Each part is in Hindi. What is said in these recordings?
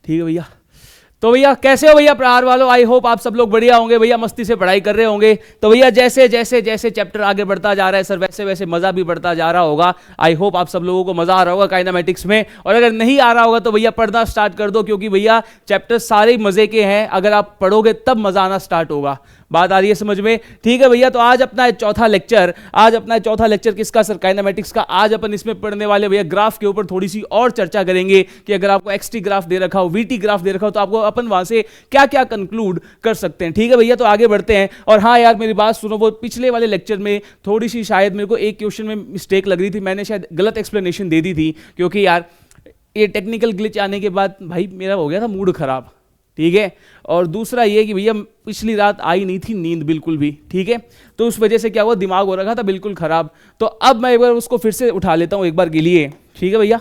ठीक है भैया। तो भैया कैसे हो भैया प्रहार वालों, आई होप आप सब लोग बढ़िया होंगे भैया, मस्ती से पढ़ाई कर रहे होंगे। तो भैया जैसे जैसे जैसे चैप्टर आगे बढ़ता जा रहा है सर, वैसे वैसे मजा भी बढ़ता जा रहा होगा। आई होप आप सब लोगों को मजा आ रहा होगा काइनेमेटिक्स में, और अगर नहीं आ रहा होगा तो भैया पढ़ना स्टार्ट कर दो, क्योंकि भैया चैप्टर सारे मजे के हैं, अगर आप पढ़ोगे तब मजा आना स्टार्ट होगा। बात आ रही है समझ में? ठीक है भैया। तो आज अपना चौथा लेक्चर किसका सर? काइनेमेटिक्स का। आज अपन इसमें पढ़ने वाले भैया ग्राफ के ऊपर थोड़ी सी और चर्चा करेंगे कि अगर आपको एक्सटी ग्राफ दे रखा हो, वीटी ग्राफ दे रखा हो, तो आपको अपन वहां से क्या क्या कंक्लूड कर सकते हैं। ठीक है भैया, तो आगे बढ़ते हैं। और हाँ यार मेरी बात सुनो, वो पिछले वाले लेक्चर में थोड़ी सी शायद मेरे को एक क्वेश्चन में मिस्टेक लग रही थी, मैंने शायद गलत एक्सप्लेनेशन दे दी थी, क्योंकि यार ये टेक्निकल ग्लिच आने के बाद भाई मेरा हो गया था मूड खराब। ठीक है, और दूसरा ये कि भैया पिछली रात आई नहीं थी नींद बिल्कुल भी। ठीक है, तो उस वजह से क्या हुआ, दिमाग हो रखा था बिल्कुल खराब। तो अब मैं एक बार उसको फिर से उठा लेता हूं एक बार के लिए। ठीक है भैया,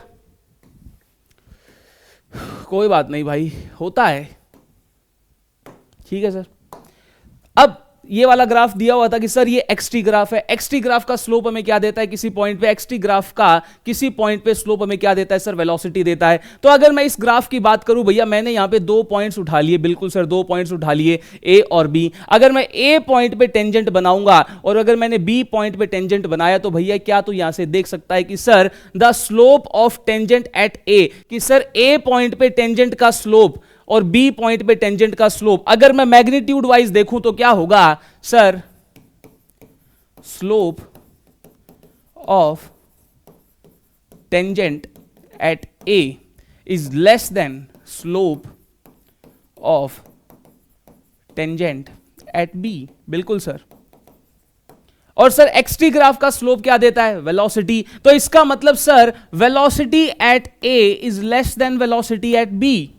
कोई बात नहीं भाई, होता है। ठीक है सर। अब ये वाला ग्राफ दिया हुआ था कि सर ये एक्सटी ग्राफ है, एक्सटी ग्राफ का स्लोप हमें क्या देता है किसी पॉइंट पे, एक्सटी ग्राफ का किसी पॉइंट पे स्लोप हमें क्या देता है सर? वेलोसिटी देता है। तो अगर मैं इस ग्राफ की बात करूं भैया, मैंने यहां पे 2 पॉइंट्स उठा लिए, बिल्कुल सर 2 पॉइंट्स उठा लिए, ए और बी। अगर मैं ए पॉइंट पे टेंजेंट बनाऊंगा और अगर मैंने बी पॉइंट पे टेंजेंट बनाया, तो भैया क्या तो यहां से देख सकता है कि sir the slope of tangent at A, कि सर ए पॉइंट पे टेंजेंट का स्लोप और बी पॉइंट पे टेंजेंट का स्लोप, अगर मैं मैग्नीट्यूड वाइज देखूं तो क्या होगा sir? Slope of tangent at A is less than slope of tangent at B. बिल्कुल सर। और सर एक्सटी ग्राफ का स्लोप क्या देता है? वेलोसिटी। तो इसका मतलब sir velocity at A is less then velocity at B.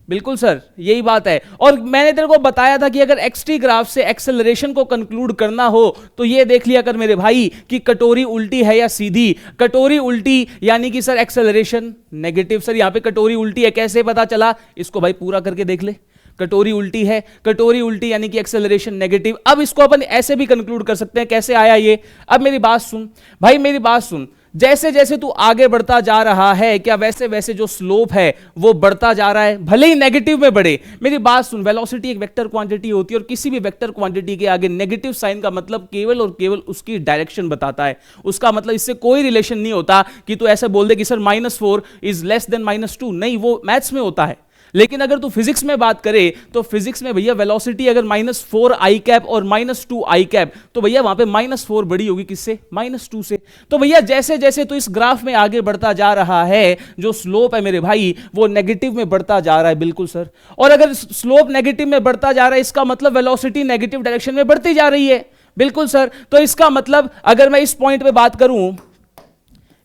बिल्कुल सर, यही बात है। और मैंने तेरे को बताया था कि अगर एक्सटी ग्राफ से एक्सेलरेशन को कंक्लूड करना हो तो ये देख लिया कर मेरे भाई कि कटोरी उल्टी है या सीधी। कटोरी उल्टी यानी कि सर एक्सेलरेशन नेगेटिव। सर यहां पे कटोरी उल्टी है, कैसे पता चला? इसको भाई पूरा करके देख ले। कटोरी उल्टी है, कटोरी उल्टी यानी कि एक्सेलरेशन नेगेटिव। अब इसको अपन ऐसे भी कंक्लूड कर सकते हैं, कैसे आया ये? अब मेरी बात सुन भाई, मेरी बात सुन। जैसे जैसे तू आगे बढ़ता जा रहा है, क्या वैसे वैसे जो स्लोप है वो बढ़ता जा रहा है, भले ही नेगेटिव में बढ़े। मेरी बात सुन, वेलोसिटी एक वेक्टर क्वांटिटी होती है और किसी भी वेक्टर क्वांटिटी के आगे नेगेटिव साइन का मतलब केवल और केवल उसकी डायरेक्शन बताता है। उसका मतलब इससे कोई रिलेशन नहीं होता कि तू ऐसे बोल दे कि सर -4 इज लेस देन -2। नहीं, वो मैथ्स में होता है। लेकिन अगर तू फिजिक्स में बात करे तो फिजिक्स में भैया वेलोसिटी अगर -4 आई कैप और -2 आई कैप, तो भैया वहां पे -4 बड़ी होगी किससे? -2 से। तो भैया जैसे जैसे तू इस ग्राफ में आगे बढ़ता जा रहा है, जो स्लोप है मेरे भाई वो नेगेटिव में बढ़ता जा रहा है। बिल्कुल सर। और अगर स्लोप नेगेटिव में बढ़ता जा रहा है, इसका मतलब वेलोसिटी नेगेटिव डायरेक्शन में बढ़ती जा रही है। बिल्कुल सर। तो इसका मतलब अगर मैं इस पॉइंट पे बात करूं,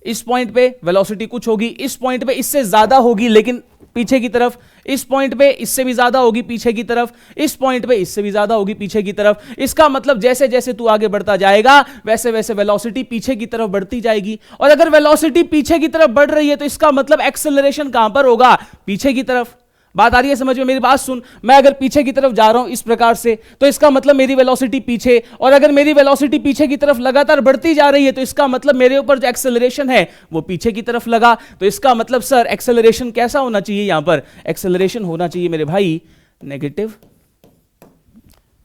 इस पॉइंट पे वेलोसिटी कुछ होगी, इस पॉइंट पे इससे ज्यादा होगी लेकिन पीछे की तरफ, इस पॉइंट पे इससे भी ज्यादा होगी पीछे की तरफ, इस पॉइंट पे इससे भी ज्यादा होगी पीछे की तरफ। इसका मतलब जैसे जैसे तू आगे बढ़ता जाएगा वैसे वैसे वेलोसिटी पीछे की तरफ बढ़ती जाएगी। और अगर वेलोसिटी पीछे की तरफ बढ़ रही है तो इसका मतलब एक्सेलरेशन कहां पर होगा? पीछे की तरफ। बात आ रही है समझ में? मेरी बात सुन, मैं अगर पीछे की तरफ जा रहा हूं इस प्रकार से, तो इसका मतलब मेरी वेलोसिटी पीछे, और अगर मेरी वेलोसिटी पीछे की तरफ लगातार बढ़ती जा रही है तो इसका मतलब मेरे ऊपर जो एक्सेलरेशन है वो पीछे की तरफ लगा। तो इसका मतलब सर एक्सेलरेशन कैसा होना चाहिए? यहां पर एक्सेलरेशन होना चाहिए मेरे भाई negative.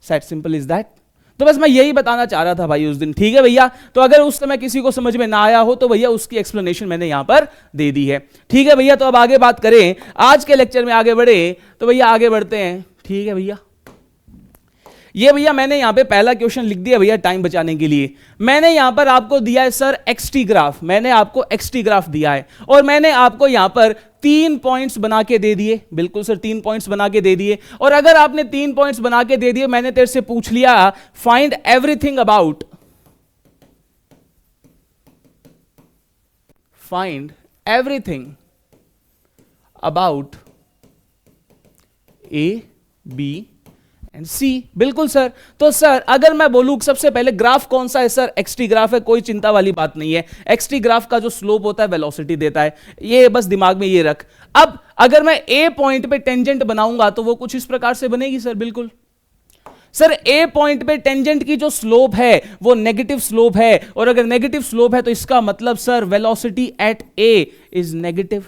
Set simple is that. तो बस मैं यही बताना चाह रहा था भाई उस दिन। ठीक है भैया, तो अगर उस समय किसी को समझ में ना आया हो तो भैया उसकी एक्सप्लेनेशन मैंने यहां पर दे दी है। ठीक है भैया, तो अब आगे बात करें, आज के लेक्चर में आगे बढ़े तो भैया आगे बढ़ते हैं। ठीक है भैया, ये भैया मैंने यहां पे पहला क्वेश्चन लिख दिया भैया टाइम बचाने के लिए। मैंने यहां पर आपको दिया है सर एक्सटी ग्राफ, मैंने आपको एक्सटी ग्राफ दिया है और मैंने आपको यहां पर 3 पॉइंट्स बना के दे दिए। बिल्कुल सर, 3 पॉइंट्स बना के दे दिए। और अगर आपने 3 पॉइंट्स बना के दे दिए, मैंने तेरे से पूछ लिया find everything about, find everything about A B and C. बिल्कुल सर। तो सर अगर मैं बोलूं सबसे पहले ग्राफ कौन सा है सर? एक्सटी ग्राफ है, कोई चिंता वाली बात नहीं है। एक्सटी ग्राफ का जो स्लोप होता है वेलोसिटी देता है, ये बस दिमाग में ये रख। अब अगर मैं ए पॉइंट पे टेंजेंट बनाऊंगा तो वो कुछ इस प्रकार से बनेगी सर। बिल्कुल सर, ए पॉइंट पे टेंजेंट की जो स्लोप है वो नेगेटिव स्लोप है, और अगर नेगेटिव स्लोप है तो इसका मतलब sir velocity at A is negative.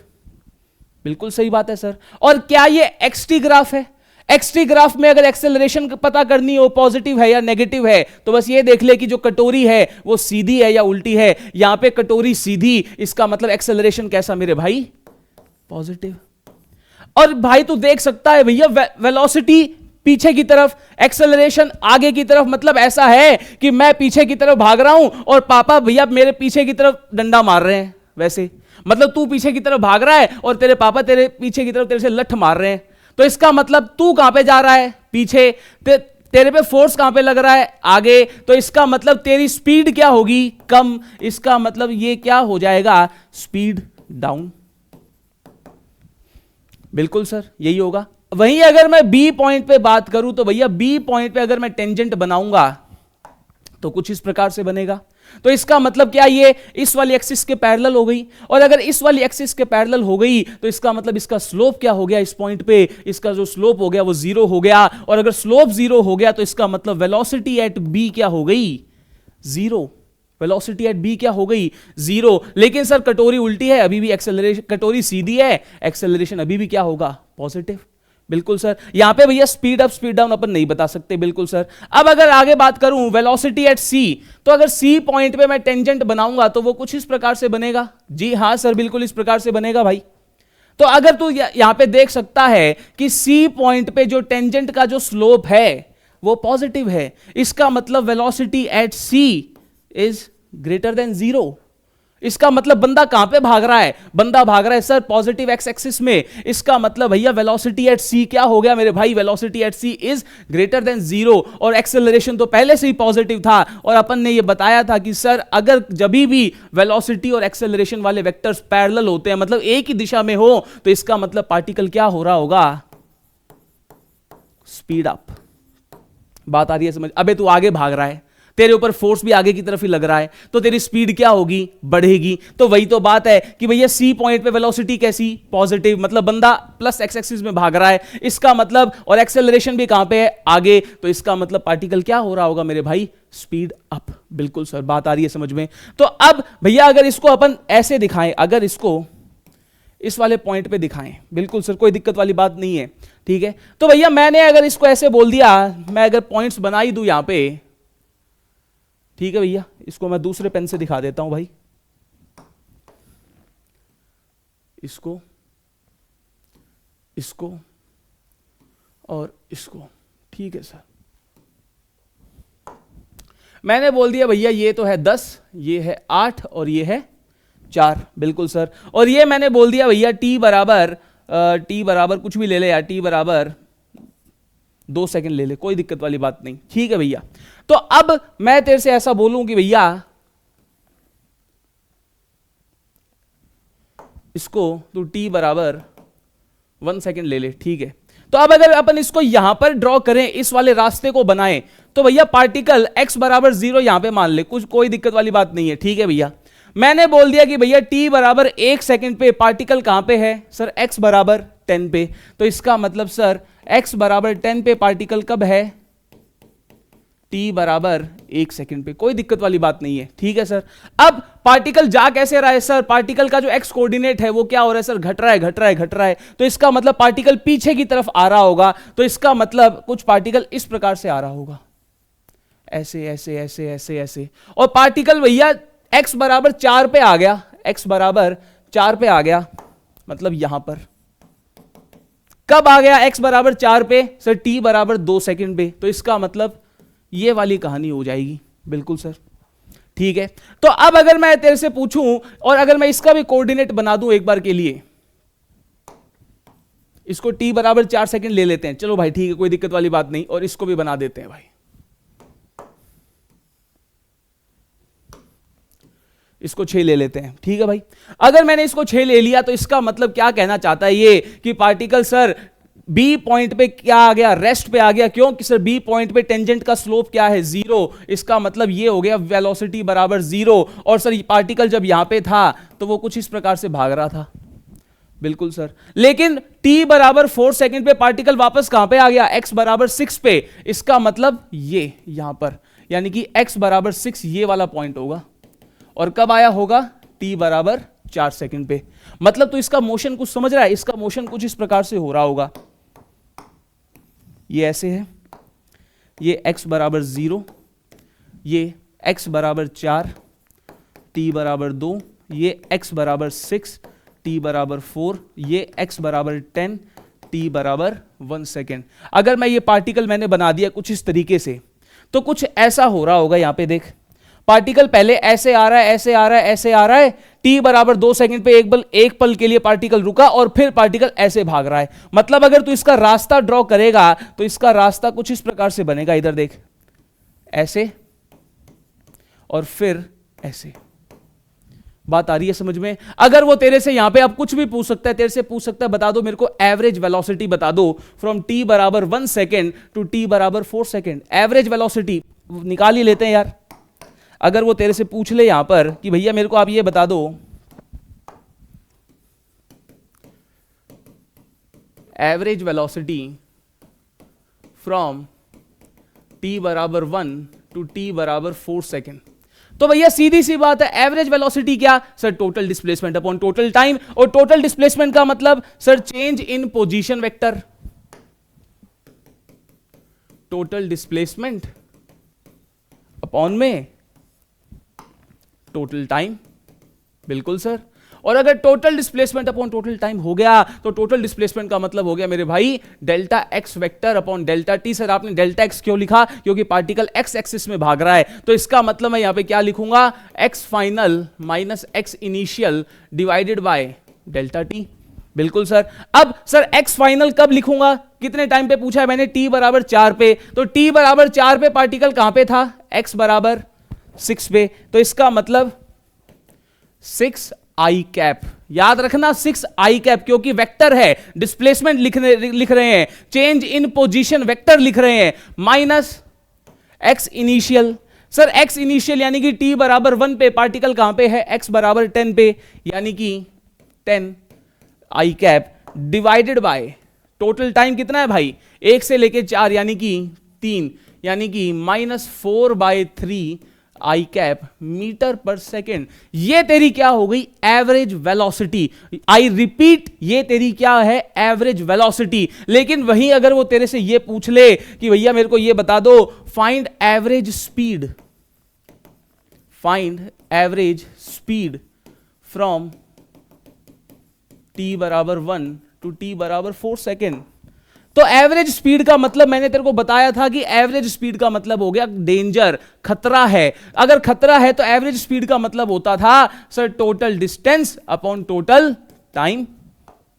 बिल्कुल सही बात है सर। और क्या ये एक्सटी ग्राफ है? एक्सटी ग्राफ में अगर एक्सेलरेशन पता करनी हो पॉजिटिव है या नेगेटिव है, तो बस ये देख ले कि जो कटोरी है वो सीधी है या उल्टी है। यहां पे कटोरी सीधी, इसका मतलब एक्सेलरेशन कैसा मेरे भाई? पॉजिटिव। और भाई तू देख सकता है भैया वेलोसिटी पीछे की तरफ, एक्सेलरेशन आगे की तरफ, मतलब ऐसा है कि मैं पीछे की तरफ भाग रहा हूं और पापा भैया मेरे पीछे की तरफ डंडा मार रहे हैं। वैसे मतलब तू पीछे की तरफ भाग रहा है और तेरे पापा तेरे पीछे की तरफ तेरे से लठ मार रहे हैं, तो इसका मतलब तू कहां पे जा रहा है? पीछे। तेरे पे फोर्स कहां पे लग रहा है? आगे। तो इसका मतलब तेरी स्पीड क्या होगी? कम। इसका मतलब ये क्या हो जाएगा? Speed down. बिल्कुल सर, यही होगा। वहीं अगर मैं बी पॉइंट पे बात करूं तो भैया बी पॉइंट पे अगर मैं टेंजेंट बनाऊंगा तो कुछ इस प्रकार से बनेगा। तो इसका मतलब क्या? ये इस वाली एक्सिस के पैरेलल हो गई, और अगर इस वाली एक्सिस के पैरेलल हो गई तो इसका मतलब इसका स्लोप क्या हो गया? इस पॉइंट पे इसका जो स्लोप हो गया वो जीरो हो गया, और अगर स्लोप जीरो हो गया तो इसका मतलब वेलोसिटी एट बी क्या हो गई? जीरो। वेलोसिटी एट बी क्या हो गई? जीरो। लेकिन सर कटोरी उल्टी है, अभी भी एक्सेलरेशन, कटोरी सीधी है, एक्सेलरेशन अभी भी क्या होगा? पॉजिटिव। बिल्कुल सर। यहां पे भैया स्पीड अप स्पीड डाउन अपन नहीं बता सकते। बिल्कुल सर। अब अगर आगे बात करूं वेलोसिटी एट सी, तो अगर सी पॉइंट पे मैं टेंजेंट बनाऊंगा तो वो कुछ इस प्रकार से बनेगा। जी हां सर, बिल्कुल इस प्रकार से बनेगा भाई। तो अगर तू यहां पे देख सकता है कि सी पॉइंट पे जो टेंजेंट का जो स्लोप है वो पॉजिटिव है, इसका मतलब velocity at C is greater than zero. इसका मतलब बंदा कहां पे भाग रहा है? बंदा भाग रहा है सर पॉजिटिव एक्स एक्सिस में। इसका मतलब भैया वेलोसिटी एट सी क्या हो गया मेरे भाई? Velocity at C is greater than zero. और एक्सेलरेशन तो पहले से ही पॉजिटिव था, और अपन ने ये बताया था कि सर अगर जब भी वेलोसिटी और एक्सेलरेशन वाले वेक्टर्स पैरेलल होते हैं, मतलब एक ही दिशा में हो, तो इसका मतलब पार्टिकल क्या हो रहा होगा? Speed up. बात आ रही है समझ? अबे तू आगे भाग रहा है, तेरे ऊपर फोर्स भी आगे की तरफ ही लग रहा है, तो तेरी स्पीड क्या होगी? बढ़ेगी। तो वही तो बात है कि भैया सी पॉइंट पे वेलोसिटी कैसी? पॉजिटिव। मतलब बंदा प्लस एक्स एक्सिस में भाग रहा है, इसका मतलब, और एक्सेलरेशन भी कहां पे है? आगे। तो इसका मतलब पार्टिकल क्या हो रहा होगा मेरे भाई? Speed up. बिल्कुल सर, बात आ रही है समझ में? तो अब भैया अगर इसको अपन ऐसे दिखाएं, अगर इसको इस वाले पॉइंट पे दिखाएं, बिल्कुल सर कोई दिक्कत वाली बात नहीं है, ठीक है। तो भैया मैंने अगर इसको ऐसे बोल दिया, मैं अगर पॉइंट्स बना ही दूं यहां पे, ठीक है भैया, इसको मैं दूसरे पेन से दिखा देता हूं भाई, इसको, इसको और इसको, ठीक है सर। मैंने बोल दिया भैया ये तो है 10, ये है 8 और ये है 4, बिल्कुल सर। और ये मैंने बोल दिया भैया टी बराबर कुछ भी ले ले यार, टी बराबर 2 सेकंड ले ले, कोई दिक्कत वाली बात नहीं, ठीक है भैया। तो अब मैं तेरे से ऐसा बोलूं कि भैया इसको तू टी बराबर 1 सेकंड ले ले, ठीक है। तो अब अगर अपन इसको यहां पर ड्रॉ करें, इस वाले रास्ते को बनाएं, तो भैया पार्टिकल x बराबर 0 यहां पे मान ले, कुछ कोई दिक्कत वाली बात नहीं है, ठीक है भैया। मैंने बोल दिया कि भैया t बराबर 1 सेकंड पे पार्टिकल कहां पे है? सर x बराबर 10 पे। तो इसका मतलब सर x बराबर 10 पे पार्टिकल कब है? t बराबर 1 सेकंड पे, कोई दिक्कत वाली बात नहीं है, ठीक है सर। अब पार्टिकल जा कैसे रहा है सर? पार्टिकल का जो x कोऑर्डिनेट है वो क्या हो रहा है सर? घट रहा है, घट रहा है, घट रहा है। तो इसका मतलब पार्टिकल पीछे की तरफ आ रहा होगा, तो इसका मतलब कुछ पार्टिकल इस प्रकार से आ रहा होगा, ऐसे ऐसे ऐसे ऐसे ऐसे। और पार्टिकल भैया x बराबर 4 पे आ गया, x बराबर 4 पे आ गया, मतलब यहां पर कब आ गया? x बराबर 4 पे सर, t बराबर 2 सेकंड पे। तो इसका मतलब ये वाली कहानी हो जाएगी, बिल्कुल सर, ठीक है। तो अब अगर मैं तेरे से पूछूं, और अगर मैं इसका भी कोऑर्डिनेट बना दूं एक बार के लिए, इसको t बराबर 4 सेकंड ले लेते हैं, चलो भाई ठीक है, कोई दिक्कत वाली बात नहीं, और इसको भी बना देते हैं भाई, इसको 6 ले लेते हैं, ठीक है भाई। अगर मैंने इसको 6 ले लिया तो इसका मतलब क्या कहना चाहता है ये कि पार्टिकल सर बी पॉइंट पे क्या आ गया? रेस्ट पे आ गया। क्यों? कि सर बी पॉइंट पे टेंजेंट का स्लोप क्या है? 0। इसका मतलब ये हो गया वेलोसिटी बराबर 0। और सर ये पार्टिकल जब यहां पे था तो वो कुछ इस प्रकार से भाग रहा था, बिल्कुल सर। लेकिन t बराबर 4 सेकंड पे पार्टिकल वापस कहां पे आ गया? x बराबर 6 पे। इसका मतलब ये यहां पर, यानी कि x बराबर 6 ये वाला पॉइंट होगा। और कब आया होगा? t बराबर 4 सेकंड पे। मतलब तो इसका मोशन कुछ समझ रहा है, इसका मोशन कुछ इस प्रकार से हो रहा होगा, ये ऐसे है, ये x बराबर 0, ये x बराबर 4, t बराबर 2, ये x बराबर 6, t बराबर 4, ये x बराबर 10, t बराबर 1 सेकेंड। अगर मैं ये पार्टिकल मैंने बना दिया कुछ इस तरीके से, तो कुछ ऐसा हो रहा होगा। यहां पे देख, पार्टिकल पहले ऐसे आ रहा है, ऐसे आ रहा है, ऐसे आ रहा है, t बराबर 2 सेकंड पे एक पल के लिए पार्टिकल रुका और फिर पार्टिकल ऐसे भाग रहा है। मतलब अगर तू इसका रास्ता ड्रॉ करेगा तो इसका रास्ता कुछ इस प्रकार से बनेगा, इधर देख, ऐसे और फिर ऐसे। बात आ रही है समझ में? अगर वो तेरे से यहां पे अब कुछ भी पूछ सकता है, तेरे से पूछ सकता है बता दो मेरे को एवरेज वेलोसिटी बता दो फ्रॉम t बराबर 1 सेकेंड टू t बराबर 4 सेकेंड। एवरेज वेलोसिटी निकाल ही लेते हैं यार। अगर वो तेरे से पूछ ले यहां पर कि भैया मेरे को आप ये बता दो एवरेज वेलोसिटी फ्रॉम t बराबर 1 टू t बराबर 4 सेकेंड, तो भैया सीधी सी बात है, एवरेज वेलोसिटी क्या sir? Total displacement upon total time. और टोटल डिस्प्लेसमेंट का मतलब sir change in position vector, total displacement upon में टोटल टाइम। बिल्कुल सर। और अगर total displacement upon total time हो गया तो टोटल डिस्प्लेसमेंट का मतलब हो गया मेरे भाई delta x vector upon delta T. Sir आपने डेल्टा एक्स क्यों लिखा? क्योंकि पार्टिकल एक्स एक्सिस में भाग रहा है, तो इसका मतलब मैं यहां पे क्या लिखूंगा? X final minus x initial divided by delta T. बिल्कुल सर। अब सर एक्स फाइनल कब लिखूंगा? कितने टाइम पे पूछा है मैंने? टी बराबर 4 पे। तो टी बराबर 4 पे पार्टिकल कहां पे था? एक्स बराबर 6 पे। तो इसका मतलब 6 आई कैप। याद रखना 6 आई कैप, क्योंकि वेक्टर है, डिस्प्लेसमेंट लिख रहे हैं, चेंज इन पोजीशन वेक्टर लिख रहे हैं, minus x initial. Sir x initial यानी कि t बराबर 1 पे पार्टिकल कहां पे है? x बराबर 10 पे, यानी कि 10 I cap divided by total time कितना है भाई? 1 से लेके 4 यानी कि 3, यानी कि -4/3 आई कैप मीटर पर सेकेंड। ये तेरी क्या हो गई? Average velocity. आई रिपीट, ये तेरी क्या है? Average velocity. लेकिन वहीं अगर वो तेरे से ये पूछ ले कि भैया मेरे को ये बता दो find average speed, find average speed from t बराबर 1 टू t बराबर 4 सेकेंड, तो एवरेज स्पीड का मतलब मैंने तेरे को बताया था कि एवरेज स्पीड का मतलब हो गया डेंजर, खतरा है। अगर खतरा है तो एवरेज स्पीड का मतलब होता था sir total distance upon total time.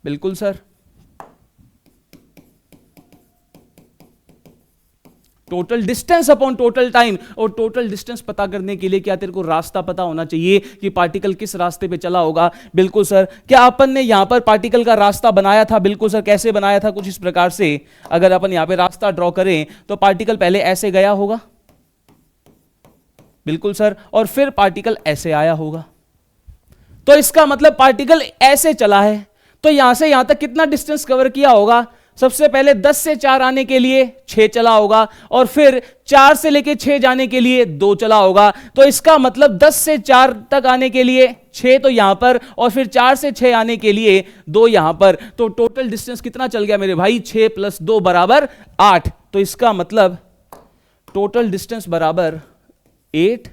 बिल्कुल sir. Total distance upon total time. और टोटल डिस्टेंस पता करने के लिए क्या तेरे को रास्ता पता होना चाहिए कि पार्टिकल किस रास्ते पे चला होगा। बिल्कुल सर। क्या अपन ने यहां पर पार्टिकल का रास्ता बनाया था? बिल्कुल सर। कैसे बनाया था? कुछ इस प्रकार से। अगर अपन यहां पे रास्ता ड्रॉ करें तो पार्टिकल पहले ऐसे गया होगा, बिल्कुल सर, और फिर पार्टिकल ऐसे आया होगा। तो इसका मतलब पार्टिकल ऐसे चला है, तो यहां से यहां तक कितना डिस्टेंस कवर किया होगा? सबसे पहले 10 से 4 आने के लिए 6 चला होगा, और फिर 4 से लेके 6 जाने के लिए 2 चला होगा। तो इसका मतलब 10 से 4 तक आने के लिए 6 तो यहां पर, और फिर 4 से 6 आने के लिए 2 यहां पर। तो टोटल डिस्टेंस कितना चल गया मेरे भाई? 6 + 2 बराबर 8। तो इसका मतलब टोटल डिस्टेंस बराबर 8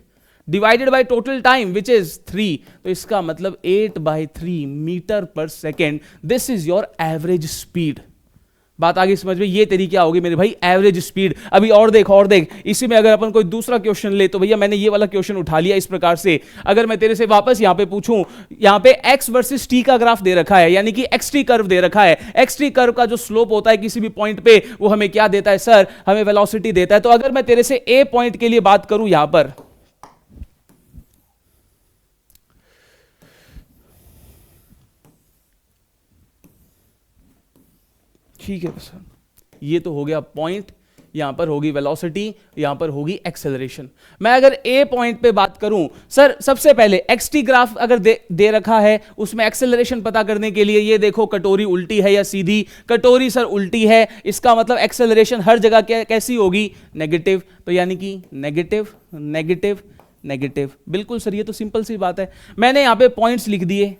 divided by total time which is 3। तो इसका मतलब 8/3 metre per second. This is your average speed. बात आगे समझ में? ये तेरी क्या होगी मेरे भाई? Average speed. अभी और देख, और देख, इसी में अगर अपन कोई दूसरा क्वेश्चन ले तो भैया मैंने ये वाला क्वेश्चन उठा लिया इस प्रकार से। अगर मैं तेरे से वापस यहां पे पूछूं, यहां पे x वर्सेस t का ग्राफ दे रखा है, यानी कि xt कर्व दे रखा है। xt कर्व का जो स्लोप होता है किसी भी पॉइंट पे, वो हमें क्या देता है सर? हमें वेलोसिटी देता है। तो अगर मैं तेरे से a पॉइंट के लिए बात करूं यहां पर, ठीक है सर, ये तो हो गया पॉइंट, यहां पर होगी वेलोसिटी, यहां पर होगी एक्सेलरेशन। मैं अगर ए पॉइंट पे बात करूं, सर सबसे पहले एक्सटी ग्राफ अगर दे रखा है, उसमें एक्सेलरेशन पता करने के लिए ये देखो कटोरी उल्टी है या सीधी। कटोरी सर उल्टी है, इसका मतलब एक्सेलरेशन हर जगह कैसी होगी? नेगेटिव। तो यानी कि नेगेटिव नेगेटिव नेगेटिव। बिल्कुल सर, ये तो सिंपल सी बात है। मैंने यहां पे पॉइंट्स लिख दिए,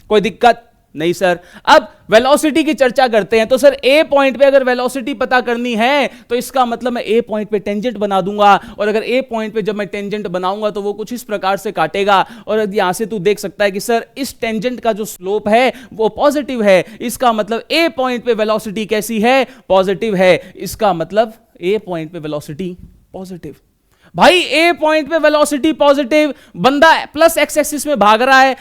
कोई दिक्कत नहीं सर। अब वेलोसिटी की चर्चा करते हैं, तो सर ए पॉइंट पे अगर वेलोसिटी पता करनी है तो इसका मतलब मैं ए पॉइंट पे टेंजेंट बना दूंगा, और अगर ए पॉइंट पे जब मैं टेंजेंट बनाऊंगा तो वो कुछ इस प्रकार से काटेगा, और यहां से तू देख सकता है कि सर इस टेंजेंट का जो स्लोप है वो पॉजिटिव है, इसका मतलब ए पॉइंट पे वेलोसिटी कैसी है, पॉजिटिव है, इसका मतलब ए पॉइंट पे वेलोसिटी पॉजिटिव। भाई ए पॉइंट पे वेलोसिटी पॉजिटिव, बंदा प्लस एक्स एक्सिस में भाग रहा है,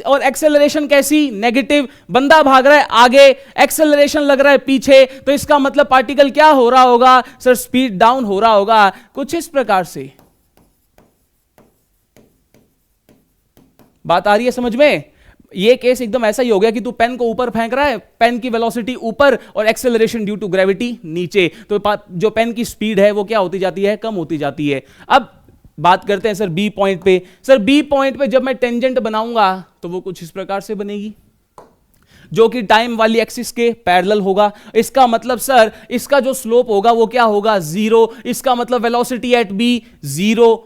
और एक्सेलरेशन कैसी, नेगेटिव, बंदा भाग रहा है आगे, एक्सेलरेशन लग रहा है पीछे, तो इसका मतलब पार्टिकल क्या हो रहा होगा सर, स्पीड डाउन हो रहा होगा, कुछ इस प्रकार से। बात आ रही है समझ में? ये केस एकदम ऐसा ही हो गया कि तू पेन को ऊपर फेंक रहा है, पेन की वेलोसिटी ऊपर और एक्सेलरेशन ड्यू टू ग्रेविटी नीचे, तो जो पेन की स्पीड है वो क्या होती जाती है, कम होती जाती है। अब बात करते हैं सर बी पॉइंट पे। सर बी पॉइंट पे जब मैं टेंजेंट बनाऊंगा तो वो कुछ इस प्रकार से बनेगी, जो कि टाइम वाली एक्सिस के पैरेलल होगा। इसका मतलब सर इसका जो स्लोप होगा वो क्या होगा, जीरो। इसका मतलब वेलोसिटी एट बी जीरो।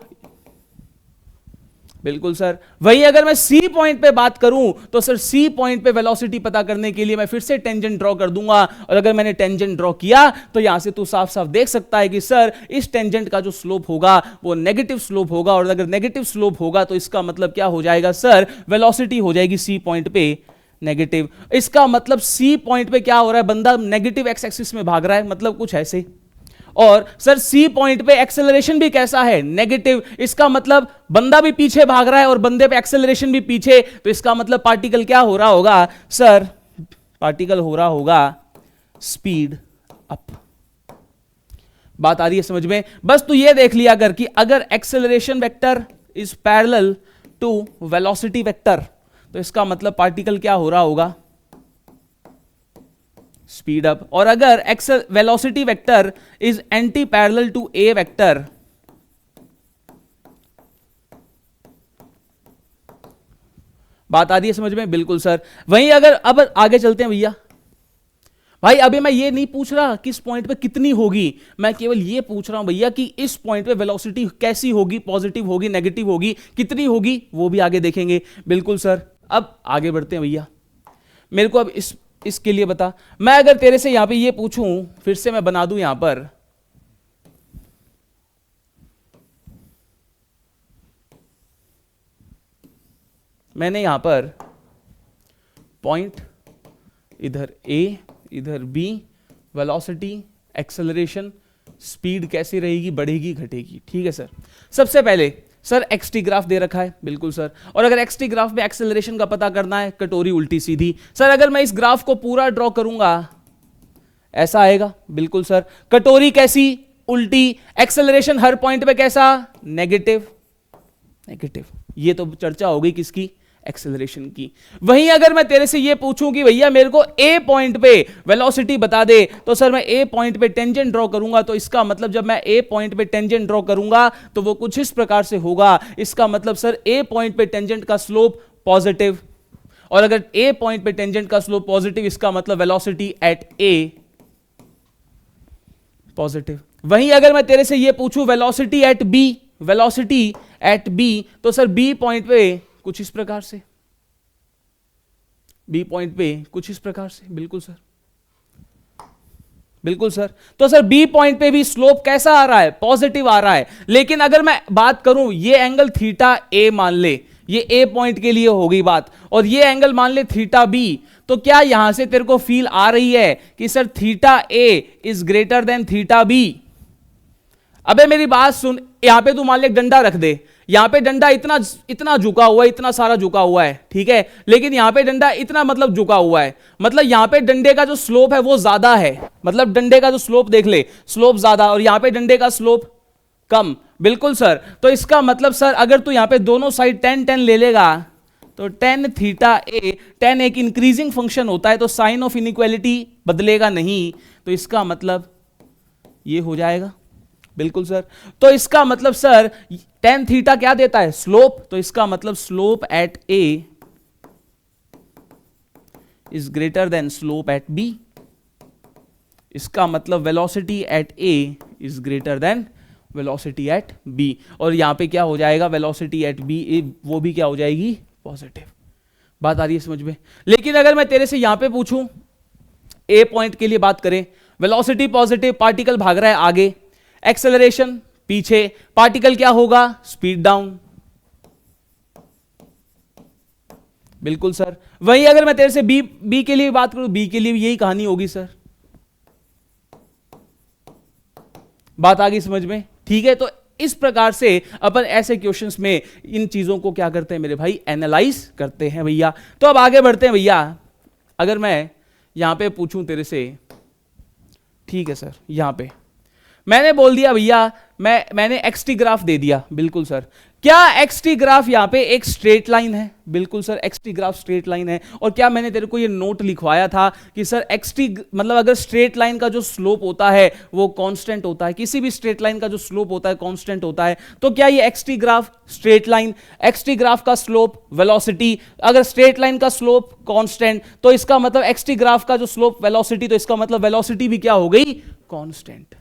बिल्कुल सर। वही अगर मैं सी पॉइंट पे बात करूं तो सर सी पॉइंट पे वेलोसिटी पता करने के लिए मैं फिर से टेंजेंट ड्रॉ कर दूंगा, और अगर मैंने टेंजेंट ड्रॉ किया तो यहां से तू साफ साफ देख सकता है कि सर इस टेंजेंट का जो स्लोप होगा वो नेगेटिव स्लोप होगा, और अगर नेगेटिव स्लोप होगा तो इसका मतलब क्या हो जाएगा सर, वेलोसिटी हो जाएगी सी पॉइंट पे नेगेटिव। इसका मतलब सी पॉइंट पे क्या हो रहा है, बंदा नेगेटिव एक्स एक्सिस में भाग रहा है, मतलब कुछ ऐसे। और सर सी पॉइंट पे एक्सेलरेशन भी कैसा है, नेगेटिव। इसका मतलब बंदा भी पीछे भाग रहा है और बंदे पे एक्सेलरेशन भी पीछे, तो इसका मतलब पार्टिकल क्या हो रहा होगा सर, पार्टिकल हो रहा होगा स्पीड अप। बात आ रही है समझ में? बस तू ये देख लिया कर कि अगर acceleration vector is parallel to velocity vector तो इसका मतलब पार्टिकल क्या हो रहा होगा, स्पीड अप। और अगर एक्सेल velocity vector is anti parallel to A vector, बात आ रही है समझ में? बिल्कुल सर। वहीं अगर अब आगे चलते हैं भैया। भाई अभी मैं ये नहीं पूछ रहा किस पॉइंट पे कितनी होगी, मैं केवल ये पूछ रहा हूं भैया कि इस पॉइंट पे वेलोसिटी कैसी होगी, पॉजिटिव होगी, नेगेटिव होगी, कितनी होगी, वो भी आगे देखेंगे। बिल्कुल सर। अब आगे बढ़ते हैं भैया। मेरे को अब इसके लिए बता, मैं अगर तेरे से यहां पे ये पूछूं, फिर से मैं बना दूं यहां पर, मैंने यहां पर पॉइंट, इधर ए इधर बी, वेलोसिटी, एक्सेलरेशन, स्पीड कैसी रहेगी, बढ़ेगी घटेगी, ठीक है सर। सबसे पहले सर एक्सटी ग्राफ दे रखा है, बिल्कुल सर। और अगर एक्सटी ग्राफ में एक्सेलरेशन का पता करना है, कटोरी उल्टी सीधी। सर अगर मैं इस ग्राफ को पूरा ड्रॉ करूंगा ऐसा आएगा, बिल्कुल सर। कटोरी कैसी, उल्टी, एक्सेलरेशन हर पॉइंट पे कैसा, नेगेटिव नेगेटिव। ये तो चर्चा हो गई किसकी, एक्सेलरेशन की। वहीं अगर मैं तेरे से ये पूछूं कि भैया मेरे को ए पॉइंट पे वेलोसिटी बता दे, तो सर मैं ए पॉइंट पे टेंजेंट ड्रॉ करूंगा, तो इसका मतलब जब मैं ए पॉइंट पे टेंजेंट ड्रॉ करूंगा तो वो कुछ इस प्रकार से होगा। इसका मतलब सर ए पॉइंट पे टेंजेंट का स्लोप पॉजिटिव, और अगर ए पॉइंट पे टेंजेंट का स्लोप पॉजिटिव, इसका मतलब वेलोसिटी एट ए पॉजिटिव। वहीं अगर मैं तेरे से ये पूछूं velocity at B, velocity at B, तो सर बी पॉइंट पे कुछ इस प्रकार से, बी पॉइंट पे कुछ इस प्रकार से, बिल्कुल सर, बिल्कुल सर। तो सर बी पॉइंट पे भी स्लोप कैसा आ रहा है, पॉजिटिव आ रहा है। लेकिन अगर मैं बात करूं, ये एंगल थीटा ए मान ले, ये ए पॉइंट के लिए होगी बात, और ये एंगल मान ले थीटा बी, तो क्या यहां से तेरे को फील आ रही है कि sir theta A is greater than theta B? अबे मेरी बात सुन, यहां पे तू मान ले डंडा रख दे, यहां पे डंडा इतना इतना झुका हुआ है, इतना सारा झुका हुआ है, ठीक है, लेकिन यहां पे डंडा इतना मतलब झुका हुआ है, मतलब यहां पे डंडे का जो स्लोप है वो ज्यादा है, मतलब डंडे का जो स्लोप देख ले, स्लोप ज्यादा, और यहां पे डंडे का स्लोप कम। बिल्कुल सर। तो इसका मतलब सर अगर तू यहां पे दोनों साइड 10-10 ले लेगा तो tan थीटा ए, tan एक इंक्रीजिंग फंक्शन होता है तो साइन ऑफ इनइक्वालिटी बदलेगा नहीं, तो इसका मतलब ये हो जाएगा। बिल्कुल सर। तो इसका मतलब सर tan थीटा क्या देता है, स्लोप, तो इसका मतलब slope at A is greater than slope at B. इसका मतलब velocity at A is greater than velocity at B, और यहां पे क्या हो जाएगा, वेलोसिटी एट बी वो भी क्या हो जाएगी, पॉजिटिव। बात आ रही है समझ में? लेकिन अगर मैं तेरे से यहां पे पूछूं, ए पॉइंट के लिए बात करें, वेलोसिटी पॉजिटिव, पार्टिकल भाग रहा है आगे, एक्सेलरेशन पीछे, पार्टिकल क्या होगा, स्पीड डाउन। बिल्कुल सर। वही अगर मैं तेरे से बी के लिए बात करूं, बी के लिए भी यही कहानी होगी सर। बात आ गई समझ में? ठीक है, तो इस प्रकार से अपन ऐसे क्वेश्चंस में इन चीजों को क्या करते हैं मेरे भाई, एनालाइज करते हैं भैया। तो अब आगे बढ़ते हैं भैया। अगर मैं यहां पे पूछूं तेरे से, ठीक है सर, यहां पे मैंने बोल दिया भैया, मैंने एक्सटी ग्राफ दे दिया, बिल्कुल सर। क्या एक्सटी ग्राफ यहां पे एक स्ट्रेट लाइन है? बिल्कुल sir, XT graph straight line है। और क्या मैंने तेरे को ये नोट लिखवाया था कि सर एक्सटी मतलब अगर स्ट्रेट लाइन का जो स्लोप होता है वो कांस्टेंट होता है, किसी भी स्ट्रेट लाइन का जो स्लोप होता है कांस्टेंट होता है। तो क्या ये XT graph straight line, XT graph का स्लोप वेलोसिटी, अगर स्ट्रेट लाइन का स्लोप कांस्टेंट, तो इसका मतलब एक्सटी ग्राफ का जो स्लोप वेलोसिटी, तो इसका मतलब वेलोसिटी भी क्या हो गई, कांस्टेंट।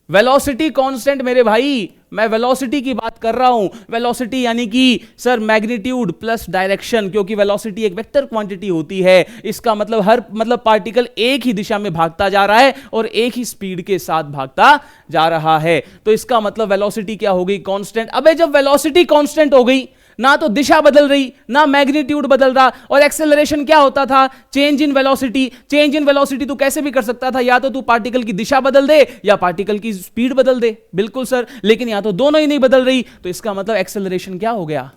वेलोसिटी कांस्टेंट मेरे भाई, मैं वेलोसिटी की बात कर रहा हूं। वेलोसिटी यानी कि सर मैग्नीट्यूड प्लस डायरेक्शन, क्योंकि वेलोसिटी एक वेक्टर क्वांटिटी होती है। इसका मतलब हर पार्टिकल एक ही दिशा में भागता जा रहा है और एक ही स्पीड के साथ भागता जा रहा है। तो इसका मतलब वेलोसिटी क्या हो गई, कांस्टेंट। अबे जब वेलोसिटी कांस्टेंट हो गई, ना तो दिशा बदल रही, ना मैग्नीट्यूड बदल रहा, और एक्सेलरेशन क्या होता था, change in velocity. Change in velocity तू कैसे भी कर सकता था, या तो तू पार्टिकल की दिशा बदल दे या पार्टिकल की स्पीड बदल दे। बिल्कुल सर, लेकिन या तो दोनों ही नहीं बदल रही, तो इसका मतलब एक्सेलरेशन क्या हो गया,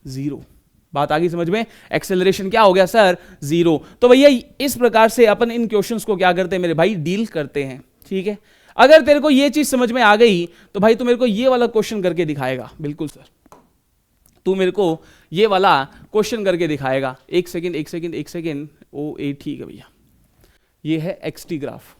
जीरो। बात आ गई समझ में? एक्सेलरेशन क्या हो गया सर, जीरो। तो भैया इस प्रकार से अपन इन क्वेश्चंस को क्या करते हैं मेरे भाई, डील करते हैं। ठीक है, अगर तेरे को ये चीज समझ में आ गई तो भाई तू मेरे को ये वाला क्वेश्चन करके दिखाएगा। बिल्कुल सर, तू मेरे को ये वाला क्वेश्चन करके दिखाएगा। एक सेकंड। ओ ए ठीक है भैया, ये है एक्सटी ग्राफ।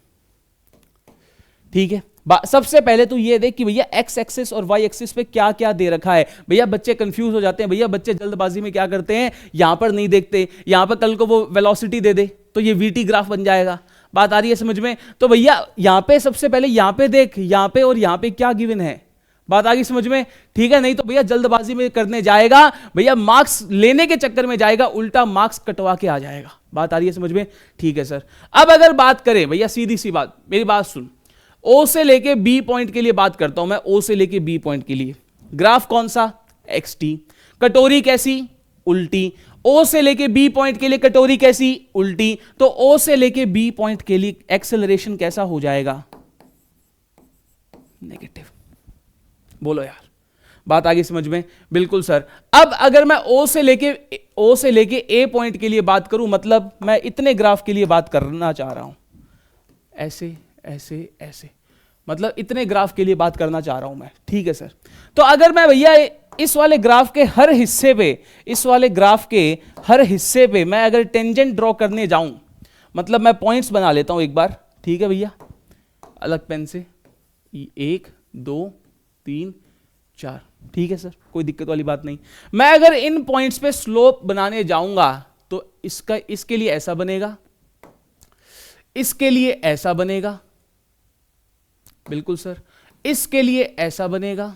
ठीक है, सबसे पहले तो ये देख कि भैया एक्स एक्सिस और वाई एक्सिस पे क्या क्या दे रखा है। भैया बच्चे कंफ्यूज हो जाते हैं, भैया बच्चे जल्दबाजी में क्या करते हैं, यहां पर नहीं देखते, यहां पर कल को वो वेलोसिटी दे दे तो ये वीटी ग्राफ बन जाएगा। बात आ रही है समझ में? तो भैया यहां पे सबसे पहले यहां पे देख, यहां पे और यहां पे क्या गिवन है। बात आ गई समझ में? ठीक है, नहीं तो भैया जल्दबाजी में करने जाएगा, भैया मार्क्स लेने के चक्कर में जाएगा, उल्टा मार्क्स कटवा के आ जाएगा। बात आ रही है समझ में? ठीक है सर। अब अगर बात करें भैया, सीधी सी बात, मेरी बात सुन, ओ से लेके बी पॉइंट के लिए बात करता हूं मैं। ओ से लेके बी पॉइंट के लिए ग्राफ कौन सा, एक्स टी। कटोरी कैसी, उल्टी। ओ से लेके बी पॉइंट के लिए कटोरी कैसी, उल्टी। तो ओ से लेके बी पॉइंट के लिए एक्सेलरेशन कैसा हो जाएगा, नेगेटिव। बोलो यार, बात आ गई समझ में? बिल्कुल सर। अब अगर मैं ओ से लेके ए पॉइंट के लिए बात करूं, मतलब मैं इतने ग्राफ के लिए बात करना चाह रहा हूं, ऐसे ऐसे ऐसे, मतलब इतने ग्राफ के लिए बात करना चाह रहा हूं मैं। ठीक है सर। तो अगर मैं भैया इस वाले ग्राफ के हर हिस्से पे, इस वाले ग्राफ के हर हिस्से पे मैं अगर टेंजेंट ड्रॉ करने जाऊं, मतलब मैं पॉइंट्स बना लेता हूं एक बार। ठीक है भैया, अलग पेन से, 1 2 3 4। ठीक है सर, कोई दिक्कत वाली बात नहीं। मैं अगर इन पॉइंट्स पे स्लोप बनाने जाऊंगा तो इसके लिए ऐसा बनेगा, इसके लिए ऐसा बनेगा, बिल्कुल सर, इसके लिए ऐसा बनेगा,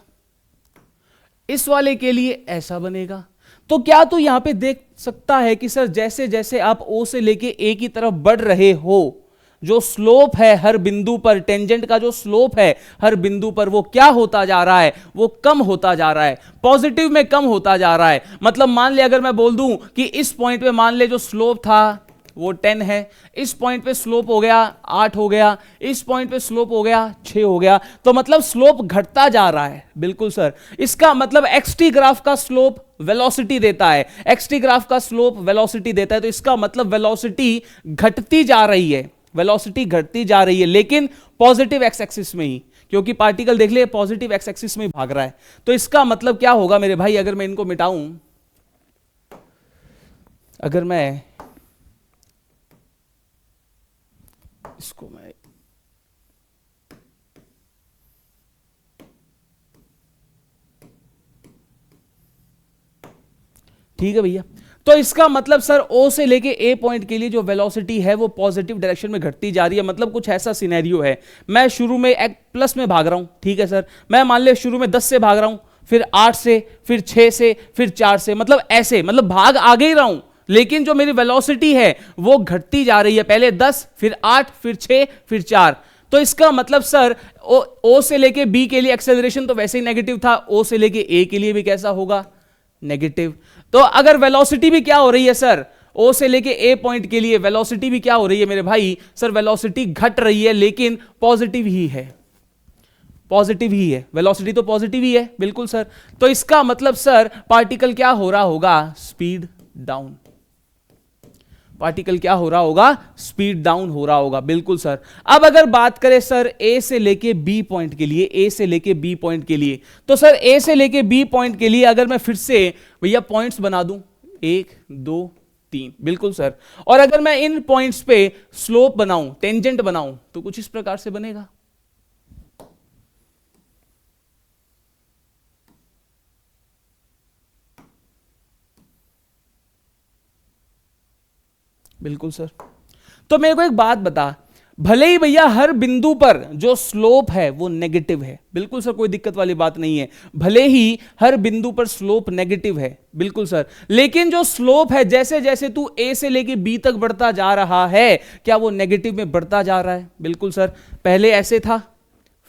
इस वाले के लिए ऐसा बनेगा। तो क्या तू यहां पे देख सकता है कि सर जैसे जैसे आप ओ से लेके ए की तरफ बढ़ रहे हो, जो स्लोप है हर बिंदु पर, टेंजेंट का जो स्लोप है हर बिंदु पर, वो क्या होता जा रहा है, वो कम होता जा रहा है, पॉजिटिव में कम होता जा रहा है। मतलब मान ले अगर मैं बोल दूं कि इस पॉइंट पे मान ले जो स्लोप था वो 10 है, इस पॉइंट पे स्लोप हो गया 8 हो गया, इस पॉइंट पे स्लोप हो गया 6 हो गया, तो मतलब स्लोप घटता जा रहा है। बिल्कुल सर, इसका मतलब एक्सटी ग्राफ का स्लोप वेलोसिटी देता है, एक्सटी ग्राफ का स्लोप वेलोसिटी देता है, तो इसका मतलब वेलोसिटी घटती जा रही है, वेलोसिटी घटती जा रही है, लेकिन पॉजिटिव एक्स एक्सिस में ही, क्योंकि पार्टिकल देख ले पॉजिटिव एक्स एक्सिस में भाग रहा है। तो इसका मतलब क्या होगा मेरे भाई, अगर मैं इनको मिटाऊं, अगर मैं इसको मैं ठीक है भैया, तो इसका मतलब सर ओ से लेके ए पॉइंट के लिए जो वेलोसिटी है वो पॉजिटिव डायरेक्शन में घटती जा रही है। मतलब कुछ ऐसा सिनेरियो है, मैं शुरू में एक प्लस में भाग रहा हूं, ठीक है सर, मैं मान ले शुरू में 10 से भाग रहा हूं, फिर 8 से, फिर 6 से, फिर 4 से, मतलब ऐसे, मतलब भाग आगे ही रहा हूं, लेकिन जो मेरी वेलोसिटी है वो घटती जा रही है। पहले 10, फिर 8, फिर 6, फिर 4। तो इसका मतलब सर ओ से लेके बी के लिए एक्सेलरेशन तो वैसे ही नेगेटिव था, ओ से लेके ए के लिए भी कैसा होगा, नेगेटिव। तो अगर वेलोसिटी भी क्या हो रही है सर, ओ से लेके ए पॉइंट के लिए वेलोसिटी भी क्या हो रही है मेरे भाई, सर वेलोसिटी घट रही है, लेकिन पॉजिटिव ही है, पॉजिटिव ही है, वेलोसिटी तो पॉजिटिव ही है, बिल्कुल सर। तो इसका मतलब सर पार्टिकल क्या हो रहा होगा, स्पीड डाउन। पार्टिकल क्या हो रहा होगा, स्पीड डाउन हो रहा होगा, बिल्कुल सर। अब अगर बात करें सर ए से लेके बी पॉइंट के लिए, ए से लेके बी पॉइंट के लिए, तो सर ए से लेके बी पॉइंट के लिए अगर मैं फिर से भैया पॉइंट्स बना दूं, 1 2 3, बिल्कुल सर। और अगर मैं इन पॉइंट्स पे स्लोप बनाऊं, टेंजेंट बनाऊं, तो कुछ इस प्रकार से बनेगा। बिल्कुल सर। तो मेरे को एक बात बता, भले ही भैया हर बिंदु पर जो स्लोप है वो नेगेटिव है, बिल्कुल सर, कोई दिक्कत वाली बात नहीं है, भले ही हर बिंदु पर स्लोप नेगेटिव है, बिल्कुल सर, लेकिन जो स्लोप है जैसे जैसे तू ए से लेके बी तक बढ़ता जा रहा है, क्या वो नेगेटिव में बढ़ता जा रहा है, बिल्कुल सर। पहले ऐसे था,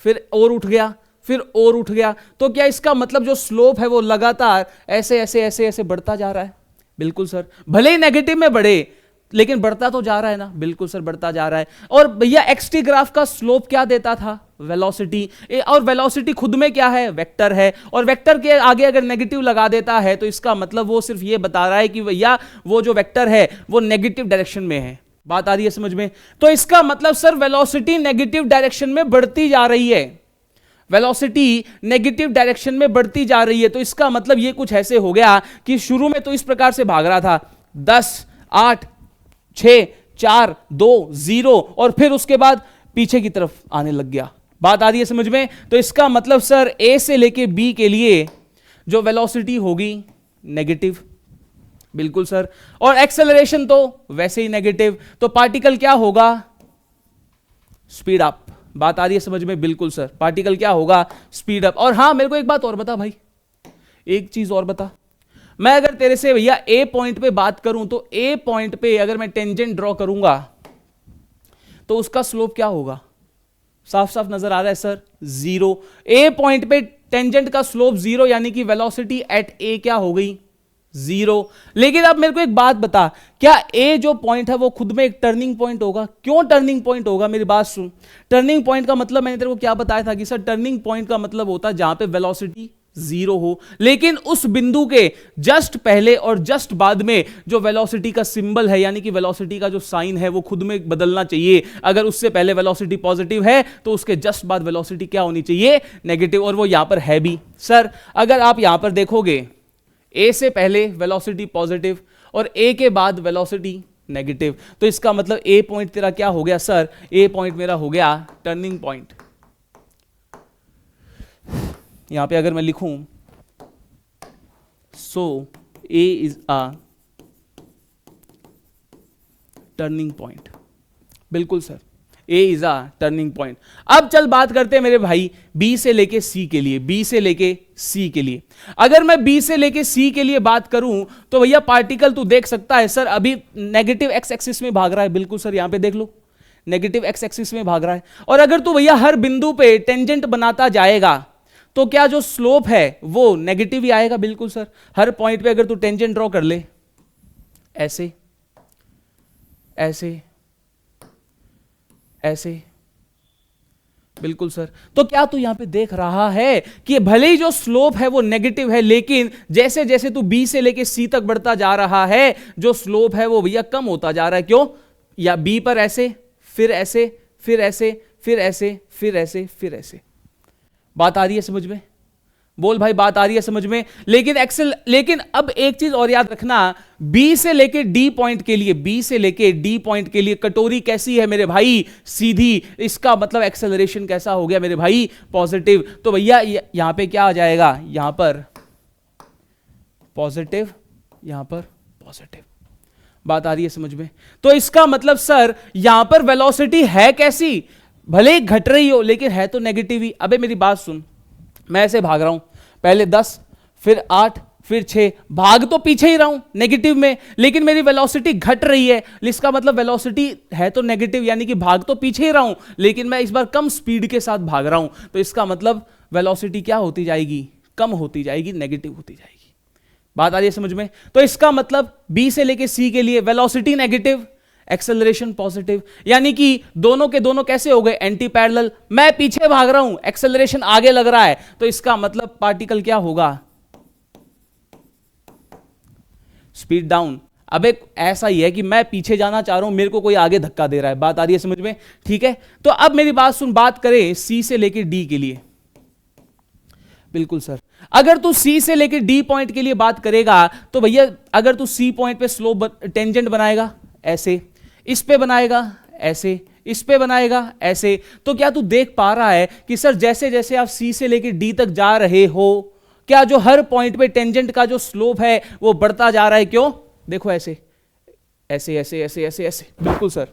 फिर और उठ गया, फिर और उठ गया, तो क्या इसका मतलब जो स्लोप है वो लगातार ऐसे ऐसे ऐसे ऐसे बढ़ता जा रहा है, बिल्कुल सर। भले ही नेगेटिव में बढ़े, लेकिन बढ़ता तो जा रहा है ना, बिल्कुल सर, बढ़ता जा रहा है। और भैया एक्सटी ग्राफ का स्लोप क्या देता था, वेलोसिटी, और वेलोसिटी खुद में क्या है, वेक्टर है, और वेक्टर के आगे अगर नेगेटिव लगा देता है तो इसका मतलब वो सिर्फ ये बता रहा है कि भैया वो जो वेक्टर है वो नेगेटिव डायरेक्शन में है। बात आ रही है समझ में? तो इसका मतलब सर वेलोसिटी नेगेटिव डायरेक्शन में बढ़ती जा रही है, वेलोसिटी नेगेटिव डायरेक्शन में बढ़ती जा रही है। तो इसका मतलब ये कुछ ऐसे हो गया कि शुरू में तो इस प्रकार से भाग रहा था, 10 8 6 4 2 0, और फिर उसके बाद पीछे की तरफ आने लग गया। बात आ रही है समझ में? तो इसका मतलब सर ए से लेके बी के लिए जो वेलोसिटी होगी नेगेटिव, बिल्कुल सर, और एक्सेलरेशन तो वैसे ही नेगेटिव, तो पार्टिकल क्या होगा, स्पीड अप। बात आ रही है समझ में? बिल्कुल सर, पार्टिकल क्या होगा, स्पीड अप। और हां, मेरे को एक बात और बता भाई, एक चीज और बता, मैं अगर तेरे से भैया ए पॉइंट पे बात करूं, तो ए पॉइंट पे अगर मैं टेंजेंट ड्रॉ करूंगा तो उसका स्लोप क्या होगा, साफ साफ नजर आ रहा है सर, 0। ए पॉइंट पे टेंजेंट का स्लोप 0, यानी कि वेलोसिटी एट ए क्या हो गई, 0। लेकिन अब मेरे को एक बात बता, क्या ए जो पॉइंट है वो खुद में एक टर्निंग पॉइंट होगा? क्यों टर्निंग पॉइंट होगा, मेरी बात सुन। टर्निंग पॉइंट का मतलब मैंने तेरे को क्या बताया था कि सर टर्निंग पॉइंट का मतलब होता है जहां पे वेलोसिटी 0 हो, लेकिन उस बिंदु के जस्ट पहले और जस्ट बाद में जो वेलोसिटी का सिंबल है, यानी कि वेलोसिटी का जो साइन है वो खुद में बदलना चाहिए। अगर उससे पहले वेलोसिटी पॉजिटिव है तो उसके जस्ट बाद वेलोसिटी क्या होनी चाहिए, नेगेटिव, और वो यहां पर है भी। सर अगर आप यहां पर देखोगे, ए से पहले वेलोसिटी पॉजिटिव और ए के बाद वेलोसिटी नेगेटिव, तो इसका मतलब ए पॉइंट तेरा क्या हो गया सर, ए पॉइंट मेरा हो गया टर्निंग पॉइंट। यहां पे अगर मैं लिखूं, सो ए इज अ टर्निंग पॉइंट, बिल्कुल sir, A is a turning point. अब चल बात करते हैं मेरे भाई बी से लेके सी के लिए, बी से लेके सी के लिए। अगर मैं बी से लेके सी के लिए बात करूं तो भैया पार्टिकल तू देख सकता है सर अभी नेगेटिव एक्स एक्सिस में भाग रहा है, बिल्कुल सर, यहां पे देख लो नेगेटिव एक्स एक्सिस में भाग रहा है। और अगर तू भैया हर बिंदु पे टेंजेंट बनाता जाएगा तो क्या जो स्लोप है वो नेगेटिव ही आएगा, बिल्कुल सर। हर पॉइंट पे अगर तू टेंजेंट ड्रॉ कर ले, ऐसे ऐसे ऐसे, बिल्कुल सर, तो क्या तू यहां पे देख रहा है कि भले ही जो स्लोप है वो नेगेटिव है, लेकिन जैसे जैसे तू बी से लेके सी तक बढ़ता जा रहा है जो स्लोप है वो भैया कम होता जा रहा है। क्यों? या बी पर ऐसे, फिर ऐसे, फिर ऐसे, फिर ऐसे, फिर ऐसे, फिर ऐसे। बात आ रही है समझ में? बोल भाई, बात आ रही है समझ में? लेकिन अब एक चीज और याद रखना, बी से लेके डी पॉइंट के लिए, बी से लेके डी पॉइंट के लिए कटोरी कैसी है मेरे भाई, सीधी। इसका मतलब एक्सेलरेशन कैसा हो गया मेरे भाई, पॉजिटिव। तो भैया यहां पे क्या आ जाएगा, यहां पर पॉजिटिव, यहां पर पॉजिटिव। बात आ रही है समझ में? तो इसका मतलब सर यहां पर वेलोसिटी है कैसी, भले ही घट रही हो लेकिन है तो नेगेटिव ही। अबे मेरी बात सुन, मैं ऐसे भाग रहा हूं, पहले 10 फिर 8 फिर 6, भाग तो पीछे ही रहा हूं नेगेटिव में, लेकिन मेरी वेलोसिटी घट रही है, इसका मतलब वेलोसिटी है तो नेगेटिव, यानी कि भाग तो पीछे ही रहा हूं, लेकिन मैं इस बार कम स्पीड के साथ भाग रहा हूं, तो इसका मतलब वेलोसिटी क्या होती जाएगी, कम होती जाएगी, नेगेटिव होती जाएगी। बात आ रही है समझ में? तो इसका मतलब बी से लेके सी के लिए वेलोसिटी नेगेटिव, एक्सेलरेशन पॉजिटिव, यानी कि दोनों के दोनों कैसे हो गए, एंटी पैरेलल। मैं पीछे भाग रहा हूं, एक्सेलरेशन आगे लग रहा है, तो इसका मतलब पार्टिकल क्या होगा, स्पीड डाउन। अब एक ऐसा ही है कि मैं पीछे जाना चाह रहा हूं, मेरे को कोई आगे धक्का दे रहा है। बात आ रही है समझ में? ठीक है, तो अब मेरी बात सुन, बात करें सी से लेके डी के लिए। बिल्कुल सर, अगर तू सी से लेके डी पॉइंट के लिए बात करेगा तो भैया अगर तू सी पॉइंट पे स्लोप टेंजेंट बनाएगा ऐसे, इस पे बनाएगा ऐसे, इस पे बनाएगा ऐसे, तो क्या तू देख पा रहा है कि सर जैसे जैसे आप सी से लेके डी तक जा रहे हो, क्या जो हर पॉइंट पे टेंजेंट का जो स्लोप है वो बढ़ता जा रहा है? क्यों? देखो ऐसे ऐसे ऐसे ऐसे ऐसे ऐसे, बिल्कुल सर।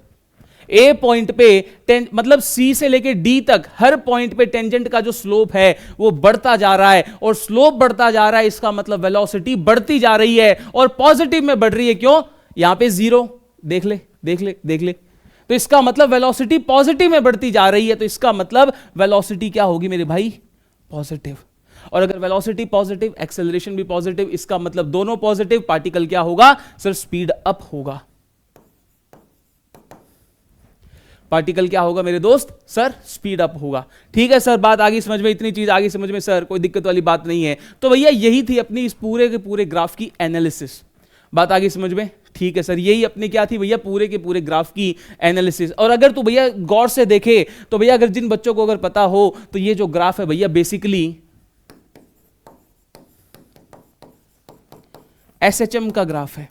ए पॉइंट पे मतलब सी से लेके डी तक हर पॉइंट पे टेंजेंट का जो स्लोप है वो बढ़ता जा रहा है, और स्लोप बढ़ता जा रहा है, इसका मतलब वेलोसिटी बढ़ती जा रही है और पॉजिटिव में बढ़ रही है। क्यों? यहां पे जीरो, देख ले देख ले देख ले, तो इसका मतलब वेलोसिटी पॉजिटिव में बढ़ती जा रही है, तो इसका मतलब वेलोसिटी क्या होगी मेरे भाई, पॉजिटिव। और अगर वेलोसिटी पॉजिटिव, एक्सेलरेशन भी पॉजिटिव, इसका मतलब दोनों पॉजिटिव, पार्टिकल क्या होगा सर, स्पीड अप होगा। पार्टिकल क्या होगा मेरे दोस्त, सर स्पीड अप होगा। ठीक है सर, बात आगे समझ में, इतनी चीज आगे समझ में सर, कोई दिक्कत वाली बात नहीं है। तो भैया यही थी अपनी इस पूरे के पूरे ग्राफ की एनालिसिस। बात आगे समझ में? ठीक है सर, यही अपनी क्या थी भैया, पूरे के पूरे ग्राफ की एनालिसिस। और अगर तू भैया गौर से देखे तो भैया अगर जिन बच्चों को अगर पता हो तो ये जो ग्राफ है भैया बेसिकली एसएचएम का ग्राफ है।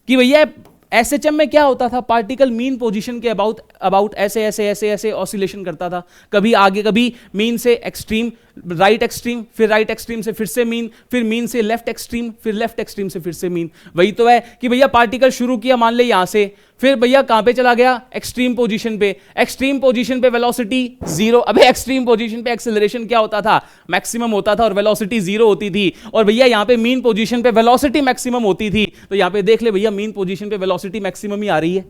कि भैया एसएचएम में क्या होता था, पार्टिकल मीन पोजीशन के अबाउट ऐसे ऐसे ऐसे ऐसे ऑसिलेशन करता था, कभी आगे कभी मीन से एक्सट्रीम, राइट एक्सट्रीम, फिर राइट एक्सट्रीम से फिर से मीन, फिर मीन से लेफ्ट एक्सट्रीम, फिर लेफ्ट एक्सट्रीम से फिर से मीन। वही तो है कि भैया पार्टिकल शुरू किया मान ले यहां से, फिर भैया कहां पे चला गया, एक्सट्रीम पोजीशन पे, एक्सट्रीम पोजीशन पे वेलोसिटी जीरो। अबे एक्सट्रीम पोजीशन पे एक्सेलरेशन क्या होता था, मैक्सिमम होता था और वेलोसिटी जीरो होती थी। और भैया यहां पे मीन पोजीशन पे वेलोसिटी मैक्सिमम होती थी, तो यहां पे देख ले भैया मीन पोजीशन पे वेलोसिटी मैक्सिमम ही आ रही है।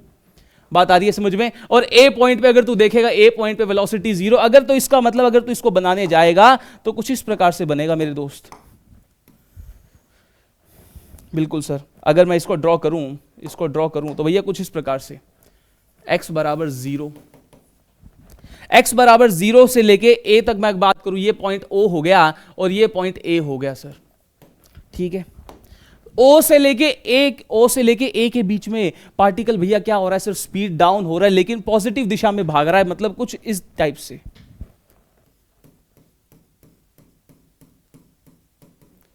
बात आ रही है समझ में? और ए पॉइंट पे अगर तू देखेगा, ए पॉइंट पे वेलोसिटी जीरो, अगर तो इसका मतलब अगर तू इसको बनाने जाएगा तो कुछ इस प्रकार से बनेगा मेरे दोस्त। बिल्कुल सर, अगर मैं इसको ड्रॉ करूं तो भैया कुछ इस प्रकार से, x बराबर जीरो, x बराबर जीरो से लेके ए तक मैं बात करूं, ये पॉइंट ओ हो गया और ये पॉइंट ए हो गया सर। ठीक है, ओ से लेके ए के बीच में पार्टिकल भैया क्या हो रहा है सर, स्पीड डाउन हो रहा है, लेकिन पॉजिटिव दिशा में भाग रहा है, मतलब कुछ इस टाइप से।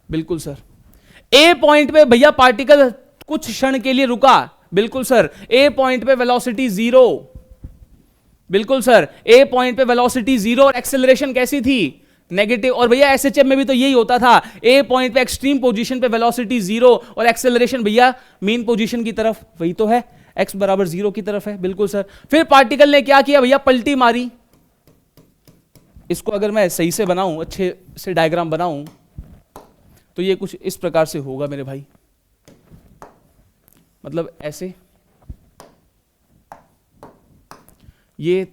बिल्कुल सर, ए पॉइंट पे भैया पार्टिकल कुछ क्षण के लिए रुका। बिल्कुल सर, ए पॉइंट पे वेलोसिटी जीरो। बिल्कुल सर, ए पॉइंट पे वेलोसिटी जीरो और एक्सेलरेशन कैसी थी, नेगेटिव। और भैया एसएचएम में भी तो यही होता था, ए पॉइंट पे एक्सट्रीम पोजीशन पे वेलोसिटी जीरो और एक्सेलरेशन भैया मीन पोजीशन की तरफ, वही तो है, एक्स बराबर जीरो की तरफ है। बिल्कुल सर, फिर पार्टिकल ने क्या किया भैया, पलटी मारी। इसको अगर मैं सही से बनाऊं, अच्छे से डायग्राम बनाऊं, तो ये कुछ इस प्रकार से होगा मेरे भाई, मतलब ऐसे, ये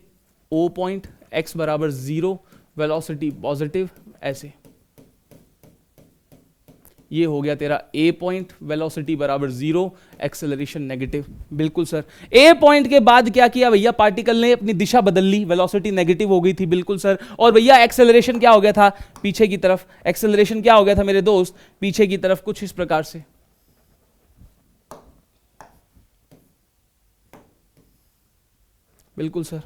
ओ पॉइंट, एक्स बराबर जीरो, वेलोसिटी पॉजिटिव, ऐसे ये हो गया तेरा ए पॉइंट, वेलोसिटी बराबर जीरो, एक्सेलरेशन नेगेटिव। बिल्कुल सर, ए पॉइंट के बाद क्या किया भैया, पार्टिकल ने अपनी दिशा बदल ली, वेलोसिटी नेगेटिव हो गई थी। बिल्कुल सर, और भैया एक्सेलरेशन क्या हो गया था, पीछे की तरफ। एक्सेलरेशन क्या हो गया था मेरे दोस्त, पीछे की तरफ, कुछ इस प्रकार से। बिल्कुल सर,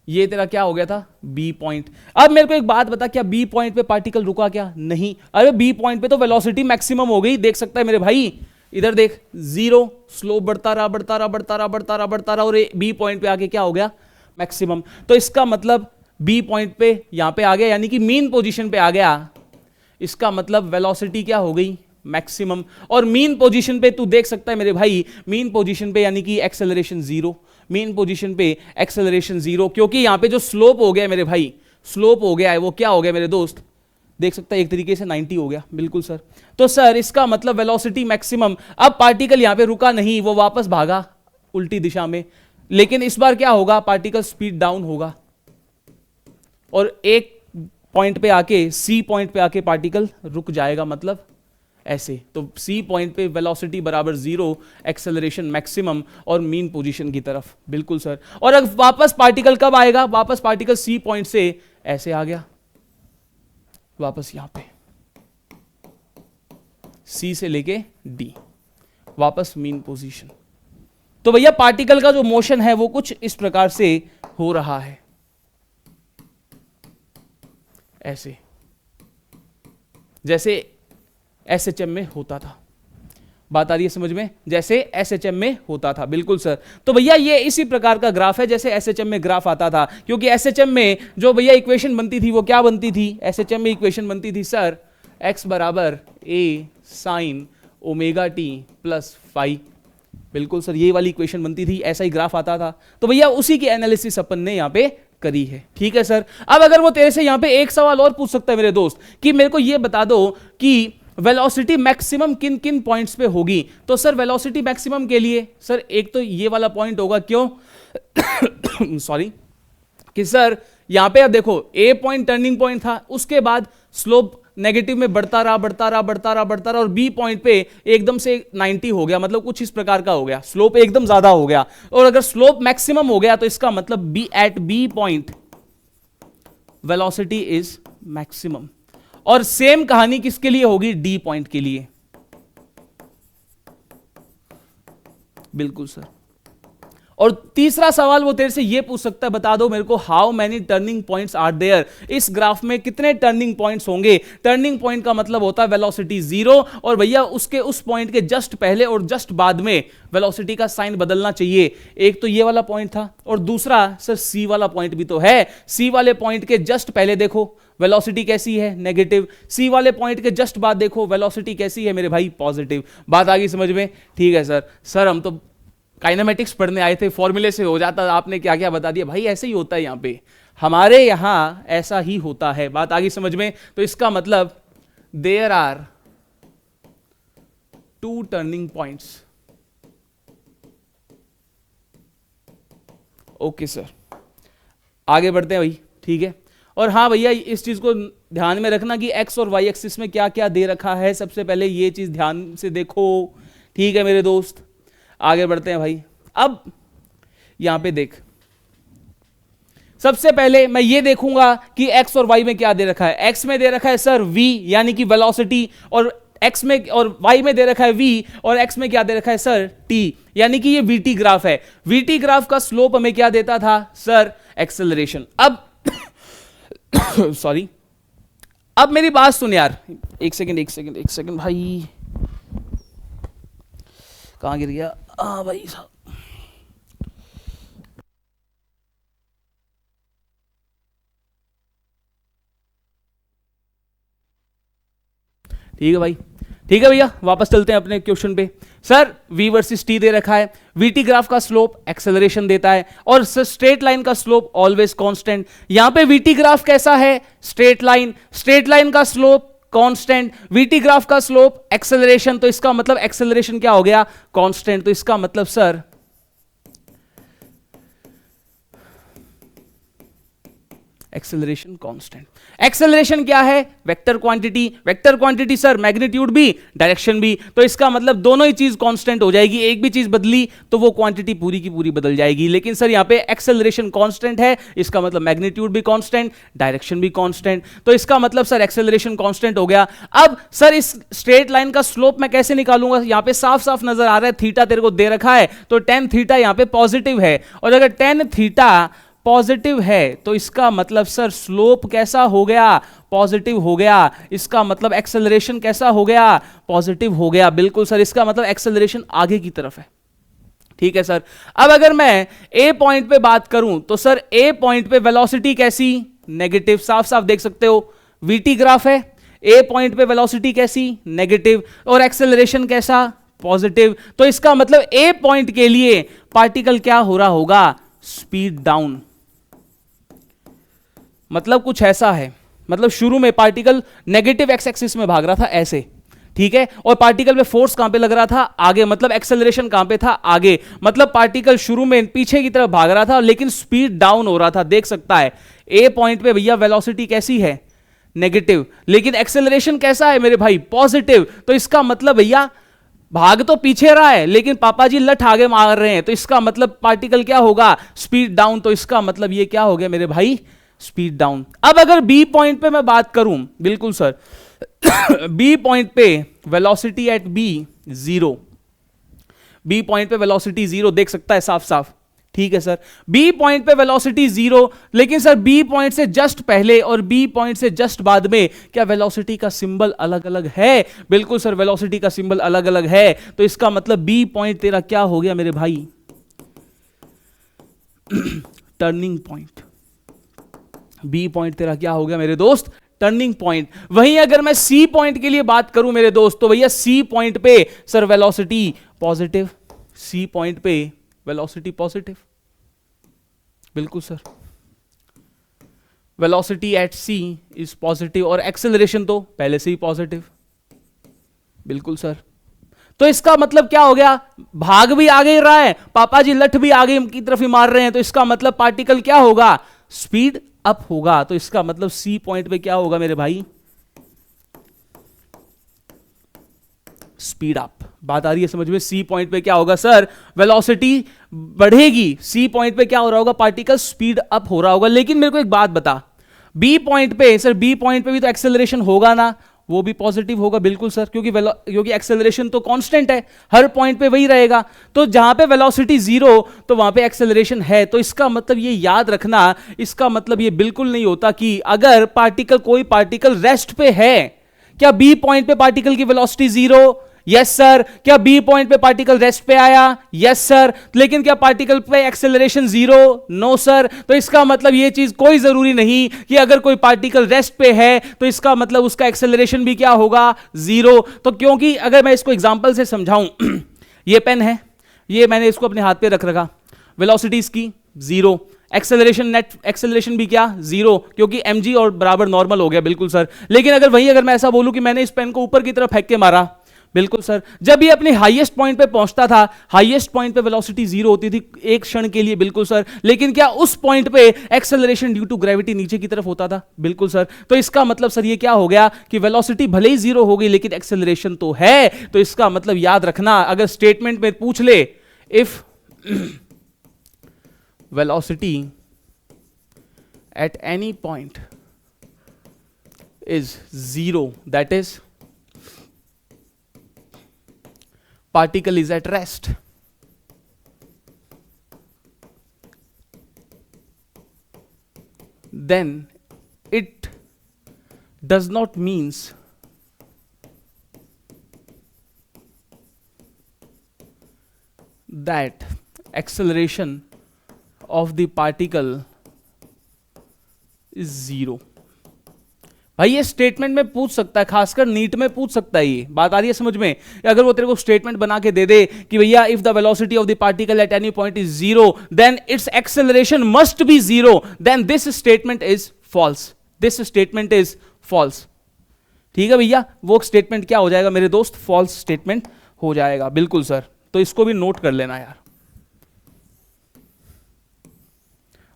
ये तेरा क्या हो गया था, बी पॉइंट। अब मेरे को एक बात बता, क्या बी पॉइंट पे पार्टिकल रुका क्या, नहीं। अरे बी पॉइंट पे तो वेलोसिटी मैक्सिमम हो गई, देख सकता है मेरे भाई, इधर देख, जीरो, स्लोप बढ़ता रहा बढ़ता रहा बढ़ता रहा बढ़ता रहा बढ़ता रहा, और बी पॉइंट पे आके क्या हो गया, मैक्सिमम। तो इसका मतलब बी पॉइंट पे यहां पे आ गया, यानी कि मीन पोजीशन पे आ गया, इसका मतलब वेलोसिटी क्या हो गई, मैक्सिमम, और मीन पोजीशन पे तू देख सकता है मेरे भाई, मीन पोजीशन पे यानी कि एक्सेलरेशन जीरो, मीन पोजीशन पे एक्सेलरेशन जीरो, क्योंकि यहां पे जो स्लोप हो गया मेरे भाई, स्लोप हो गया है वो क्या हो गया मेरे दोस्त, देख सकता है एक तरीके से 90 हो गया। बिल्कुल सर। तो सर इसका मतलब वेलोसिटी मैक्सिमम, अब पार्टिकल यहां पे रुका नहीं, वो वापस भागा उल्टी दिशा में, लेकिन इस बार क्या होगा, पार्टिकल स्पीड डाउन होगा और एक पॉइंट पे आके, सी पॉइंट पे आके पार्टिकल रुक जाएगा, मतलब ऐसे। तो सी पॉइंट पे वेलोसिटी बराबर जीरो, एक्सेलरेशन मैक्सिमम और मीन पोजीशन की तरफ। बिल्कुल सर। और अब वापस पार्टिकल कब आएगा, वापस पार्टिकल सी पॉइंट से ऐसे आ गया वापस यहां पे, सी से लेके डी, वापस मीन पोजीशन। तो भैया पार्टिकल का जो मोशन है वो कुछ इस प्रकार से हो रहा है, ऐसे, जैसे एसएचएम में होता था। बात आ रही है समझ में, जैसे एसएचएम में होता था। बिल्कुल सर। तो भैया ये इसी प्रकार का ग्राफ है जैसे एसएचएम में ग्राफ आता था, क्योंकि एसएचएम में जो भैया इक्वेशन बनती थी वो क्या बनती थी, एसएचएम में इक्वेशन बनती थी सर x बराबर a sine omega T plus phi. बिल्कुल सर, ये वाली इक्वेशन बनती थी, ऐसा ही ग्राफ आता था। तो भैया उसी की एनालिसिस अपन ने यहां पे करी है। ठीक है सर। अब अगर वो तेरे से यहां पे एक सवाल और पूछ सकता है मेरे दोस्त कि मेरे को ये बता दो कि वेलोसिटी मैक्सिमम किन किन पॉइंट्स पे होगी, तो सर वेलोसिटी मैक्सिमम के लिए सर एक तो ये वाला पॉइंट होगा, क्यों सॉरी, कि सर यहां पे अब देखो ए पॉइंट टर्निंग पॉइंट था, उसके बाद स्लोप नेगेटिव में बढ़ता रहा बढ़ता रहा बढ़ता रहा बढ़ता रहा और बी पॉइंट पे एकदम से 90 हो गया, मतलब कुछ इस प्रकार का हो गया, स्लोप एकदम ज्यादा हो गया। और अगर स्लोप मैक्सिमम हो गया तो इसका मतलब B at B point velocity is maximum. और सेम कहानी किसके लिए होगी, डी पॉइंट के लिए। बिल्कुल सर। और तीसरा सवाल वो तेरे से ये पूछ सकता है, बता दो मेरे को how many turning points are there, इस ग्राफ में कितने टर्निंग पॉइंट्स होंगे। टर्निंग पॉइंट का मतलब होता है वेलोसिटी जीरो, और भैया उसके उस पॉइंट के जस्ट पहले और जस्ट बाद में वेलोसिटी का साइन बदलना चाहिए। एक तो ये वाला पॉइंट था और दूसरा सर सी वाला पॉइंट भी तो है। सी वाले पॉइंट के जस्ट पहले देखो वेलोसिटी कैसी है, नेगेटिव। सी वाले पॉइंट के जस्ट बाद देखो वेलोसिटी कैसी है मेरे भाई, पॉजिटिव। बात आ गई समझ में। ठीक है सर। सर हम तो काइनेमेटिक्स पढ़ने आए थे, फॉर्मूले से हो जाता, आपने क्या क्या बता दिया। भाई ऐसे ही होता है यहाँ पे, हमारे यहाँ ऐसा ही होता है। बात आ गई समझ में। तो इसका मतलब there are two turning points. Okay sir, आगे बढ़ते हैं भाई। ठीक है। और हाँ भैया इस चीज को ध्यान में रखना कि एक्स और वाई एक्सिस में क्या क्या दे रखा है, सबसे पहले ये चीज ध्यान से देखो। ठीक है मेरे दोस्त, आगे बढ़ते हैं भाई। अब यहां पे देख, सबसे पहले मैं ये देखूंगा कि एक्स और वाई में क्या दे रखा है। एक्स में दे रखा है सर v यानी कि वेलोसिटी, और एक्स में और वाई में दे रखा है v, और एक्स में क्या दे रखा है सर t, यानी कि ये vt ग्राफ है। vt ग्राफ का स्लोप हमें क्या देता था सर, एक्सेलरेशन। अब सॉरी, अब मेरी बात सुन यार, एक सेकंड भाई, कहां गिर गया भाई साहब। ठीक है भाई, ठीक है भैया, वापस चलते हैं अपने क्वेश्चन पे। सर v वर्सेस t दे रखा है, vt ग्राफ का स्लोप एक्सेलरेशन देता है, और स्ट्रेट लाइन का स्लोप ऑलवेज कांस्टेंट। यहां पे vt ग्राफ कैसा है, स्ट्रेट लाइन का स्लोप कांस्टेंट, vt ग्राफ का स्लोप एक्सेलरेशन, तो इसका मतलब एक्सेलरेशन क्या हो गया, कांस्टेंट। तो इसका मतलब सर एक्सेलरेशन कांस्टेंट। एक्सेलरेशन क्या है, वेक्टर क्वांटिटी सर मैग्नीट्यूड भी डायरेक्शन भी, तो इसका मतलब दोनों ही चीज कांस्टेंट हो जाएगी। एक भी चीज बदली तो वो क्वांटिटी पूरी की पूरी बदल जाएगी। लेकिन सर यहाँ पे एक्सेलरेशन कांस्टेंट है, इसका मतलब मैग्नीट्यूड भी कांस्टेंट, डायरेक्शन भी कांस्टेंट, तो इसका मतलब सर एक्सेलरेशन कांस्टेंट हो गया। अब सर इस स्ट्रेट लाइन का स्लोप मैं कैसे निकालूंगा, यहाँ पे साफ साफ नजर आ रहा है थीटा तेरे को दे रखा है, तो टेन थीटा यहाँ पे पॉजिटिव है, और अगर टेन थीटा पॉजिटिव है तो इसका मतलब सर स्लोप कैसा हो गया, पॉजिटिव हो गया। इसका मतलब एक्सेलरेशन कैसा हो गया, पॉजिटिव हो गया। बिल्कुल सर, इसका मतलब एक्सेलरेशन आगे की तरफ है। ठीक है सर। अब अगर मैं ए पॉइंट पे बात करूं तो सर ए पॉइंट पे वेलोसिटी कैसी, नेगेटिव, साफ साफ देख सकते हो, वीटी ग्राफ है। ए पॉइंट पे वेलोसिटी कैसी, नेगेटिव, और एक्सेलरेशन कैसा, पॉजिटिव। तो इसका मतलब ए पॉइंट के लिए पार्टिकल क्या हो रहा होगा, स्पीड डाउन। मतलब कुछ ऐसा है, मतलब शुरू में पार्टिकल नेगेटिव एक्स एक्सिस में भाग रहा था ऐसे, ठीक है, और पार्टिकल पे फोर्स कहां पे लग रहा था, आगे, मतलब एक्सेलरेशन कहां पे था, आगे, मतलब पार्टिकल शुरू में पीछे की तरफ भाग रहा था लेकिन स्पीड डाउन हो रहा था। देख सकता है ए पॉइंट पे भैया वेलोसिटी कैसी है, नेगेटिव, लेकिन एक्सेलरेशन कैसा है मेरे भाई, पॉजिटिव। तो इसका मतलब भैया भाग तो पीछे रहा है लेकिन पापा जी लठ आगे मार रहे हैं, तो इसका मतलब पार्टिकल क्या होगा, स्पीड डाउन। तो इसका मतलब ये क्या हो गया मेरे भाई, स्पीड डाउन। अब अगर बी पॉइंट पे मैं बात करूं, बिल्कुल सर, बी पॉइंट पे velocity at B zero, B point पे वेलोसिटी जीरो, देख सकता है साफ साफ, ठीक है सर, बी पॉइंट पे वेलोसिटी जीरो, लेकिन सर बी पॉइंट से जस्ट पहले और बी पॉइंट से जस्ट बाद में क्या वेलोसिटी का सिंबल अलग अलग है, बिल्कुल सर वेलोसिटी का सिंबल अलग अलग है। तो इसका मतलब बी पॉइंट तेरा क्या हो गया मेरे भाई, टर्निंग पॉइंट। बी पॉइंट तेरा क्या हो गया मेरे दोस्त, टर्निंग पॉइंट। वहीं अगर मैं सी पॉइंट के लिए बात करूं मेरे दोस्त, तो भैया सी पॉइंट पे sir velocity positive, C point पे वेलोसिटी पॉजिटिव, बिल्कुल sir, velocity at C is positive, और एक्सेलरेशन तो पहले से ही पॉजिटिव, बिल्कुल सर। तो इसका मतलब क्या हो गया, भाग भी आगे ही रहा है, पापा जी लठ भी आगे की तरफ ही मार रहे हैं, तो इसका मतलब पार्टिकल क्या होगा, स्पीड अप होगा। तो इसका मतलब सी पॉइंट पे क्या होगा मेरे भाई, स्पीड अप। बात आ रही है समझ में, सी पॉइंट पे क्या होगा सर, वेलोसिटी बढ़ेगी, सी पॉइंट पे क्या हो रहा होगा, पार्टिकल स्पीड अप हो रहा होगा। लेकिन मेरे को एक बात बता, बी पॉइंट पे सर, बी पॉइंट पे भी तो एक्सेलरेशन होगा ना, वो भी पॉजिटिव होगा, बिल्कुल सर, क्योंकि एक्सेलरेशन तो कांस्टेंट है, हर पॉइंट पे वही रहेगा। तो जहां पे वेलोसिटी जीरो तो वहां पे एक्सेलरेशन है। तो इसका मतलब ये याद रखना, इसका मतलब ये बिल्कुल नहीं होता कि अगर पार्टिकल, कोई पार्टिकल रेस्ट पे है, क्या बी पॉइंट पे पार्टिकल की वेलोसिटी जीरो, यस सर। क्या बी पॉइंट पे पार्टिकल रेस्ट पे आया, यस सर। लेकिन क्या पार्टिकल पे एक्सेलरेशन जीरो, नो सर। तो इसका मतलब ये चीज कोई जरूरी नहीं कि अगर कोई पार्टिकल रेस्ट पे है तो इसका मतलब उसका एक्सेलरेशन भी क्या होगा, जीरो। तो क्योंकि अगर मैं इसको एग्जांपल से समझाऊं, ये पेन है, ये मैंने इसको अपने हाथ पे रख रखा, वेलोसिटी इसकी जीरो, एक्सेलरेशन, नेट एक्सेलरेशन भी क्या, जीरो, क्योंकि mg और बराबर नॉर्मल हो गया, बिल्कुल सर। लेकिन अगर मैं ऐसा बोलूं कि मैंने इस पेन को ऊपर की तरफ फेंक के मारा, बिल्कुल सर, जब ये अपने हाईएस्ट पॉइंट पे पहुंचता था, हाईएस्ट पॉइंट पे वेलोसिटी जीरो होती थी एक क्षण के लिए, बिल्कुल सर। लेकिन क्या उस पॉइंट पे एक्सेलरेशन ड्यू टू ग्रेविटी नीचे की तरफ होता था, बिल्कुल सर। तो इसका मतलब सर ये क्या हो गया कि वेलोसिटी भले ही जीरो हो गई लेकिन एक्सेलरेशन तो है। तो इसका मतलब याद रखना, अगर स्टेटमेंट में पूछ ले, if velocity at any point is zero, that is particle is at rest, then it does not means that acceleration of the particle is zero। भाई ये स्टेटमेंट में पूछ सकता है, खासकर नीट में पूछ सकता है, ये बात आ रही है समझ में। अगर वो तेरे को स्टेटमेंट बना के दे दे कि भैया if the velocity of the particle at any point is zero then its acceleration must be zero, then this statement is false, this statement is false. ठीक है भैया, वो स्टेटमेंट क्या हो जाएगा मेरे दोस्त, फॉल्स स्टेटमेंट हो जाएगा, बिल्कुल सर। तो इसको भी नोट कर लेना यार,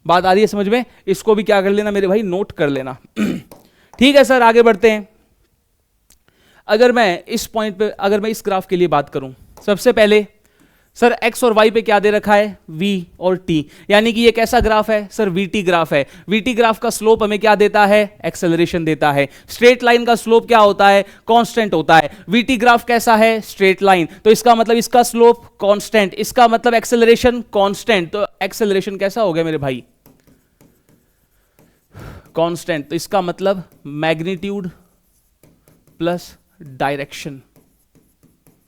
बात आ रही है समझ में, इसको भी क्या कर लेना मेरे भाई, नोट कर लेना। ठीक है सर, आगे बढ़ते हैं। अगर मैं इस पॉइंट पे, अगर मैं इस ग्राफ के लिए बात करूं, सबसे पहले सर x और y पे क्या दे रखा है, v और t, यानी कि ये कैसा ग्राफ है सर, vt ग्राफ है। vt ग्राफ का स्लोप हमें क्या देता है, एक्सेलरेशन देता है। स्ट्रेट लाइन का स्लोप क्या होता है, कांस्टेंट होता है। vt ग्राफ कैसा है, स्ट्रेट लाइन, तो इसका मतलब इसका स्लोप कांस्टेंट, इसका मतलब एक्सेलरेशन कांस्टेंट। तो एक्सेलरेशन कैसा हो गया मेरे भाई, कांस्टेंट। तो इसका मतलब मैग्नीट्यूड प्लस डायरेक्शन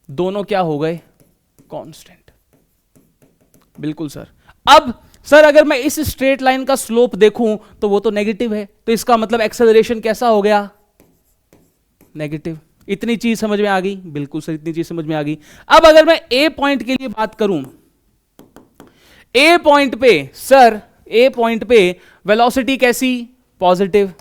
दोनों क्या हो गए, कांस्टेंट, बिल्कुल सर। अब सर अगर मैं इस स्ट्रेट लाइन का स्लोप देखूं तो वो तो नेगेटिव है, तो इसका मतलब एक्सेलरेशन कैसा हो गया, नेगेटिव। इतनी चीज समझ में आ गई? बिल्कुल सर, इतनी चीज समझ में आ गई। अब अगर मैं ए पॉइंट के लिए बात करूं, ए पॉइंट पे सर, ए पॉइंट पे वेलोसिटी कैसी? पॉजिटिव।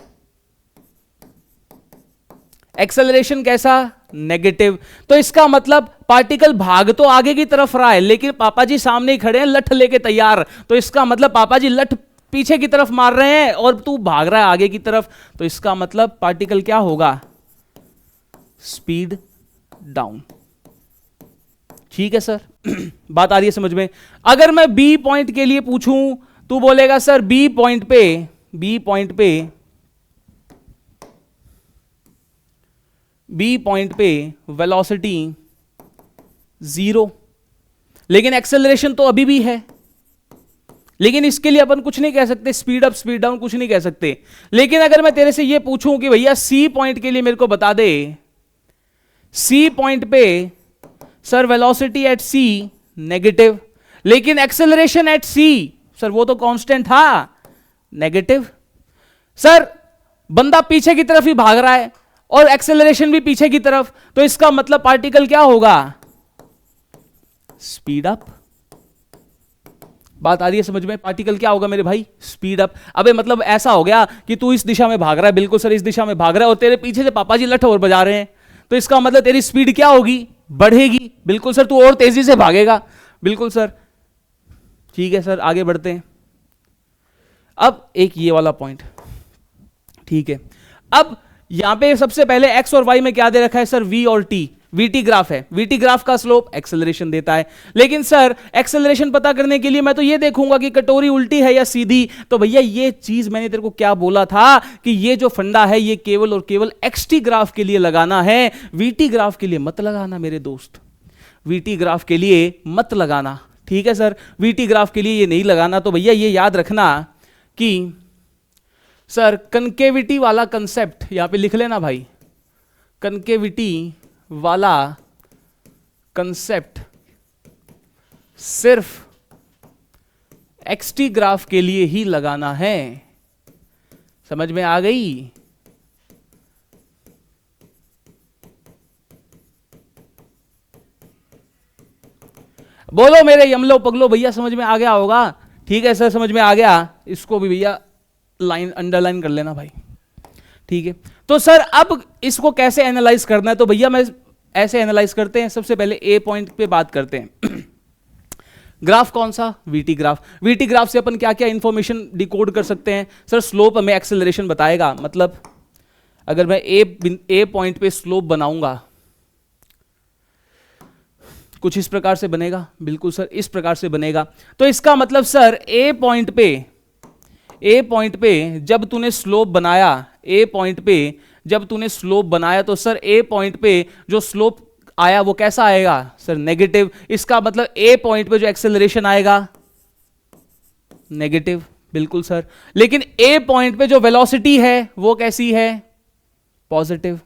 एक्सेलरेशन कैसा? नेगेटिव। तो इसका मतलब पार्टिकल भाग तो आगे की तरफ रहा है, लेकिन पापा जी सामने ही खड़े हैं लठ लेके तैयार। तो इसका मतलब पापा जी लठ पीछे की तरफ मार रहे हैं और तू भाग रहा है आगे की तरफ। तो इसका मतलब पार्टिकल क्या होगा? Speed down. ठीक है सर, बात आ रही है समझ में? अगर मैं बी पॉइंट के लिए पूछूं, तू बोलेगा सर बी पॉइंट पे, बी पॉइंट पे, बी पॉइंट पे वेलोसिटी 0, लेकिन एक्सेलरेशन तो अभी भी है। लेकिन इसके लिए अपन कुछ नहीं कह सकते, स्पीड अप स्पीड डाउन कुछ नहीं कह सकते। लेकिन अगर मैं तेरे से ये पूछूं कि भैया सी पॉइंट के लिए मेरे को बता दे, सी पॉइंट पे sir velocity at C negative, लेकिन एक्सेलरेशन एट सी सर वो तो कांस्टेंट था, नेगेटिव। सर बंदा पीछे की तरफ ही भाग रहा है और एक्सेलरेशन भी पीछे की तरफ, तो इसका मतलब पार्टिकल क्या होगा? Speed up. बात आ रही है समझ में? पार्टिकल क्या होगा मेरे भाई? Speed up. अबे मतलब ऐसा हो गया कि तू इस दिशा में भाग रहा है, बिल्कुल सर इस दिशा में भाग रहा है, और तेरे पीछे से पापा जी लठ और बजा रहे हैं, तो इसका मतलब तेरी स्पीड क्या होगी? बढ़ेगी। बिल्कुल सर, तू और तेजी से भागेगा। बिल्कुल सर। ठीक है सर, आगे बढ़ते हैं। अब एक ये वाला पॉइंट, ठीक है। अब यहां पे सबसे पहले एक्स और वाई में क्या दे रखा है सर? वी और टी। वीटी ग्राफ है, वीटी ग्राफ का स्लोप एक्सेलरेशन देता है। लेकिन सर एक्सेलरेशन पता करने के लिए मैं तो ये देखूंगा कि कटोरी उल्टी है या सीधी। तो भैया ये चीज मैंने तेरे को क्या बोला था कि ये जो फंडा है ये केवल और केवल एक्सटी ग्राफ के लिए लगाना है, वीटी ग्राफ के लिए मत लगाना मेरे दोस्त, वीटी ग्राफ के लिए मत लगाना। ठीक है सर, वीटी ग्राफ के लिए ये नहीं लगाना। तो भैया ये याद रखना कि सर कनकेविटी वाला कंसेप्ट यहां पे लिख लेना भाई, कनकेविटी वाला कंसेप्ट सिर्फ एक्सटी ग्राफ के लिए ही लगाना है। समझ में आ गई? बोलो मेरे यमलो पगलो, भैया समझ में आ गया होगा? ठीक है सर, समझ में आ गया। इसको भी भैया लाइन अंडरलाइन कर लेना भाई। ठीक है, तो सर अब इसको कैसे एनालाइज करना है? तो भैया मैं ऐसे एनालाइज करते हैं। सबसे पहले ए पॉइंट पे बात करते हैं। ग्राफ कौन सा? VT graph. वीटी ग्राफ से अपन क्या क्या इंफॉर्मेशन डिकोड कर सकते हैं? सर स्लोप हमें एक्सेलरेशन बताएगा। मतलब अगर मैं ए पॉइंट पे स्लोप बनाऊंगा, कुछ इस प्रकार से बनेगा। बिल्कुल सर, इस प्रकार से बनेगा। तो इसका मतलब सर ए पॉइंट पे जब तूने स्लोप बनाया, ए पॉइंट पे जब तूने स्लोप बनाया, तो सर ए पॉइंट पे जो स्लोप आया वो कैसा आएगा सर? नेगेटिव। इसका मतलब ए पॉइंट पे जो एक्सेलरेशन आएगा नेगेटिव। बिल्कुल सर। लेकिन ए पॉइंट पे जो वेलोसिटी है वो कैसी है? पॉजिटिव।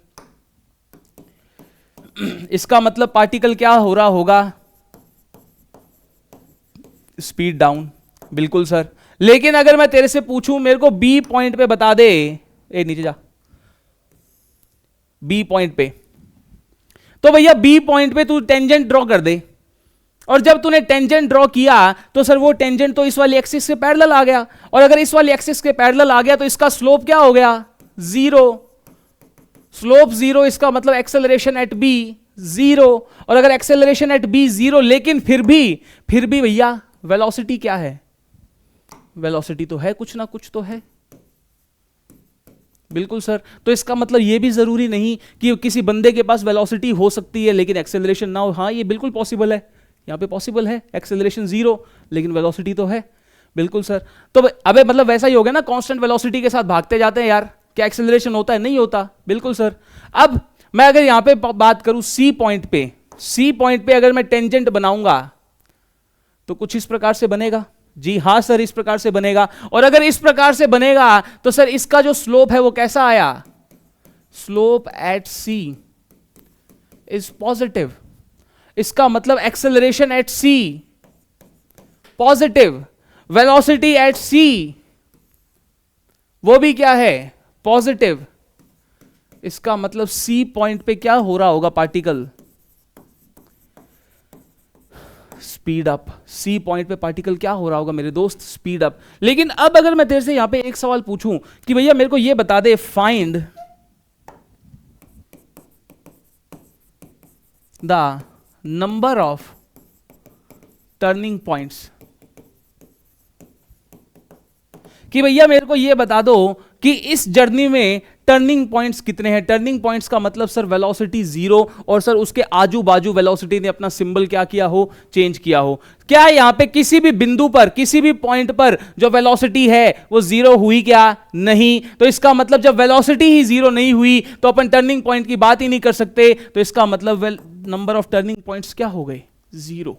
इसका मतलब पार्टिकल क्या हो रहा होगा? Speed down. बिल्कुल सर। लेकिन अगर मैं तेरे से पूछूं, मेरे को बी पॉइंट पे बता दे, ए नीचे जा, बी पॉइंट पे, तो भैया बी पॉइंट पे तू टेंजेंट ड्रॉ कर दे। और जब तूने टेंजेंट ड्रॉ किया तो सर वो टेंजेंट तो इस वाली एक्सिस के पैरेलल आ गया, और अगर इस वाली एक्सिस के पैरेलल आ गया तो इसका स्लोप क्या हो गया? 0। स्लोप 0, इसका मतलब एक्सेलरेशन एट बी 0। और अगर एक्सेलरेशन एट बी 0, लेकिन फिर भी भैया वेलोसिटी क्या है? वेलोसिटी तो है, कुछ ना कुछ तो है। बिल्कुल सर। तो इसका मतलब ये भी जरूरी नहीं कि किसी बंदे के पास वेलोसिटी हो सकती है लेकिन एक्सेलरेशन ना हो। हाँ, ये बिल्कुल पॉसिबल है, यहां पे पॉसिबल है, एक्सेलरेशन 0 लेकिन वेलोसिटी तो है। बिल्कुल सर। तो अबे मतलब वैसा ही हो गया ना, कांस्टेंट वेलोसिटी के साथ भागते जाते हैं यार, क्या एक्सेलरेशन होता है? नहीं होता। बिल्कुल सर। अब मैं अगर यहां पे बात करूं सी पॉइंट पे अगर मैं टेंजेंट बनाऊंगा तो कुछ इस प्रकार से बनेगा। जी हां सर, इस प्रकार से बनेगा। और अगर इस प्रकार से बनेगा तो सर इसका जो स्लोप है वो कैसा आया? Slope at C is positive. इसका मतलब acceleration at C positive, velocity at C वो भी क्या है? पॉजिटिव। इसका मतलब सी पॉइंट पे क्या हो रहा होगा particle, speed up. C point पे पार्टिकल क्या हो रहा होगा मेरे दोस्त, स्पीड अप। लेकिन अब अगर मैं तेरे से यहां पे एक सवाल पूछूं कि भैया मेरे को ये बता दे, find the number of turning points, कि भैया मेरे को ये बता दो कि इस जर्नी में टर्निंग पॉइंट्स कितने हैं। टर्निंग पॉइंट्स का मतलब सर वेलोसिटी जीरो, और सर उसके आजू बाजू वेलोसिटी ने अपना सिंबल क्या किया हो, चेंज किया हो। क्या यहां पे किसी भी बिंदु पर, किसी भी पॉइंट पर जो वेलोसिटी है वो जीरो हुई क्या, नहीं। तो इसका मतलब जब वेलोसिटी ही जीरो नहीं हुई तो अपन टर्निंग पॉइंट की बात ही नहीं कर सकते। तो इसका मतलब नंबर ऑफ टर्निंग पॉइंट्स क्या हो गए, जीरो।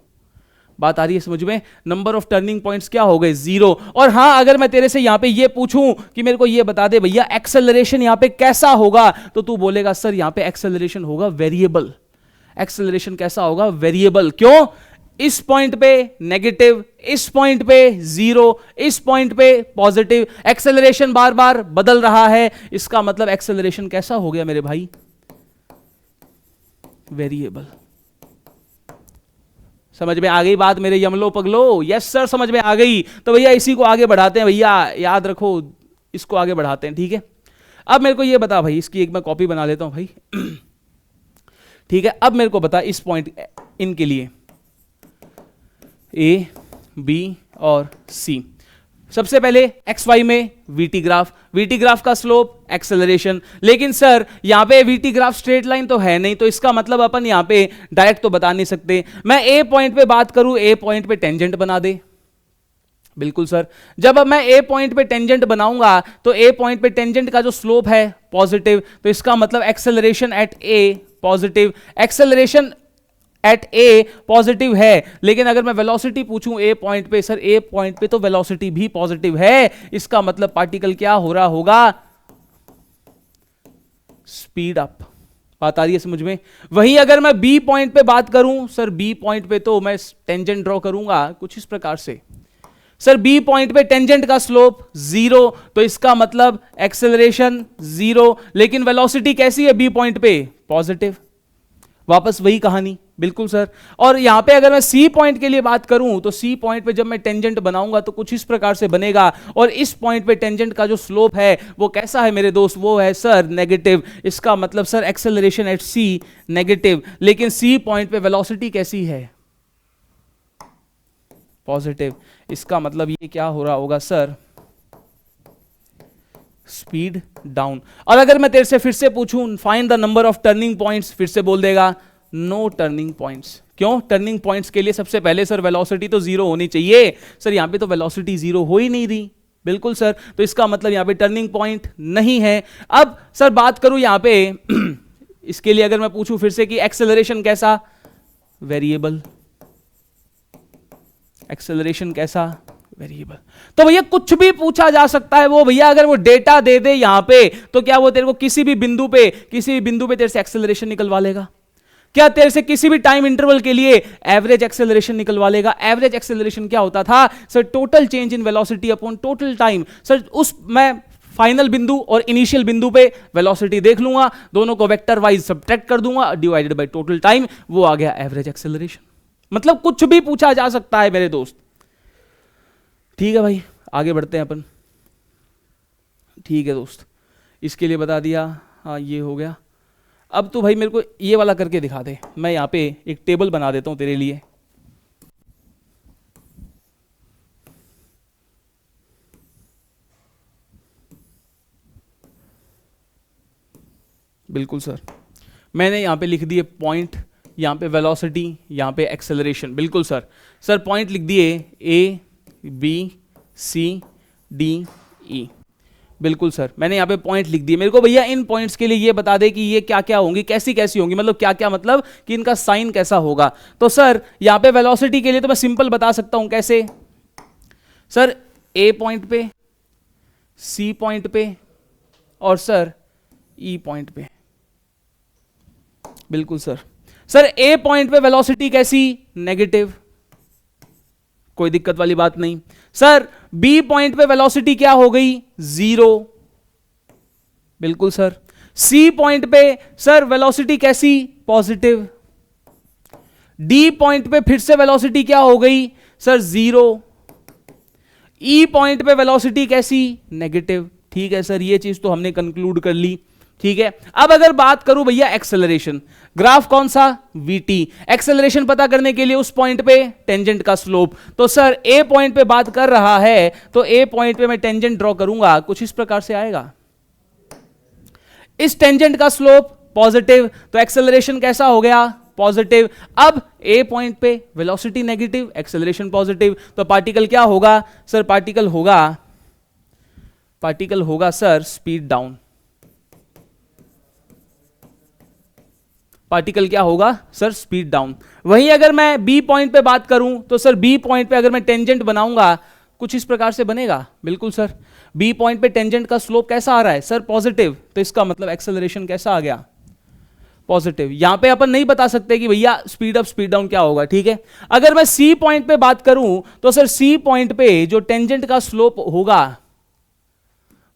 बात आ रही है समझ में, नंबर ऑफ टर्निंग पॉइंट्स क्या हो गए, जीरो। और हां अगर मैं तेरे से यहां पे ये पूछूं कि मेरे को ये बता दे भैया एक्सेलरेशन यहां पे कैसा होगा, तो तू बोलेगा सर यहां पे एक्सेलरेशन होगा वेरिएबल। एक्सेलरेशन कैसा होगा, वेरिएबल। क्यों, इस पॉइंट पे नेगेटिव, इस पॉइंट पे जीरो, इस पॉइंट पे पॉजिटिव। एक्सेलरेशन बार बार बदल रहा है, इसका मतलब एक्सेलरेशन कैसा हो गया मेरे भाई, वेरिएबल। समझ में आ गई बात मेरे यमलो पगलो, यस सर समझ में आ गई। तो भैया इसी को आगे बढ़ाते हैं, भैया याद रखो इसको आगे बढ़ाते हैं, ठीक है। अब मेरे को ये बता भाई, इसकी एक मैं कॉपी बना लेता हूं भाई ठीक है। अब मेरे को बता इस पॉइंट इनके लिए ए, बी और सी। सबसे पहले एक्स वाई में वीटी ग्राफ, वीटी ग्राफ का स्लोप, एक्सेलरेशन। लेकिन सर यहां पे वीटी ग्राफ स्ट्रेट लाइन तो है नहीं, तो इसका मतलब अपन यहां पे डायरेक्ट तो बता नहीं सकते। मैं ए पॉइंट पे बात करूं, ए पॉइंट पे टेंजेंट बना दे। बिल्कुल सर, जब अब मैं ए पॉइंट पे टेंजेंट बनाऊंगा तो ए पॉइंट पे टेंजेंट का जो स्लोप है पॉजिटिव, तो इसका मतलब acceleration eight A positive. Acceleration at A positive है, लेकिन अगर मैं वेलोसिटी पूछूं ए पॉइंट पे, सर ए पॉइंट पे तो वेलोसिटी भी पॉजिटिव है। इसका मतलब पार्टिकल क्या हो रहा होगा, स्पीड अप। बात आ रही है समझ में। वहीं अगर मैं बी पॉइंट पे बात करूं, सर बी पॉइंट पे तो मैं टेंजेंट ड्रॉ करूंगा कुछ इस प्रकार से। सर बी पॉइंट पे टेंजेंट का स्लोप जीरो, तो इसका मतलब एक्सेलरेशन जीरो, लेकिन वेलोसिटी कैसी है बी पॉइंट पे, पॉजिटिव। वापस वही कहानी, बिल्कुल सर। और यहां पे अगर मैं सी पॉइंट के लिए बात करूं, तो सी पॉइंट पे जब मैं टेंजेंट बनाऊंगा तो कुछ इस प्रकार से बनेगा, और इस पॉइंट पे टेंजेंट का जो स्लोप है वो कैसा है मेरे दोस्त, वो है सर नेगेटिव। इसका मतलब sir acceleration at C negative, लेकिन सी पॉइंट पे वेलोसिटी कैसी है, पॉजिटिव। इसका मतलब ये क्या हो रहा होगा सर, स्पीड डाउन। और अगर मैं तेरे से फिर से पूछूं find the number of turning points, फिर से बोल देगा नो टर्निंग पॉइंट्स। क्यों, टर्निंग पॉइंट्स के लिए सबसे पहले सर वेलोसिटी तो जीरो होनी चाहिए। सर यहां पे तो वेलोसिटी जीरो हो ही नहीं रही। बिल्कुल सर, तो इसका मतलब यहां पे टर्निंग पॉइंट नहीं है। अब सर बात करूं यहां पे इसके लिए अगर मैं पूछूं फिर से कि एक्सेलरेशन कैसा, वेरिएबल। एक्सेलरेशन कैसा, वेरिएबल। तो भैया कुछ भी पूछा जा सकता है, वो भैया अगर वो डेटा दे दे यहां पे, तो क्या वो तेरे को किसी भी बिंदु पे तेरे से एक्सेलरेशन निकलवा लेगा? क्या तेरे से किसी भी टाइम इंटरवल के लिए एवरेज एक्सेलरेशन निकलवा लेगा? एवरेज एक्सेलरेशन क्या होता था sir, total change in velocity upon total time. Sir उस मैं फाइनल बिंदु और इनिशियल बिंदु पे वेलोसिटी देख लूंगा, दोनों को वेक्टर वाइज सब्ट्रैक्ट कर दूंगा, डिवाइडेड बाय टोटल टाइम, वो आ गया एवरेज एक्सेलरेशन। मतलब कुछ भी पूछा जा सकता है मेरे दोस्त। ठीक है भाई, आगे बढ़ते हैं अपन। ठीक है दोस्त, इसके लिए बता दिया, हाँ ये हो गया। अब तो भाई मेरे को ये वाला करके दिखा दे, मैं यहां पे एक टेबल बना देता हूं तेरे लिए। बिल्कुल सर, मैंने यहां पे लिख दिए पॉइंट, यहां पे वेलोसिटी, यहां पे एक्सेलरेशन। बिल्कुल सर, सर पॉइंट लिख दिए ए बी सी डी ई। बिल्कुल सर, मैंने यहां पे पॉइंट लिख दिए। मेरे को भैया इन पॉइंट्स के लिए ये बता दे कि ये क्या क्या होंगी, कैसी कैसी होंगी, मतलब क्या क्या, मतलब कि इनका साइन कैसा होगा। तो सर यहां पे वेलोसिटी के लिए तो मैं सिंपल बता सकता हूं, कैसे सर, ए पॉइंट पे, सी पॉइंट पे और सर ई पॉइंट पे। बिल्कुल सर, सर ए पॉइंट पे वेलोसिटी कैसी, नेगेटिव, कोई दिक्कत वाली बात नहीं। सर बी पॉइंट पे वेलोसिटी क्या हो गई, जीरो। बिल्कुल सर, सी पॉइंट पे सर वेलोसिटी कैसी, पॉजिटिव। डी पॉइंट पे फिर से वेलोसिटी क्या हो गई सर, जीरो। ई पॉइंट पे वेलोसिटी कैसी, नेगेटिव। ठीक है सर, ये चीज तो हमने कंक्लूड कर ली। ठीक है, अब अगर बात करूं भैया एक्सेलरेशन, ग्राफ कौन सा, वीटी। एक्सेलरेशन पता करने के लिए उस पॉइंट पे टेंजेंट का स्लोप, तो सर ए पॉइंट पे बात कर रहा है तो ए पॉइंट पे मैं टेंजेंट ड्रॉ करूंगा, कुछ इस प्रकार से आएगा। इस टेंजेंट का स्लोप पॉजिटिव, तो एक्सेलरेशन कैसा हो गया, पॉजिटिव। अब ए पॉइंट पे वेलोसिटी नेगेटिव, एक्सेलरेशन पॉजिटिव, तो पार्टिकल क्या होगा सर, पार्टिकल होगा सर स्पीड डाउन। पार्टिकल क्या होगा सर, स्पीड डाउन। वहीं अगर मैं बी पॉइंट पे बात करूं तो सर बी पॉइंट पे अगर मैं टेंजेंट बनाऊंगा कुछ इस प्रकार से बनेगा, बिल्कुल सर। बी पॉइंट पे टेंजेंट का स्लोप कैसा आ रहा है सर, पॉजिटिव, तो इसका मतलब एक्सेलरेशन कैसा आ गया, पॉजिटिव। यहां पे अपन नहीं बता सकते कि भैया स्पीड अप स्पीड डाउन क्या होगा। ठीक है, अगर मैं सी पॉइंट पे बात करूं तो सर सी पॉइंट पे जो टेंजेंट का स्लोप होगा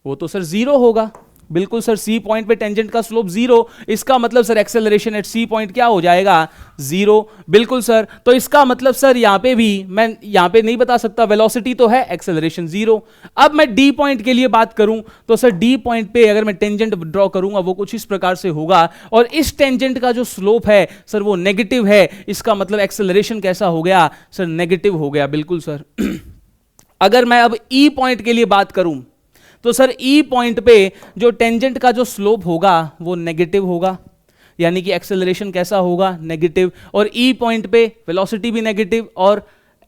वो तो सर जीरो होगा, बिल्कुल सर। सी पॉइंट पे टेंजेंट का स्लोप जीरो, इसका मतलब sir acceleration at C point क्या हो जाएगा, जीरो, बिल्कुल सर। तो इसका मतलब सर यहां पे भी मैं यहां पे नहीं बता सकता, वेलोसिटी तो है, एक्सेलरेशन जीरो। अब मैं डी पॉइंट के लिए बात करूं तो सर डी पॉइंट पे अगर मैं टेंजेंट ड्रॉ करूंगा वो कुछ इस प्रकार से होगा, और इस टेंजेंट का जो स्लोप है सर वो नेगेटिव है, इसका मतलब एक्सेलरेशन कैसा हो गया सर, नेगेटिव हो गया, बिल्कुल सर। अगर मैं अब ई पॉइंट के लिए बात करूं तो सर ई पॉइंट पे जो टेंजेंट का जो स्लोप होगा वो नेगेटिव होगा, यानी कि एक्सेलरेशन कैसा होगा, नेगेटिव। और ई पॉइंट पे वेलोसिटी भी नेगेटिव और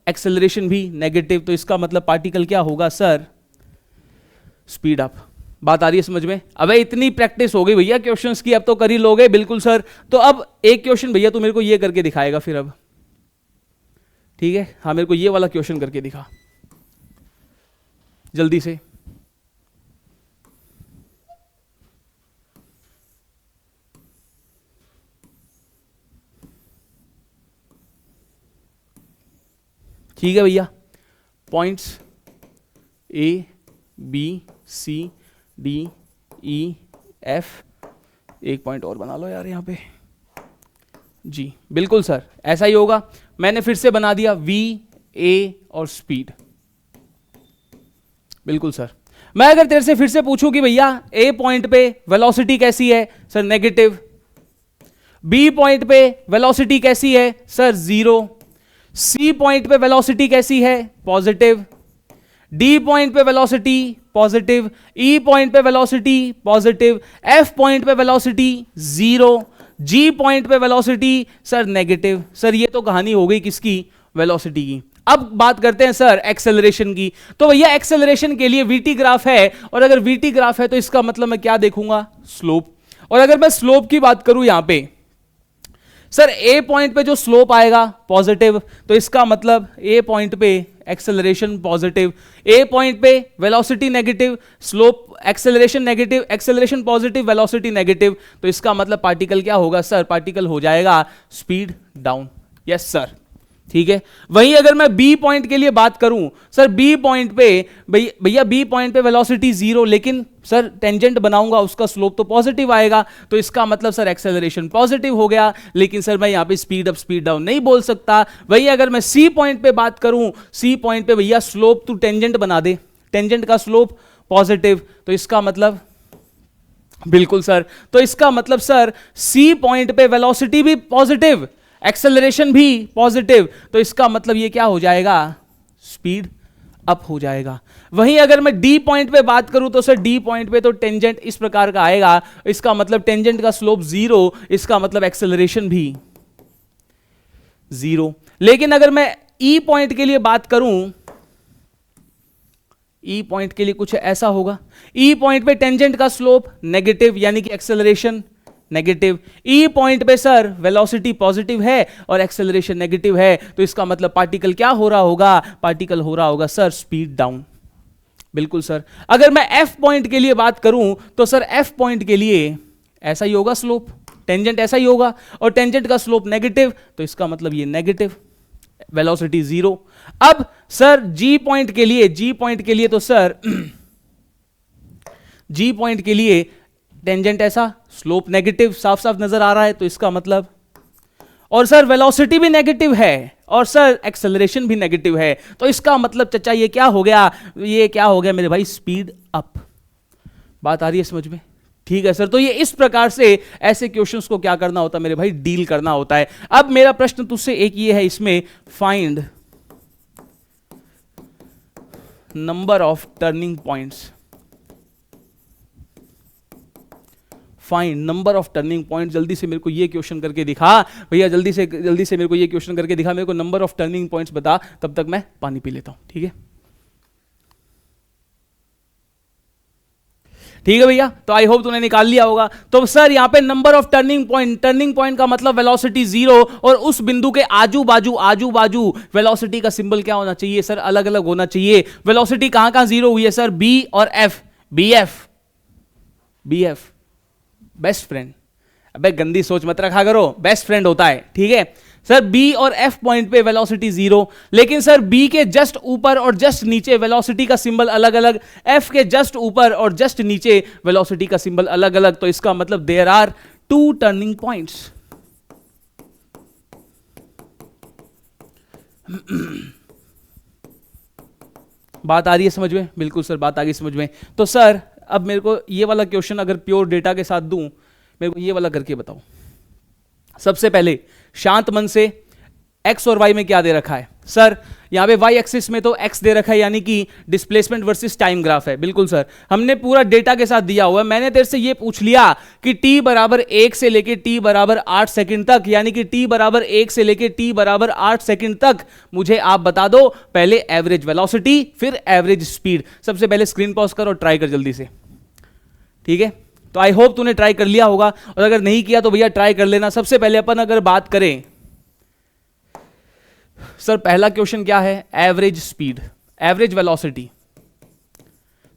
एक्सेलरेशन भी नेगेटिव, तो इसका मतलब पार्टिकल क्या होगा सर, स्पीड अप। बात आ रही है समझ में? अबे इतनी प्रैक्टिस हो गई भैया क्वेश्चंस की, अब तो कर ही लोगे, बिल्कुल सर। तो अब एक क्वेश्चन भैया तू मेरे को ये करके दिखाएगा फिर अब, ठीक है? हाँ, मेरे को ये वाला क्वेश्चन करके दिखा जल्दी से। ठीक है भैया, points A B C D E F, एक पॉइंट और बना लो यार यहाँ पे जी, बिल्कुल सर ऐसा ही होगा। मैंने फिर से बना दिया वी ए और स्पीड, बिल्कुल सर। मैं अगर तेरे से फिर से पूछूं कि भैया ए पॉइंट पे वेलोसिटी कैसी है सर, नेगेटिव। बी पॉइंट पे वेलोसिटी कैसी है सर, जीरो। सी पॉइंट पे वेलोसिटी कैसी है, पॉजिटिव। डी पॉइंट पे वेलोसिटी पॉजिटिव, ई पॉइंट पे वेलोसिटी पॉजिटिव, एफ पॉइंट पे वेलोसिटी जीरो, जी पॉइंट पे वेलोसिटी सर नेगेटिव। सर ये तो कहानी हो गई किसकी, वेलोसिटी की। अब बात करते हैं सर एक्सेलरेशन की। तो भैया एक्सेलरेशन के लिए वीटी ग्राफ है, और अगर वीटी ग्राफ है तो इसका मतलब मैं क्या देखूंगा, स्लोप। और अगर मैं स्लोप की बात करूं यहां पे सर ए पॉइंट पे जो स्लोप आएगा पॉजिटिव, तो इसका मतलब ए पॉइंट पे एक्सेलरेशन पॉजिटिव, ए पॉइंट पे velocity negative, slope acceleration negative, acceleration positive, velocity negative, तो इसका मतलब पार्टिकल क्या होगा सर, पार्टिकल हो जाएगा स्पीड डाउन। यस सर, ठीक है। वहीं अगर मैं बी पॉइंट के लिए बात करूं सर, बी पॉइंट पे भैया बी पॉइंट पे वेलोसिटी जीरो, लेकिन सर टेंजेंट बनाऊंगा उसका स्लोप तो पॉजिटिव आएगा, तो इसका मतलब सर एक्सेलरेशन पॉजिटिव हो गया, लेकिन सर मैं यहां पे स्पीड अप स्पीड डाउन नहीं बोल सकता। वहीं अगर मैं सी पॉइंट पे बात करूं, सी पॉइंट पे भैया स्लोप तू टेंजेंट बना दे, टेंजेंट का स्लोप पॉजिटिव, तो इसका मतलब बिल्कुल सर, तो इसका मतलब सर सी पॉइंट पे वेलोसिटी भी पॉजिटिव, एक्सेलरेशन भी पॉजिटिव, तो इसका मतलब ये क्या हो जाएगा, स्पीड अप हो जाएगा। वहीं अगर मैं डी पॉइंट पे बात करूं तो सर डी पॉइंट पे तो टेंजेंट इस प्रकार का आएगा, इसका मतलब टेंजेंट का स्लोप जीरो, इसका मतलब एक्सेलरेशन भी जीरो। लेकिन अगर मैं ई पॉइंट के लिए बात करूं, ई पॉइंट के लिए कुछ ऐसा होगा, ई पॉइंट पे टेंजेंट का स्लोप नेगेटिव, यानी कि एक्सेलरेशन नेगेटिव। ई पॉइंट पे सर वेलोसिटी पॉजिटिव है और एक्सेलरेशन नेगेटिव है, तो इसका मतलब पार्टिकल क्या हो रहा होगा, पार्टिकल हो रहा होगा सर स्पीड डाउन, बिल्कुल सर। अगर मैं एफ पॉइंट के लिए बात करूं तो सर एफ पॉइंट के लिए ऐसा ही होगा स्लोप, टेंजेंट ऐसा ही होगा, और टेंजेंट का स्लोप नेगेटिव, तो इसका मतलब ये नेगेटिव, वेलोसिटी जीरो। अब सर जी पॉइंट के लिए तो सर जी पॉइंट के लिए टेंजेंट ऐसा, स्लोप नेगेटिव, साफ साफ नजर आ रहा है, तो इसका मतलब, और सर वेलोसिटी भी नेगेटिव है और सर एक्सेलरेशन भी नेगेटिव है, तो इसका मतलब चचा ये क्या हो गया, ये क्या हो गया मेरे भाई, स्पीड अप। बात आ रही है समझ में? ठीक है सर, तो ये इस प्रकार से ऐसे क्वेश्चंस को क्या करना होता है मेरे भाई, डील करना होता है। अब मेरा प्रश्न तुझसे एक ये है इसमें, find number of turning points, find number of turning point. जल्दी से मेरे को ये क्वेश्चन करके दिखा भैया, जल्दी से मेरे को ये क्वेश्चन करके दिखा, मेरे को नंबर ऑफ टर्निंग पॉइंट्स बता, तब तक मैं पानी पी लेता हूं। ठीक है, ठीक है भैया, तो आई होप तूने निकाल लिया होगा। तो सर यहां पे नंबर ऑफ टर्निंग पॉइंट का मतलब वेलोसिटी 0, और उस बिंदु के आजू बाजू वेलोसिटी का सिंबल क्या होना चाहिए सर, अलग अलग होना चाहिए। वेलोसिटी कहां कहां 0 हुई है सर, बी और F, B F best friend, अबे गंदी सोच मत रखा करो, बेस्ट फ्रेंड होता है। ठीक है सर, बी और एफ पॉइंट पे वेलोसिटी 0, लेकिन सर बी के जस्ट ऊपर और जस्ट नीचे वेलोसिटी का सिंबल अलग अलग, एफ के जस्ट ऊपर और जस्ट नीचे वेलोसिटी का सिंबल अलग अलग, तो इसका मतलब देयर आर 2 टर्निंग पॉइंट्स। बात आ रही है समझ में? बिल्कुल सर, बात आ गई समझ में। तो सर अब मेरे को ये वाला क्वेश्चन अगर प्योर डेटा के साथ दूं, मेरे को ये वाला करके बताओ। सबसे पहले शांत मन से, एक्स और वाई में क्या दे रखा है सर, यहां पे वाई एक्सिस में तो एक्स दे रखा है, यानी कि डिस्प्लेसमेंट वर्सेस टाइम ग्राफ है। बिल्कुल सर, हमने पूरा डेटा के साथ दिया हुआ है। मैंने तेरे से ये पूछ लिया कि t बराबर 1 से लेके t बराबर 8 सेकंड तक, यानी कि t बराबर 1 से लेके t बराबर 8 सेकंड तक मुझे आप बता दो पहले एवरेज वेलोसिटी फिर एवरेज स्पीड। सबसे पहले स्क्रीन पॉज कर और ट्राई कर जल्दी से। ठीक है, तो आई होप तूने ट्राई कर लिया होगा, और अगर नहीं किया तो भैया ट्राई कर लेना। सबसे पहले अपन अगर बात करें सर, पहला क्वेश्चन क्या है, average speed, average velocity.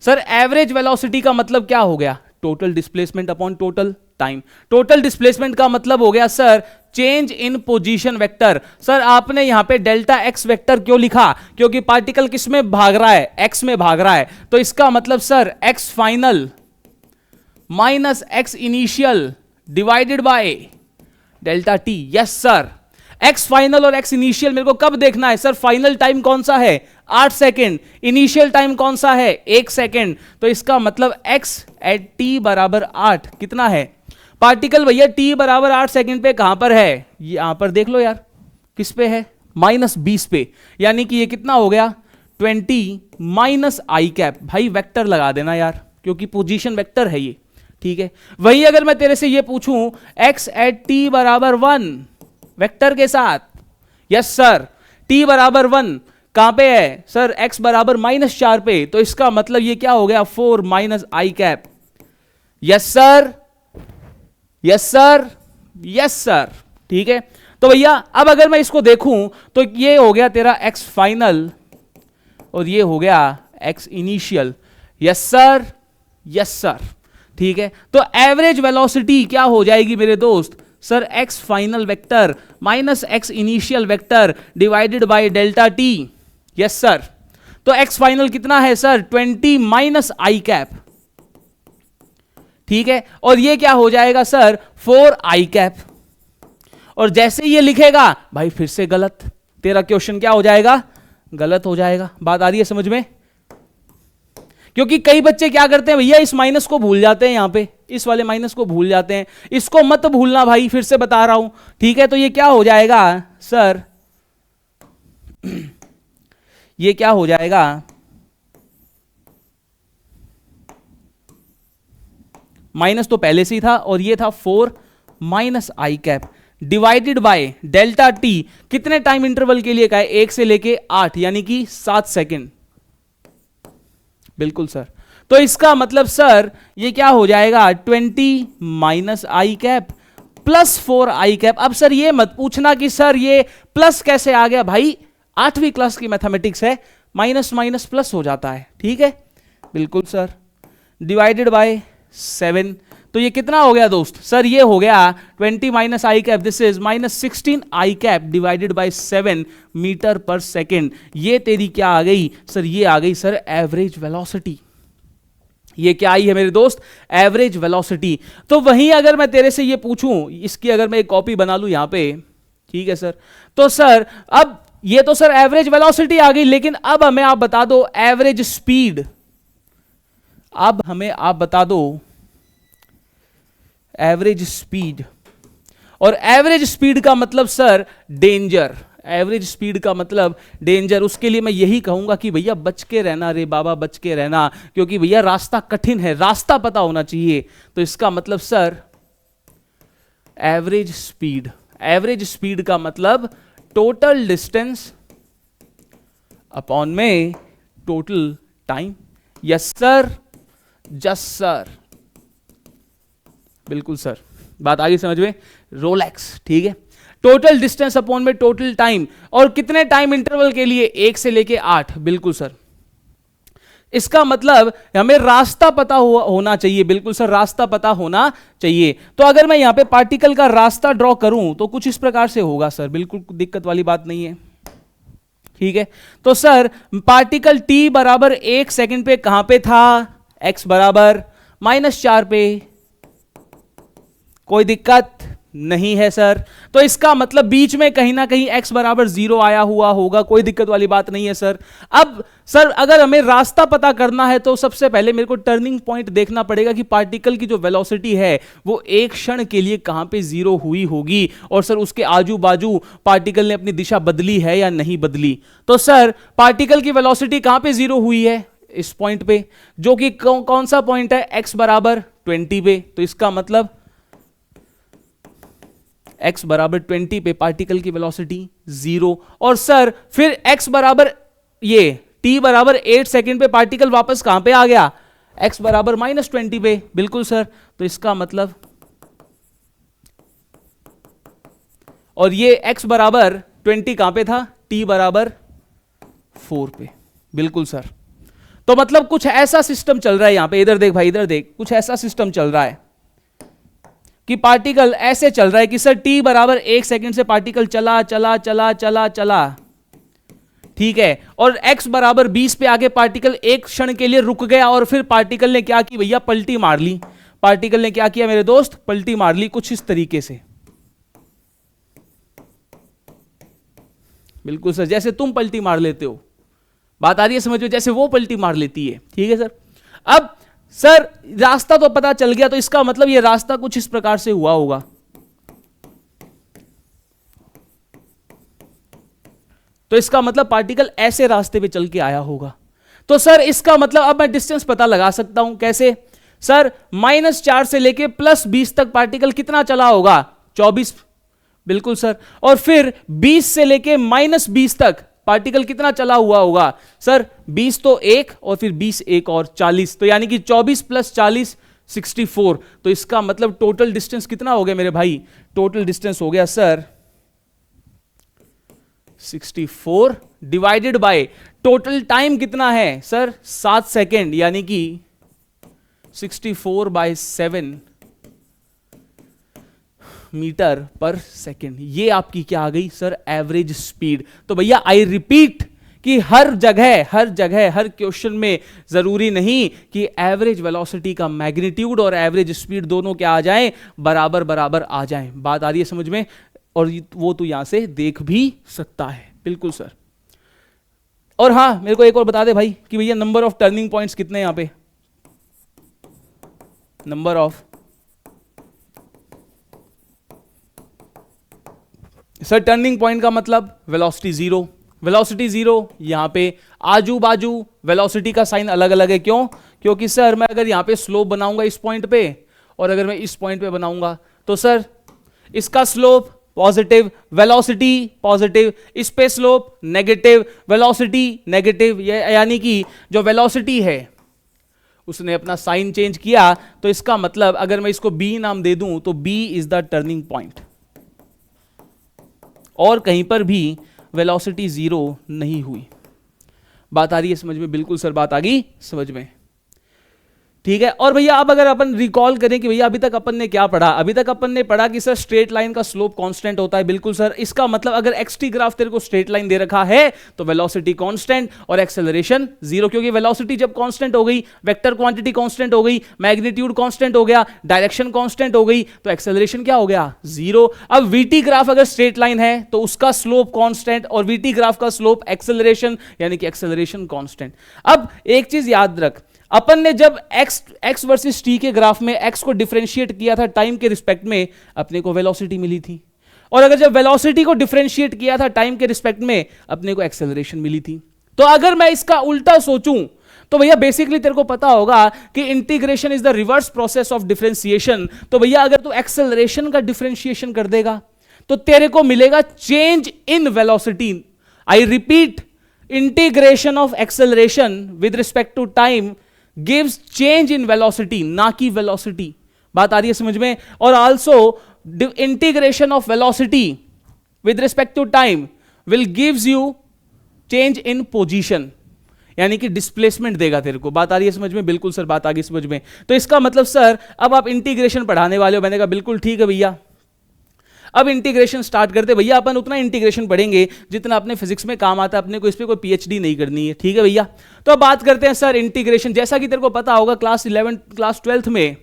Sir average velocity का मतलब क्या हो गया, total displacement upon total time. Total displacement का मतलब हो गया sir change in position vector. Sir आपने यहां पे डेल्टा एक्स वेक्टर क्यों लिखा, क्योंकि पार्टिकल किस में भाग रहा है, एक्स में भाग रहा है, तो इसका मतलब sir x final minus x initial divided by delta T. Yes sir, x final और एक्स इनिशियल मेरे को कब देखना है सर, फाइनल टाइम कौन सा है 8 सेकेंड, इनिशियल टाइम कौन सा है 1 सेकेंड, तो इसका मतलब एक्स एट टी बराबर 8 कितना है, पार्टिकल भैया टी बराबर 8 सेकेंड पे कहां पर है, यहां पर देख लो यार, किस पे है, -20 पे, यानी कि ये कितना हो गया 20 माइनस आई कैप। भाई वेक्टर लगा देना यार, क्योंकि पोजीशन वेक्टर है ये। ठीक है, वही अगर मैं तेरे से ये पूछूं x एट t बराबर 1 वेक्टर के साथ, यस सर, t बराबर 1 कहां पे है सर, x बराबर -4 पे, तो इसका मतलब ये क्या हो गया 4 minus I cap. Yes sir, yes sir, yes sir. ठीक है, तो भैया अब अगर मैं इसको देखूं तो ये हो गया तेरा x फाइनल और ये हो गया x initial. Yes sir, yes sir. ठीक है, तो एवरेज वेलोसिटी क्या हो जाएगी मेरे दोस्त, sir x final vector minus x initial vector divided by delta T. Yes sir, तो एक्स फाइनल कितना है सर 20 माइनस आई कैप। ठीक है, और ये क्या हो जाएगा सर 4 आई कैप, और जैसे ये लिखेगा भाई फिर से गलत, तेरा क्वेश्चन क्या हो जाएगा, गलत हो जाएगा। बात आ रही है समझ में? क्योंकि कई बच्चे क्या करते हैं भैया, इस माइनस को भूल जाते हैं, यहां पे इस वाले माइनस को भूल जाते हैं, इसको मत भूलना भाई, फिर से बता रहा हूं। ठीक है, तो ये क्या हो जाएगा सर, ये क्या हो जाएगा, माइनस तो पहले से ही था और ये था 4 minus I cap divided by delta T, कितने टाइम इंटरवल के लिए का है, 1 से लेके 8 यानी कि 7 सेकेंड। बिल्कुल सर, तो इसका मतलब सर ये क्या हो जाएगा 20 minus I cap plus 4 I cap. अब सर ये मत पूछना कि सर ये प्लस कैसे आ गया, भाई 8वीं क्लास की मैथमेटिक्स है, माइनस माइनस प्लस हो जाता है। ठीक है, बिल्कुल सर, डिवाइडेड बाय 7, तो ये कितना हो गया दोस्त, सर ये हो गया 20 minus I cap, this is -16 I cap divided by 7 metre per second. ये तेरी क्या आ गई सर, ये आ गई सर एवरेज वेलोसिटी। ये क्या आई है मेरे दोस्त, एवरेज वेलोसिटी। तो वहीं अगर मैं तेरे से ये पूछूं, इसकी अगर मैं एक कॉपी बना लूं यहां पे, ठीक है सर, तो सर अब ये तो सर एवरेज वेलोसिटी आ गई, लेकिन अब हमें आप बता दो एवरेज स्पीड। अब हमें आप बता दो एवरेज स्पीड, और एवरेज स्पीड का मतलब सर डेंजर, एवरेज स्पीड का मतलब डेंजर। उसके लिए मैं यही कहूंगा कि भैया बच के रहना रे बाबा, बच के रहना, क्योंकि भैया रास्ता कठिन है, रास्ता पता होना चाहिए। तो इसका मतलब sir average speed, average speed का मतलब टोटल डिस्टेंस अपॉन में टोटल टाइम। यस सर, जस सर, बिल्कुल सर, बात आगे समझ में। रोलेक्स, ठीक है, टोटल डिस्टेंस अपॉन में टोटल टाइम, और कितने टाइम इंटरवल के लिए, 1 से लेके 8, बिल्कुल सर। इसका मतलब हमें रास्ता पता होना चाहिए, बिल्कुल सर, रास्ता पता होना चाहिए। तो अगर मैं यहां पे पार्टिकल का रास्ता ड्रॉ करूं तो कुछ इस प्रकार से होगा सर, बिल्कुल दिक्कत वाली बात नहीं है, ठीक है। तो सर पार्टिकल t बराबर 1 सेकंड पे कहां पे था, x बराबर -4 पे, कोई दिक्कत नहीं है सर। तो इसका मतलब बीच में कहीं ना कहीं x बराबर 0 आया हुआ होगा, कोई दिक्कत वाली बात नहीं है सर। अब सर अगर हमें रास्ता पता करना है तो सबसे पहले मेरे को टर्निंग पॉइंट देखना पड़ेगा कि पार्टिकल की जो वेलोसिटी है वो एक क्षण के लिए कहां पे 0 हुई होगी, और सर उसके आजू बाजू पार्टिकल ने अपनी दिशा बदली है या नहीं बदली। तो सर पार्टिकल की वेलोसिटी कहां पे 0 हुई है, इस पॉइंट पे, जो कि कौन सा पॉइंट है, x बराबर 20 पे। तो इसका मतलब x बराबर 20 पे पार्टिकल की वेलोसिटी 0, और सर फिर x बराबर ये t बराबर 8 सेकंड पे पार्टिकल वापस कहां पे आ गया, x बराबर -20 पे, बिल्कुल सर। तो इसका मतलब, और ये x बराबर 20 कहां पे था, t बराबर 4 पे, बिल्कुल सर। तो मतलब कुछ ऐसा सिस्टम चल रहा है यहां पे, इधर देख भाई, इधर देख, कुछ ऐसा सिस्टम चल रहा है कि पार्टिकल ऐसे चल रहा है कि सर t बराबर 1 सेकंड से पार्टिकल चला चला चला चला चला, ठीक है, और x बराबर 20 पे आगे पार्टिकल एक क्षण के लिए रुक गया, और फिर पार्टिकल ने क्या की भैया, पलटी मार ली। पार्टिकल ने क्या किया मेरे दोस्त, पलटी मार ली, कुछ इस तरीके से, बिल्कुल सर, जैसे तुम पलटी मार लेते हो, बात आ रही है समझ में, जैसे वो पलटी मार लेती है, ठीक है सर। अब सर रास्ता तो पता चल गया, तो इसका मतलब ये रास्ता कुछ इस प्रकार से हुआ होगा। तो इसका मतलब पार्टिकल ऐसे रास्ते पे चल के आया होगा। तो सर इसका मतलब अब मैं डिस्टेंस पता लगा सकता हूं, कैसे सर, -4 से लेके +20 तक पार्टिकल कितना चला होगा, 24, बिल्कुल सर। और फिर 20 से लेके -20 तक पार्टिकल कितना चला हुआ होगा सर, 20 तो 1, और फिर 20 1 और 40, तो यानी कि 24 + 40 64। तो इसका मतलब टोटल डिस्टेंस कितना हो गया मेरे भाई, टोटल डिस्टेंस हो गया sir 64 divided by total time कितना है सर, 7 सेकेंड, यानी कि 64/7 मीटर पर सेकेंड। ये आपकी क्या आ गई सर, एवरेज स्पीड। तो भैया आई रिपीट कि हर जगह हर क्वेश्चन में जरूरी नहीं कि एवरेज वेलोसिटी का मैग्नीट्यूड और एवरेज स्पीड दोनों क्या आ जाएं, बराबर बराबर आ जाएं। बात आ रही है समझ में, और वो तो यहां से देख भी सकता है, बिल्कुल सर। और हाँ मेरे को एक और बता दे भाई कि भैया नंबर ऑफ टर्निंग पॉइंट्स कितने यहां पे, number of, sir turning point का मतलब वेलोसिटी 0, वेलोसिटी 0, यहां पे आजू बाजू वेलोसिटी का साइन अलग अलग है, क्यों, क्योंकि सर मैं अगर यहां पे स्लोप बनाऊंगा इस पॉइंट पे, और अगर मैं इस पॉइंट पे बनाऊंगा, तो सर इसका स्लोप पॉजिटिव, वेलोसिटी पॉजिटिव, इस पे स्लोप नेगेटिव, वेलोसिटी नेगेटिव, यानी कि जो वेलोसिटी है उसने अपना साइन चेंज किया। तो इसका मतलब अगर मैं इसको B नाम दे दूं तो B is the turning point, और कहीं पर भी वेलोसिटी 0 नहीं हुई। बात आ रही है समझ में, बिल्कुल सर, बात आ गई समझ में। ठीक है। और भैया अब अगर अपन रिकॉल करें कि भैया अभी तक अपन ने क्या पढ़ा, अभी तक अपन ने पढ़ा कि सर स्ट्रेट लाइन का स्लोप कांस्टेंट होता है। बिल्कुल सर, इसका मतलब अगर एक्सटी ग्राफ तेरे को स्ट्रेट लाइन दे रखा है तो वेलोसिटी कांस्टेंट और एक्सेलरेशन जीरो, क्योंकि वेलोसिटी जब कांस्टेंट हो गई, वेक्टर क्वांटिटी कांस्टेंट हो गई, मैग्नीट्यूड कांस्टेंट हो गया, डायरेक्शन कांस्टेंट हो गई, तो एक्सेलरेशन क्या हो गया, जीरो। अब वीटी ग्राफ अगर स्ट्रेट लाइन है तो उसका स्लोप कांस्टेंट और वीटी ग्राफ का स्लोप एक्सेलरेशन, यानी कि एक्सेलरेशन कांस्टेंट। अब एक चीज याद रख, अपन ने जब x वर्सेस t के ग्राफ में x को डिफरेंशिएट किया था टाइम के रिस्पेक्ट में, अपने को वेलोसिटी मिली थी। और अगर जब वेलोसिटी को डिफरेंशिएट किया था टाइम के रिस्पेक्ट में, अपने को एक्सेलरेशन मिली थी। तो अगर मैं इसका उल्टा सोचूं तो भैया बेसिकली तेरे को पता होगा कि integration is the reverse process of differentiation. तो भैया अगर तू एक्सेलरेशन का डिफरेंशिएशन कर देगा तो तेरे को मिलेगा change in velocity. I repeat, integration of acceleration with respect to time gives change in velocity, ना कि velocity। बात आ रही है समझ में? और also integration of velocity with respect to time will gives you change in position, यानी कि डिस्प्लेसमेंट देगा तेरे को। बात आ रही है समझ में? बिल्कुल सर, बात आ गई समझ में। तो इसका मतलब सर अब आप इंटीग्रेशन पढ़ाने वाले हो। मैंने कहा बिल्कुल ठीक है भैया, अब इंटीग्रेशन स्टार्ट करते। भैया अपन उतना इंटीग्रेशन पढ़ेंगे जितना अपने फिजिक्स में काम आता है, अपने को इस पे कोई पीएचडी नहीं करनी है, ठीक है भैया। तो अब बात करते हैं सर इंटीग्रेशन। जैसा कि तेरे को पता होगा क्लास 12th में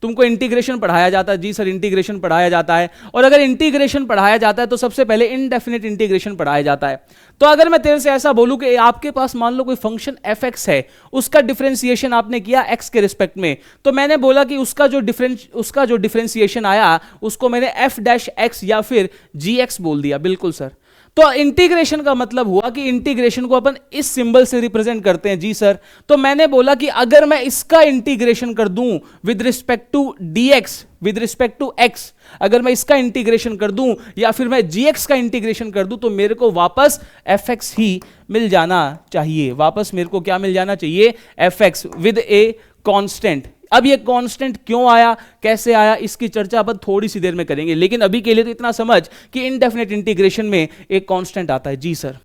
तुमको इंटीग्रेशन पढ़ाया जाता है। जी सर, इंटीग्रेशन पढ़ाया जाता है। और अगर इंटीग्रेशन पढ़ाया जाता है तो सबसे पहले इनडेफिनेट इंटीग्रेशन पढ़ाया जाता है। तो अगर मैं तेरे से ऐसा बोलूं कि आपके पास मान लो कोई फंक्शन fx है, उसका डिफरेंशिएशन आपने किया x के रिस्पेक्ट में, तो मैंने बोला कि उसका जो डिफरेंशिएशन आया उसको मैंने f' या फिर gx बोल दिया। बिल्कुल सर। तो इंटीग्रेशन का मतलब हुआ कि इंटीग्रेशन को अपन इस सिंबल से रिप्रेजेंट करते हैं। जी सर। तो मैंने बोला कि अगर मैं इसका इंटीग्रेशन कर दूं with respect to dx with respect to x, अगर मैं इसका इंटीग्रेशन कर दूं या फिर मैं gx का इंटीग्रेशन कर दूं, तो मेरे को वापस fx ही मिल जाना चाहिए। वापस मेरे को क्या मिल जाना चाहिए? fx with a constant. अब ये कांस्टेंट क्यों आया, कैसे आया, इसकी चर्चा अपन थोड़ी सी देर में करेंगे, लेकिन अभी के लिए तो इतना समझ कि इनडेफिनेट इंटीग्रेशन में एक कांस्टेंट आता है। जी सर।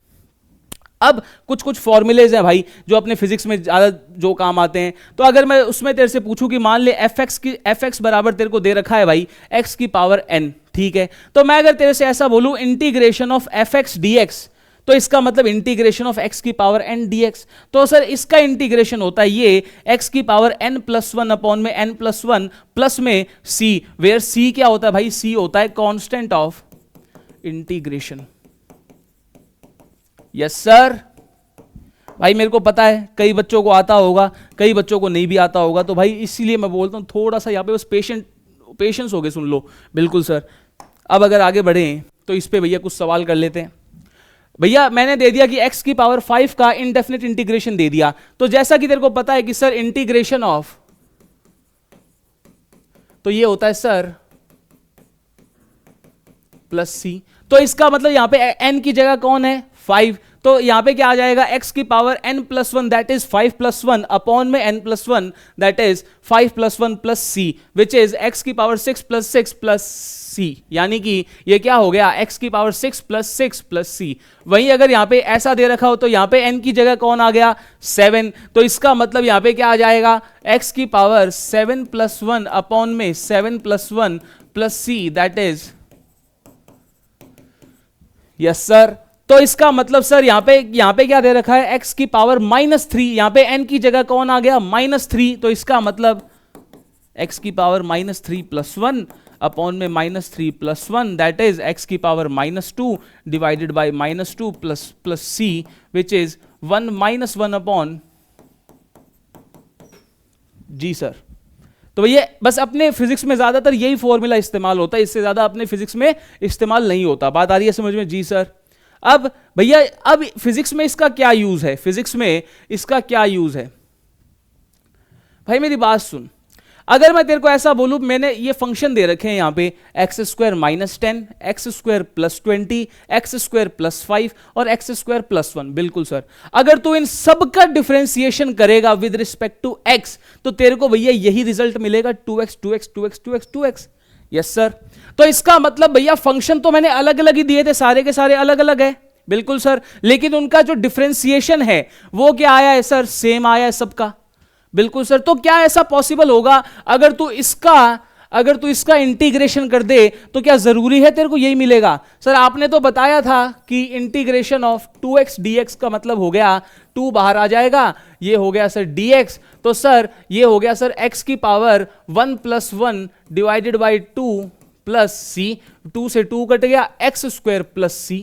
अब कुछ फॉर्मूलेज हैं भाई जो अपने फिजिक्स में ज्यादा जो काम आते हैं। तो अगर मैं उसमें तेरे से पूछूं कि मान ले fx बराबर तेरे को दे रखा है भाई x की पावर n, ठीक है। तो मैं अगर तेरे से ऐसा बोलूं इंटीग्रेशन ऑफ fx dx, तो इसका मतलब इंटीग्रेशन ऑफ x की पावर n dx। तो सर इसका इंटीग्रेशन होता है ये x की पावर n+1 अपॉन में n+1 प्लस में c, वेयर c क्या होता है भाई? c होता है constant of integration. Yes sir. भाई मेरे को पता है कई बच्चों को आता होगा, कई बच्चों को नहीं भी आता होगा, तो भाई इसीलिए मैं बोलता हूं थोड़ा सा यहाँ पे बस पेशेंस हो गए, सुन लो। बिल्कुल सर। अब अगर आगे बढ़े तो इस पे भैया कुछ सवाल कर लेते हैं। भैया मैंने दे दिया कि x की पावर 5 का इनडेफिनेट इंटीग्रेशन दे दिया। तो जैसा कि तेरे को पता है कि सर इंटीग्रेशन ऑफ, तो ये होता है सर प्लस सी। तो इसका मतलब यहां पे n की जगह कौन है? 5। तो यहां पे क्या आ जाएगा? x की power n+1 that is 5+1 upon में n+1 that is 5+1 plus C, which is x की पावर 6 + 6 प्लस सी, यानी कि ये क्या हो गया? x की पावर 6 + 6 प्लस सी। वहीं अगर यहां पे ऐसा दे रखा हो तो यहां पे n की जगह कौन आ गया? 7। तो इसका मतलब यहां पे क्या आ जाएगा? x की पावर 7+1 अपॉन में 7+1 plus see that is, yes sir. तो इसका मतलब सर यहां पे क्या दे रखा है? x की पावर -3, यहां पे n की जगह कौन आ गया? -3। तो इसका मतलब x की पावर -3 + 1 अपॉन में -3 + 1 दैट इज x की power -2 divided by -2 plus c, which is 1 - 1 upon. जी सर। तो ये बस अपने फिजिक्स में ज्यादातर यही फॉर्मूला इस्तेमाल होता है, इससे ज्यादा अपने फिजिक्स में इस्तेमाल नहीं होता। बात आ रही है समझ में? जी सर। अब भैया अब फिजिक्स में इसका क्या यूज है? फिजिक्स में इसका क्या यूज है भाई? मेरी बात सुन। अगर मैं तेरे को ऐसा बोलूं, मैंने ये फंक्शन दे रखे हैं यहां पे x² - 10, x² + 20, x² + 5 और x² + 1। बिल्कुल सर। अगर तू इन सब का डिफरेंशिएशन करेगा विद रिस्पेक्ट टू x, तो तेरे को भैया यही रिजल्ट मिलेगा 2x 2x 2x 2x 2x। Yes sir. तो इसका मतलब भैया फंक्शन तो मैंने अलग अलग ही दिए थे, सारे के सारे अलग अलग है। बिल्कुल सर। लेकिन उनका जो डिफरेंशिएशन है वो क्या आया है सर? सेम आया है सबका। बिल्कुल सर। तो क्या ऐसा पॉसिबल होगा अगर तू इसका इंटीग्रेशन कर दे तो क्या जरूरी है तेरे को यही मिलेगा? सर आपने तो बताया था कि इंटीग्रेशन ऑफ 2x dx का मतलब हो गया 2 बाहर आ जाएगा, ये हो गया सर dx, तो सर ये हो गया सर x की power 1 + 1 divided by 2 plus c, 2 से 2 कट गया, x² प्लस c।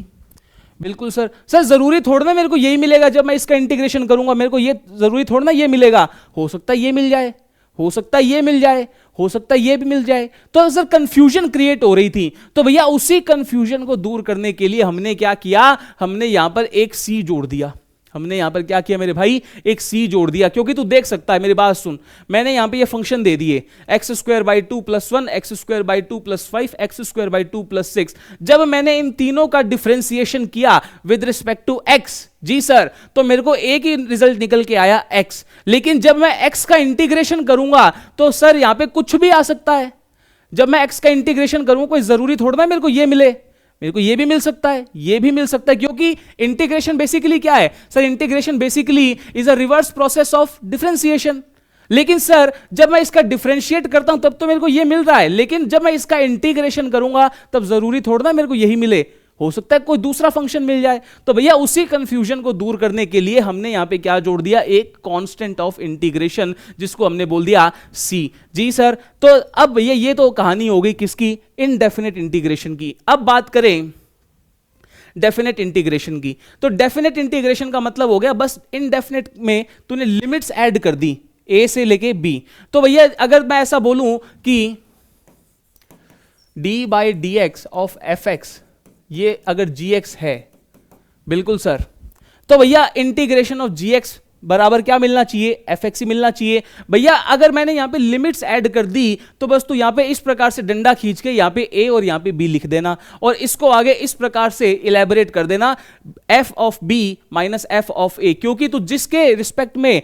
बिल्कुल सर। सर जरूरी थोड़ा ना मेरे को यही मिलेगा जब मैं इसका इंटीग्रेशन करूंगा, मेरे को ये जरूरी थोड़ा ना ये मिलेगा, हो सकता है ये मिल जाए, हो सकता है ये मिल जाए, हो सकता है ये भी मिल जाए। तो सर कंफ्यूजन क्रिएट हो रही थी, तो भैया उसी कंफ्यूजन को दूर करने के लिए हमने क्या किया, हमने यहां पर एक सी जोड़ दिया। हमने यहां पर क्या किया मेरे भाई, एक सी जोड़ दिया। क्योंकि तू देख सकता है, मेरी बात सुन, मैंने यहां पे ये फंक्शन दे दिए x² 2 + 1, x² 2 + 5, x² 2 + 6। जब मैंने इन तीनों का डिफरेंशिएशन किया विद रिस्पेक्ट टू x, जी सर, तो मेरे को एक ही रिजल्ट निकल के आया x। लेकिन जब मैं x का इंटीग्रेशन करूंगा तो सर यहां पे कुछ भी आ सकता है। जब मैं x का इंटीग्रेशन करूंगा कोई जरूरी थोड़ा ना मेरे को ये मिले, मेरे को ये भी मिल सकता है, ये भी मिल सकता है, क्योंकि इंटीग्रेशन बेसिकली क्या है sir, integration basically is a reverse process of differentiation. लेकिन सर जब मैं इसका डिफरेंशिएट करता हूं तब तो मेरे को ये मिल रहा है, लेकिन जब मैं इसका इंटीग्रेशन करूंगा तब जरूरी थोड़ा ना मेरे को यही मिले, हो सकता है कोई दूसरा फंक्शन मिल जाए। तो भैया उसी कंफ्यूजन को दूर करने के लिए हमने यहां पे क्या जोड़ दिया, एक कांस्टेंट ऑफ इंटीग्रेशन, जिसको हमने बोल दिया c। जी सर। तो अब भैया ये तो कहानी हो गई किसकी, इनडेफिनेट इंटीग्रेशन की। अब बात करें डेफिनेट इंटीग्रेशन की, तो डेफिनेट इंटीग्रेशन का मतलब हो गया बस इनडेफिनेट में तूने लिमिट्स ऐड कर दी a से लेके b। तो भैया अगर मैं ऐसा बोलूं कि d/dx ऑफ fx ये अगर gx है, बिल्कुल सर, तो भैया इंटीग्रेशन ऑफ gx बराबर क्या मिलना चाहिए, fx ही मिलना चाहिए। भैया अगर मैंने यहां पे लिमिट्स ऐड कर दी तो बस तू यहां पे इस प्रकार से डंडा खींच के यहां पे a और यहां पे b लिख देना, और इसको आगे इस प्रकार से इलेबोरेट कर देना, f of b minus f of a, क्योंकि तू जिसके रिस्पेक्ट में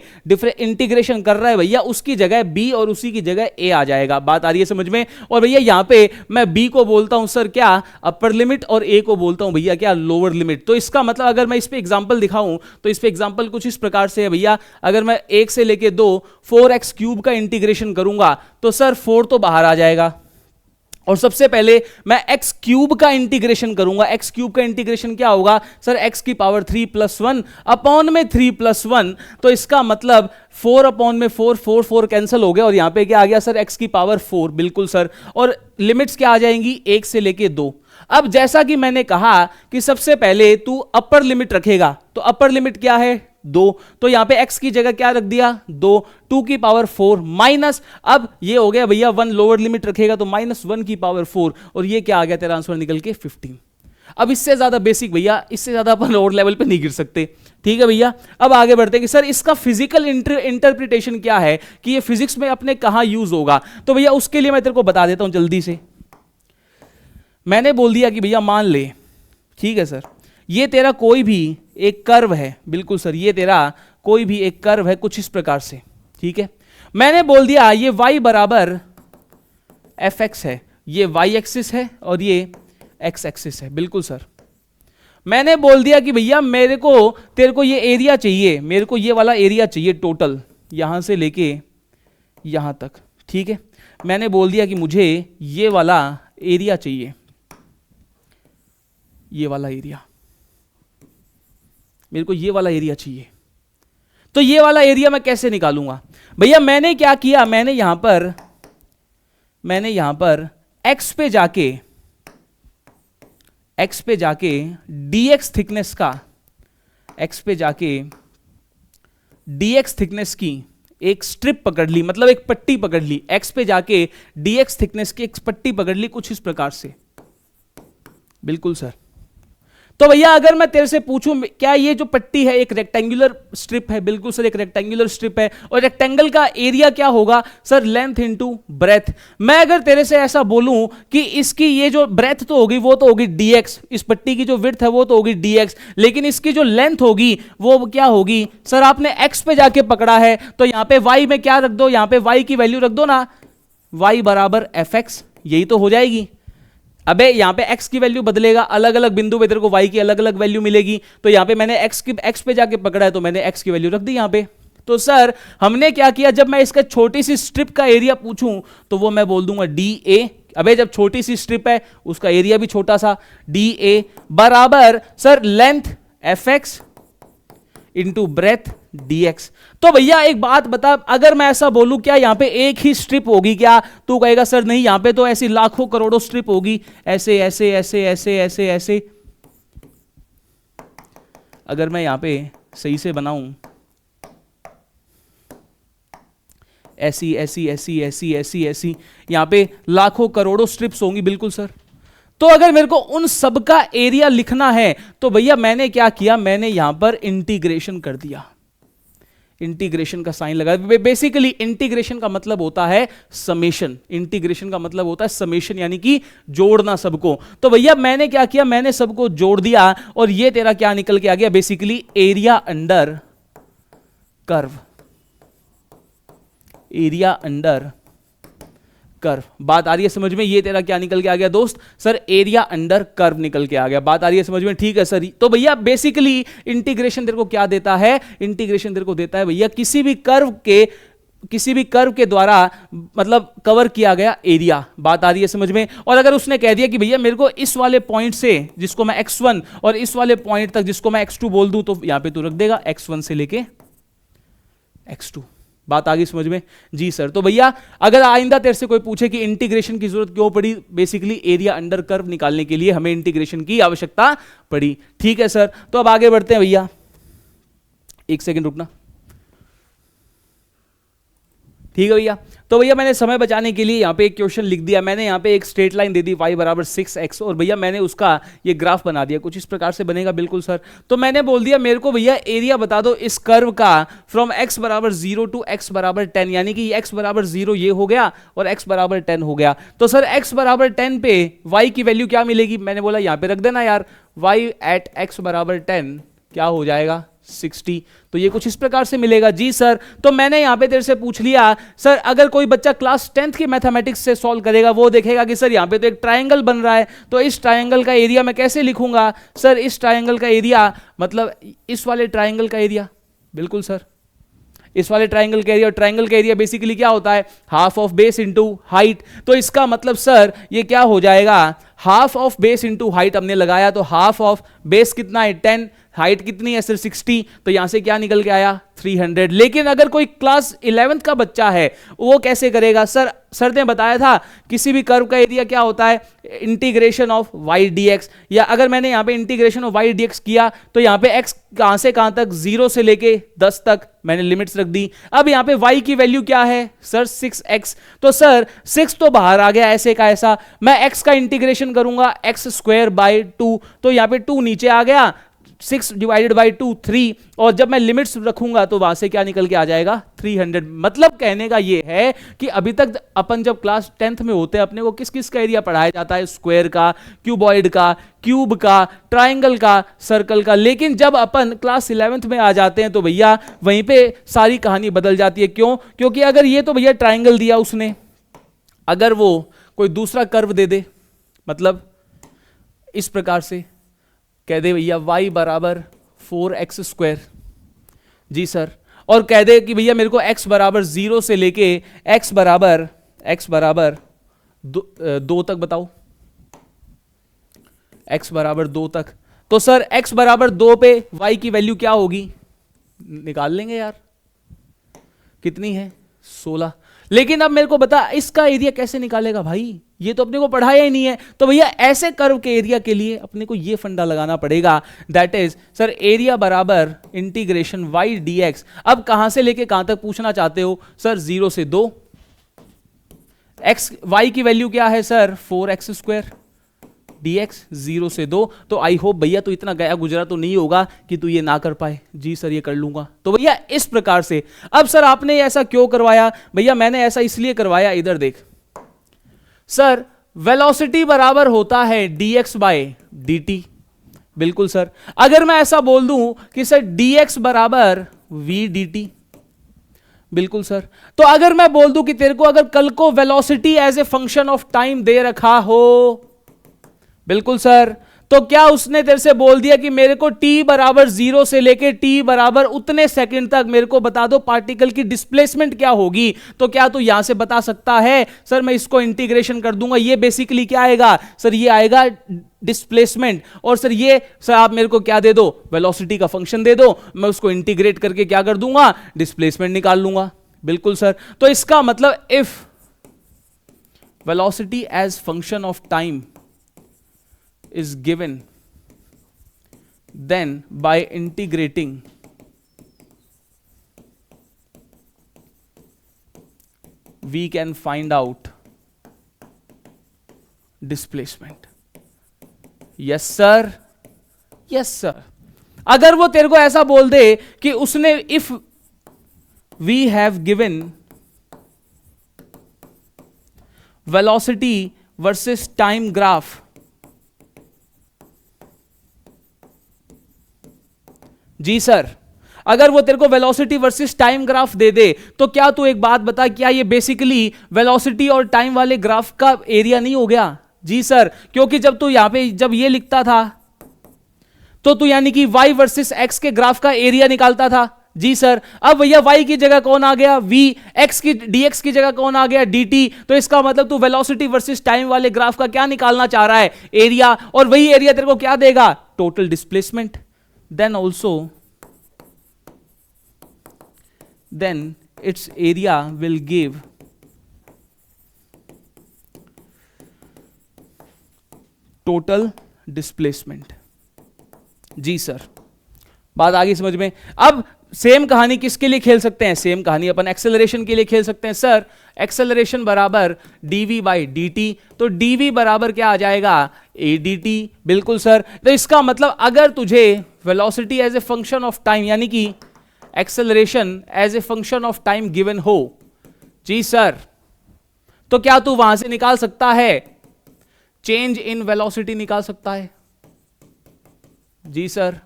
इंटीग्रेशन कर रहा है भैया उसकी जगह b और उसी की जगह a आ जाएगा। बात आ रही है समझ में? और भैया यहां पे मैं b को बोलता हूं सर क्या, अपर लिमिट, और a को बोलता हूं भैया क्या, लोअर लिमिट। तो इसका मतलब अगर मैं इस पे एग्जांपल दिखाऊं तो इस पे एग्जांपल कुछ इस प्रकार से भैया, अगर मैं 1 से लेके 2 4x³ का इंटीग्रेशन करूंगा तो सर 4 तो बाहर आ जाएगा, और सबसे पहले मैं x³ का इंटीग्रेशन करूंगा। x³ का इंटीग्रेशन क्या होगा सर, x की पावर 3 + 1 अपॉन में 3 + 1, तो इसका मतलब 4 अपॉन में 4, 4 4 कैंसिल हो गया, और यहां पे क्या आ गया सर, x की पावर 4। बिल्कुल सर। और लिमिट्स क्या आ जाएंगी, 1 से लेके 2। अब जैसा कि मैंने कहा कि सबसे पहले तू अपर लिमिट रखेगा, तो अपर लिमिट क्या है 2, तो यहां पे x की जगह क्या रख दिया 2, 2 की पावर 4 माइनस, अब ये हो गया भैया 1 लोअर लिमिट रखेगा तो -1 की पावर 4, और ये क्या आ गया तेरा आंसर निकल के 15। अब इससे ज्यादा बेसिक भैया, इससे ज्यादा अपन लोअर लेवल पे नहीं गिर सकते। ठीक है भैया, अब आगे बढ़ते हैं कि सर इसका फिजिकल इंटरप्रिटेशन क्या है, कि ये फिजिक्स में अपने कहां यूज होगा। तो भैया उसके लिए मैं तेरे को बता देता हूं जल्दी से। मैंने बोल दिया कि भैया मान ले, ठीक है सर, ये तेरा कोई भी एक कर्व है, बिल्कुल सर, ये तेरा कोई भी एक कर्व है कुछ इस प्रकार से, ठीक है। मैंने बोल दिया ये y बराबर fx है, ये y एक्सिस है और ये x एक्सिस है, बिल्कुल सर। मैंने बोल दिया कि भैया मेरे को तेरे को ये एरिया चाहिए, मेरे को ये वाला एरिया चाहिए टोटल, यहां से लेके यहां तक, ठीक है। मैंने बोल दिया कि मुझे ये वाला एरिया चाहिए, ये वाला एरिया, मेरे को ये वाला एरिया चाहिए। तो ये वाला एरिया मैं कैसे निकालूंगा भैया, मैंने क्या किया, मैंने यहां पर x पे जाके dx थिकनेस का, x पे जाके dx थिकनेस की एक स्ट्रिप पकड़ ली, मतलब एक पट्टी पकड़ ली, x पे जाके dx थिकनेस की एक पट्टी पकड़ ली कुछ इस प्रकार से, बिल्कुल सर। तो भैया अगर मैं तेरे से पूछूं क्या ये जो पट्टी है एक रेक्टेंगुलर स्ट्रिप है, बिल्कुल सर एक रेक्टेंगुलर स्ट्रिप है, और रेक्टेंगल का एरिया क्या होगा सर, लेंथ इनटू ब्रेथ। मैं अगर तेरे से ऐसा बोलूं कि इसकी ये जो ब्रेथ तो होगी वो तो होगी dx, इस पट्टी की जो विड्थ है वो तो होगी dx, लेकिन इसकी जो लेंथ होगी वो क्या होगी सर, आपने x पे जाके पकड़ा है तो यहां पे y में क्या रख दो, यहां पे y की वैल्यू रख दो ना, y बराबर fx, यही तो हो जाएगी। अबे यहां पे x की वैल्यू बदलेगा, अलग अलग बिंदु पे तेरे को y की अलग अलग वैल्यू मिलेगी, तो यहां पे मैंने x पे जाके पकड़ा है तो मैंने x की वैल्यू रख दी यहां पे, तो सर हमने क्या किया, जब मैं इसका छोटी सी स्ट्रिप का एरिया पूछूं तो वो मैं बोल दूंगा डी ए। अबे जब छोटी सी स्ट्रिप है उसका एरिया भी छोटा सा, डी ए बराबर sir length F x into breadth dx। तो भैया एक बात बता, अगर मैं ऐसा बोलूं क्या यहां पे एक ही स्ट्रिप होगी क्या? तू कहेगा सर नहीं, यहां पे तो ऐसी लाखों करोड़ों स्ट्रिप होगी, ऐसे ऐसे ऐसे ऐसे ऐसे ऐसे। अगर मैं यहां पे सही से बनाऊं, ऐसी ऐसी ऐसी ऐसी ऐसी ऐसी, यहां पे लाखों करोड़ों स्ट्रिप्स होंगी, बिल्कुल सर। तो अगर मेरे को उन सब का एरिया लिखना है तो भैया मैंने क्या किया, मैंने यहां पर इंटीग्रेशन कर दिया, इंटीग्रेशन का साइन लगा। बेसिकली इंटीग्रेशन का मतलब होता है समेशन, इंटीग्रेशन का मतलब होता है समेशन, यानी कि जोड़ना सबको। तो भैया मैंने क्या किया, मैंने सबको जोड़ दिया और ये तेरा क्या निकल के आ गया, basically area under curve, area under curve. बात आ रही है समझ में? ये तेरा क्या निकल के आ गया दोस्त? सर एरिया अंडर कर्व निकल के आ गया। बात आ रही है समझ में? ठीक है सर। तो भैया बेसिकली इंटीग्रेशन तेरे को क्या देता है, इंटीग्रेशन तेरे को देता है भैया किसी भी कर्व के द्वारा मतलब कवर किया गया एरिया। बात आ रही है समझ में? और अगर उसने कह दिया कि भैया मेरे को इस वाले पॉइंट से जिसको मैं x1 और इस वाले पॉइंट तक जिसको मैं x2 बोल दूं, तो यहां पे तू रख देगा x1 से लेके x2। बात आ गई समझ में? जी सर। तो भैया अगर आइंदा तेरे से कोई पूछे कि इंटीग्रेशन की जरूरत क्यों पड़ी, बेसिकली एरिया अंडर कर्व निकालने के लिए हमें इंटीग्रेशन की आवश्यकता पड़ी। ठीक है सर। तो अब आगे बढ़ते हैं भैया, एक सेकंड रुकना। ठीक है भैया। तो भैया मैंने समय बचाने के लिए यहां पे एक क्वेश्चन लिख दिया। मैंने यहां पे एक स्ट्रेट लाइन दे दी y बराबर 6x और भैया मैंने उसका ये ग्राफ बना दिया। कुछ इस प्रकार से बनेगा, बिल्कुल सर। तो मैंने बोल दिया मेरे को भैया एरिया बता दो इस कर्व का फ्रॉम x बराबर 0 टू x बराबर 10, यानी कि x बराबर 0 ये हो गया और x बराबर 10 हो गया। तो सर x बराबर 10 पे y की वैल्यू क्या मिलेगी? मैंने बोला यहां पे रख देना यार, y एट x बराबर 10 क्या हो जाएगा 60। तो ये कुछ इस प्रकार से मिलेगा। जी सर। तो मैंने यहां पे तेरे से पूछ लिया सर, अगर कोई बच्चा क्लास 10th की मैथमेटिक्स से सॉल्व करेगा वो देखेगा कि सर यहां पे तो एक ट्रायंगल बन रहा है, तो इस ट्रायंगल का एरिया मैं कैसे लिखूंगा? सर इस ट्रायंगल का एरिया मतलब इस वाले ट्रायंगल का एरिया, बिल्कुल सर, इस वाले ट्रायंगल का एरिया। ट्रायंगल का एरिया बेसिकली क्या होता है, half of base into height. तो इसका मतलब सर ये क्या हो जाएगा, half of base into height हमने लगाया, तो हाफ ऑफ बेस कितना है 10, हाइट कितनी है सर 60, तो यहां से क्या निकल के आया 300। लेकिन अगर कोई क्लास 11th का बच्चा है वो कैसे करेगा? सर ने बताया था किसी भी कर्व का एरिया क्या होता है, इंटीग्रेशन ऑफ y dx। या अगर मैंने यहां पे इंटीग्रेशन ऑफ y dx किया तो यहां पे x कहां से कहां तक, 0 से लेके 10 तक मैंने लिमिट्स रख दी। अब यहां पे y की वैल्यू क्या है सर 6x। तो सर 6 तो बाहर आ गया ऐसे का ऐसा, मैं x का इंटीग्रेशन करूंगा x स्क्वायर बाय 2, तो यहां पे 2 नीचे आ गया, 6 डिवाइडेड बाई 2 3, और जब मैं लिमिट्स रखूंगा तो वहां से क्या निकल के आ जाएगा 300। मतलब कहने का ये है कि अभी तक अपन जब क्लास 10th में होते हैं अपने को किस किस का एरिया पढ़ाया जाता है, स्क्वायर का, क्यूबॉइड का, क्यूब का, ट्राइंगल का, सर्कल का। लेकिन जब अपन क्लास 11th में आ जाते हैं तो भैया वहीं पे सारी कहानी बदल जाती है। क्यों? क्योंकि अगर ये तो भैया ट्राइंगल दिया उसने, अगर वो कोई दूसरा कर्व दे दे, मतलब इस प्रकार से कह दे भैया y बराबर 4x स्क्वायर, जी सर, और कह दे कि भैया मेरे को x बराबर 0 से लेके x बराबर 2 तक बताओ, x बराबर 2 तक। तो सर x बराबर 2 पे y की वैल्यू क्या होगी, निकाल लेंगे यार, कितनी है 16। लेकिन अब मेरे को बता इसका एरिया कैसे निकालेगा भाई, ये तो अपने को पढ़ाया ही नहीं है। तो भैया ऐसे कर्व के एरिया के लिए अपने को ये फंडा लगाना पड़ेगा, दैट इज सर एरिया बराबर इंटीग्रेशन y dx। अब कहां से लेके कहां तक पूछना चाहते हो सर? 0 से 2, x y की वैल्यू क्या है सर 4x स्क्वायर dx, 0 से 2। तो आई होप भैया तो इतना गया गुजरा तो नहीं होगा कि तू ये ना कर पाए। जी सर ये कर लूंगा। तो भैया इस प्रकार से। अब सर आपने ऐसा क्यों करवाया? भैया मैंने ऐसा इसलिए करवाया, इधर देख सर, वेलोसिटी बराबर होता है dx बाय dt, बिल्कुल सर। अगर मैं ऐसा बोल दूं कि सर dx बराबर v dt, बिल्कुल सर। तो अगर मैं बोल दूं कि तेरे को अगर कल को velocity as a function of time दे रखा हो, बिल्कुल सर, तो क्या उसने तेरे से बोल दिया कि मेरे को t बराबर 0 से लेके t बराबर उतने सेकंड तक मेरे को बता दो पार्टिकल की डिस्प्लेसमेंट क्या होगी, तो क्या तू यहां से बता सकता है सर मैं इसको इंटीग्रेशन कर दूंगा, ये बेसिकली क्या आएगा सर, ये आएगा डिस्प्लेसमेंट, और सर ये सर आप मेरे को क्या दे दो, वेलोसिटी का फंक्शन दे दो, मैं उसको इंटीग्रेट करके क्या कर दूंगा, डिस्प्लेसमेंट निकाल लूंगा। बिल्कुल सर, तो इसका मतलब if velocity as function of time is given, then by integrating we can find out displacement. Yes sir, yes sir। अगर वो तेरे को ऐसा बोल दे कि उसने if we have given velocity versus time graph, ji sir, अगर वो तेरे को वेलोसिटी वर्सेस टाइम ग्राफ दे दे तो क्या तू एक बात बता, क्या ये बेसिकली वेलोसिटी और टाइम वाले ग्राफ का एरिया नहीं हो गया? जी सर, क्योंकि जब तू यहां पे जब ये लिखता था तो तू यानी कि y वर्सेस x के ग्राफ का एरिया निकालता था। जी सर, अब भैया y की जगह कौन आ गया, v, x की dx की जगह कौन आ गया, dt, तो इसका मतलब तू वेलोसिटी वर्सेस टाइम वाले ग्राफ का क्या निकालना चाह रहा है, एरिया, और वही एरिया तेरे को क्या देगा, total displacement. then also then its area will give total displacement। जी सर, बात आ गई समझ में। अब सेम कहानी किसके लिए खेल सकते हैं, सेम कहानी अपन एक्सेलरेशन के लिए खेल सकते हैं। सर एक्सेलरेशन बराबर dv बाई dt, तो dv बराबर क्या आ जाएगा, adt। बिल्कुल सर, तो इसका मतलब अगर तुझे velocity as a function of time यानी कि acceleration as a function of time given हो, जी सर, तो क्या तू वहां से निकाल सकता है, चेंज इन वेलोसिटी निकाल सकता है। जी सर,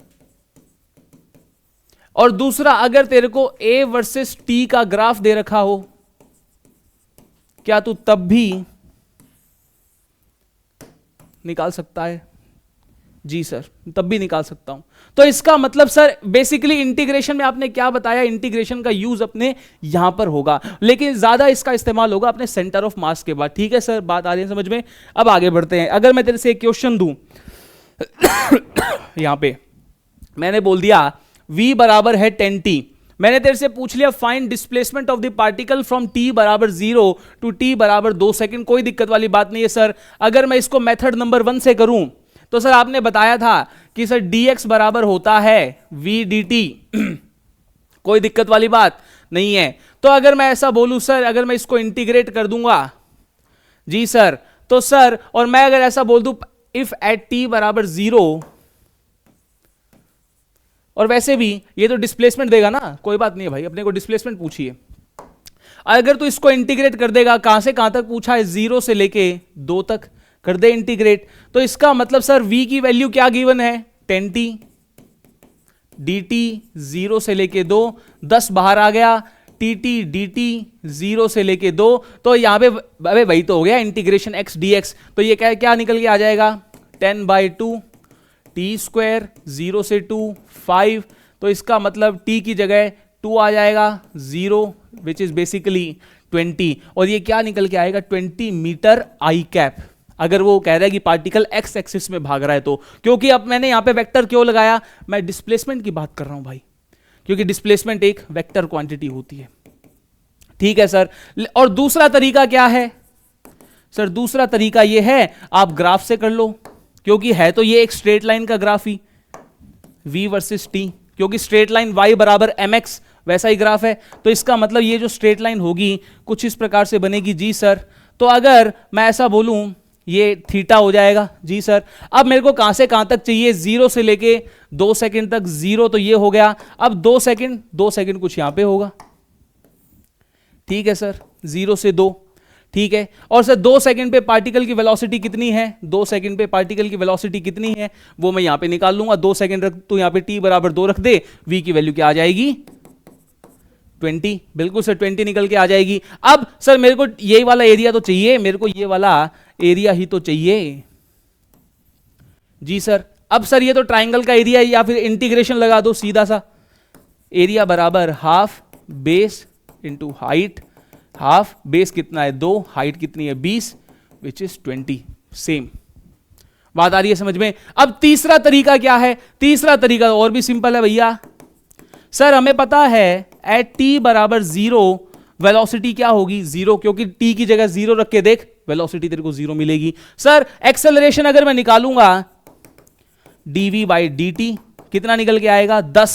और दूसरा अगर तेरे को a वर्सेस t का ग्राफ दे रखा हो, क्या तू तब भी निकाल सकता है। जी सर, तब भी निकाल सकता हूं। तो इसका मतलब सर बेसिकली इंटीग्रेशन में आपने क्या बताया, इंटीग्रेशन का यूज अपने यहां पर होगा, लेकिन ज्यादा इसका इस्तेमाल होगा अपने सेंटर ऑफ मास के बाद। ठीक है सर, बात आ रही है समझ में। अब आगे बढ़ते हैं। अगर मैं तेरे से एक क्वेश्चन दूं यहां पे मैंने बोल दिया v बराबर है 10t, मैंने तेरे से पूछ लिया find displacement of the particle from t बराबर 0 टू t बराबर 2 सेकंड। कोई दिक्कत वाली बात नहीं है सर। अगर मैं इसको मेथड नंबर 1 से करूं तो सर आपने बताया था कि सर dx बराबर होता है v dt कोई दिक्कत वाली बात नहीं है। तो अगर मैं ऐसा बोलूं सर, अगर मैं इसको इंटीग्रेट कर दूंगा, जी सर, तो सर और मैं अगर ऐसा बोल दूं इफ एट t बराबर 0, और वैसे भी ये तो डिस्प्लेसमेंट देगा ना, कोई बात नहीं है भाई, अपने को डिस्प्लेसमेंट पूछिए। अगर तू इसको इंटीग्रेट कर देगा, कहां से कहां तक पूछा है, 0 से लेके 2 तक कर दे इंटीग्रेट, तो इसका मतलब सर v की वैल्यू क्या गिवन है, 10t, dt 0 से लेके 2, 10 बाहर आ गया, tt dt 0 से लेके 2, तो यहां पे अबे वही तो हो गया इंटीग्रेशन x dx, तो ये क्या क्या निकल के आ जाएगा 10/2 टी स्क्वायर 0 से 2 5, तो इसका मतलब t की जगह 2 आ जाएगा 0 विच इज बेसिकली 20, और ये क्या निकल के आएगा 20 मीटर आई कैप। अगर वो कह रहा है कि पार्टिकल एक्स एक्सिस में भाग रहा है तो, क्योंकि अब मैंने यहां पे वेक्टर क्यों लगाया, मैं डिस्प्लेसमेंट की बात कर रहा हूं भाई, क्योंकि डिस्प्लेसमेंट एक वेक्टर क्वांटिटी होती है। ठीक है सर। और दूसरा तरीका क्या है सर, दूसरा तरीका ये है आप ग्राफ से कर लो, क्योंकि है तो ये एक स्ट्रेट लाइन का ग्राफ ही v वर्सेस t, क्योंकि स्ट्रेट लाइन y बराबर mx वैसा ही ग्राफ है, तो इसका मतलब ये जो स्ट्रेट लाइन होगी कुछ इस प्रकार से बनेगी। जी सर, तो अगर मैं ऐसा बोलूं ये थीटा हो जाएगा। जी सर, अब मेरे को कहां से कहां तक चाहिए, 0 से लेके 2 सेकंड तक, 0 तो ये हो गया, अब 2 सेकंड कुछ यहां पे होगा। ठीक है सर, 0 से 2, ठीक है। और सर 2 सेकंड पे पार्टिकल की वेलोसिटी कितनी है, 2 सेकंड पे पार्टिकल की वेलोसिटी कितनी है वो मैं यहां पे निकाल लूंगा। 2 सेकंड रख तो यहां पे t बराबर 2 रख दे, v की वैल्यू क्या आ जाएगी 20, बिल्कुल सर 20 निकल के आ जाएगी। अब सर मेरे को ये वाला एरिया तो चाहिए, मेरे को ये वाला एरिया ही तो चाहिए। जी सर। अब सर ये तो ट्राइंगल का एरिया है, या फिर इंटीग्रेशन लगा दो सीधा सा, एरिया बराबर half base into height, half base कितना है 2, हाइट कितनी है 20, विच इज 20। सेम बात आ रही है समझ में। अब तीसरा तरीका क्या है, तीसरा तरीका और भी सिंपल है भैया। सर हमें पता है एट टी बराबर 0 वेलोसिटी क्या होगी 0, क्योंकि टी की जगह 0 रख के देख, वेलोसिटी तेरे को 0 मिलेगी। सर एक्सेलरेशन अगर मैं निकालूंगा dv बाई dt कितना निकल के आएगा 10।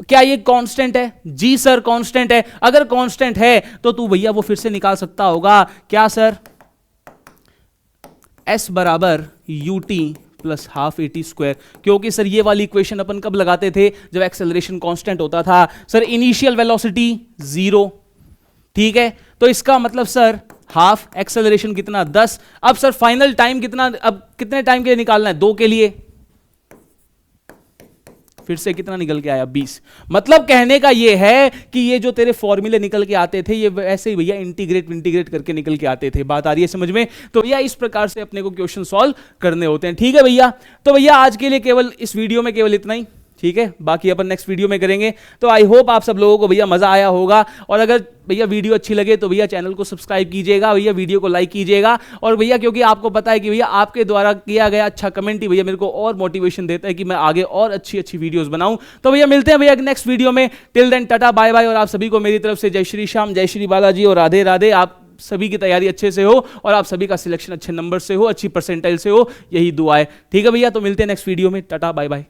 क्या ये कांस्टेंट है? जी सर कांस्टेंट है। अगर कांस्टेंट है तो तू भैया वो फिर से निकाल सकता होगा, क्या सर? s बराबर ut plus half A T square, क्योंकि सर ये वाली इक्वेशन अपन कब लगाते थे, जब एक्सेलरेशन कांस्टेंट होता था। सर इनिशियल वेलोसिटी 0, ठीक है, तो इसका मतलब सर हाफ एक्सेलरेशन कितना 10। अब सर फाइनल टाइम कितना, अब कितने टाइम के लिए निकालना है 2 के लिए, फिर से कितना निकल के आया 20। मतलब कहने का ये है कि ये जो तेरे फॉर्मूले निकल के आते थे ये ऐसे ही भैया इंटीग्रेट करके निकल के आते थे। बात आ रही है समझ में? तो भैया इस प्रकार से अपने को क्वेश्चन सॉल्व करने होते हैं, ठीक है भैया। तो भैया आज के लिए केवल इस वीडियो में केवल इतना ही, ठीक है, बाकी अपन नेक्स्ट वीडियो में करेंगे। तो आई होप आप सब लोगों को भैया मजा आया होगा, और अगर भैया वीडियो अच्छी लगे तो भैया चैनल को सब्सक्राइब कीजिएगा, भैया वीडियो को लाइक कीजिएगा। और भैया क्योंकि आपको पता है कि भैया आपके द्वारा किया गया अच्छा कमेंट ही भैया मेरे को और मोटिवेशन देता है कि मैं आगे और अच्छी अच्छी वीडियोस बनाऊं। तो भैया मिलते हैं भैया नेक्स्ट वीडियो में। Till then tata bye bye, और आप सभी को मेरी तरफ से जय श्री श्याम, जय श्री बालाजी और राधे राधे। आप सभी की तैयारी अच्छे से हो और आप सभी का सिलेक्शन अच्छे नंबर से हो, अच्छी परसेंटाइल से हो, यही दुआ है, ठीक है भैया। तो मिलते हैं नेक्स्ट वीडियो में, टाटा बाय बाय।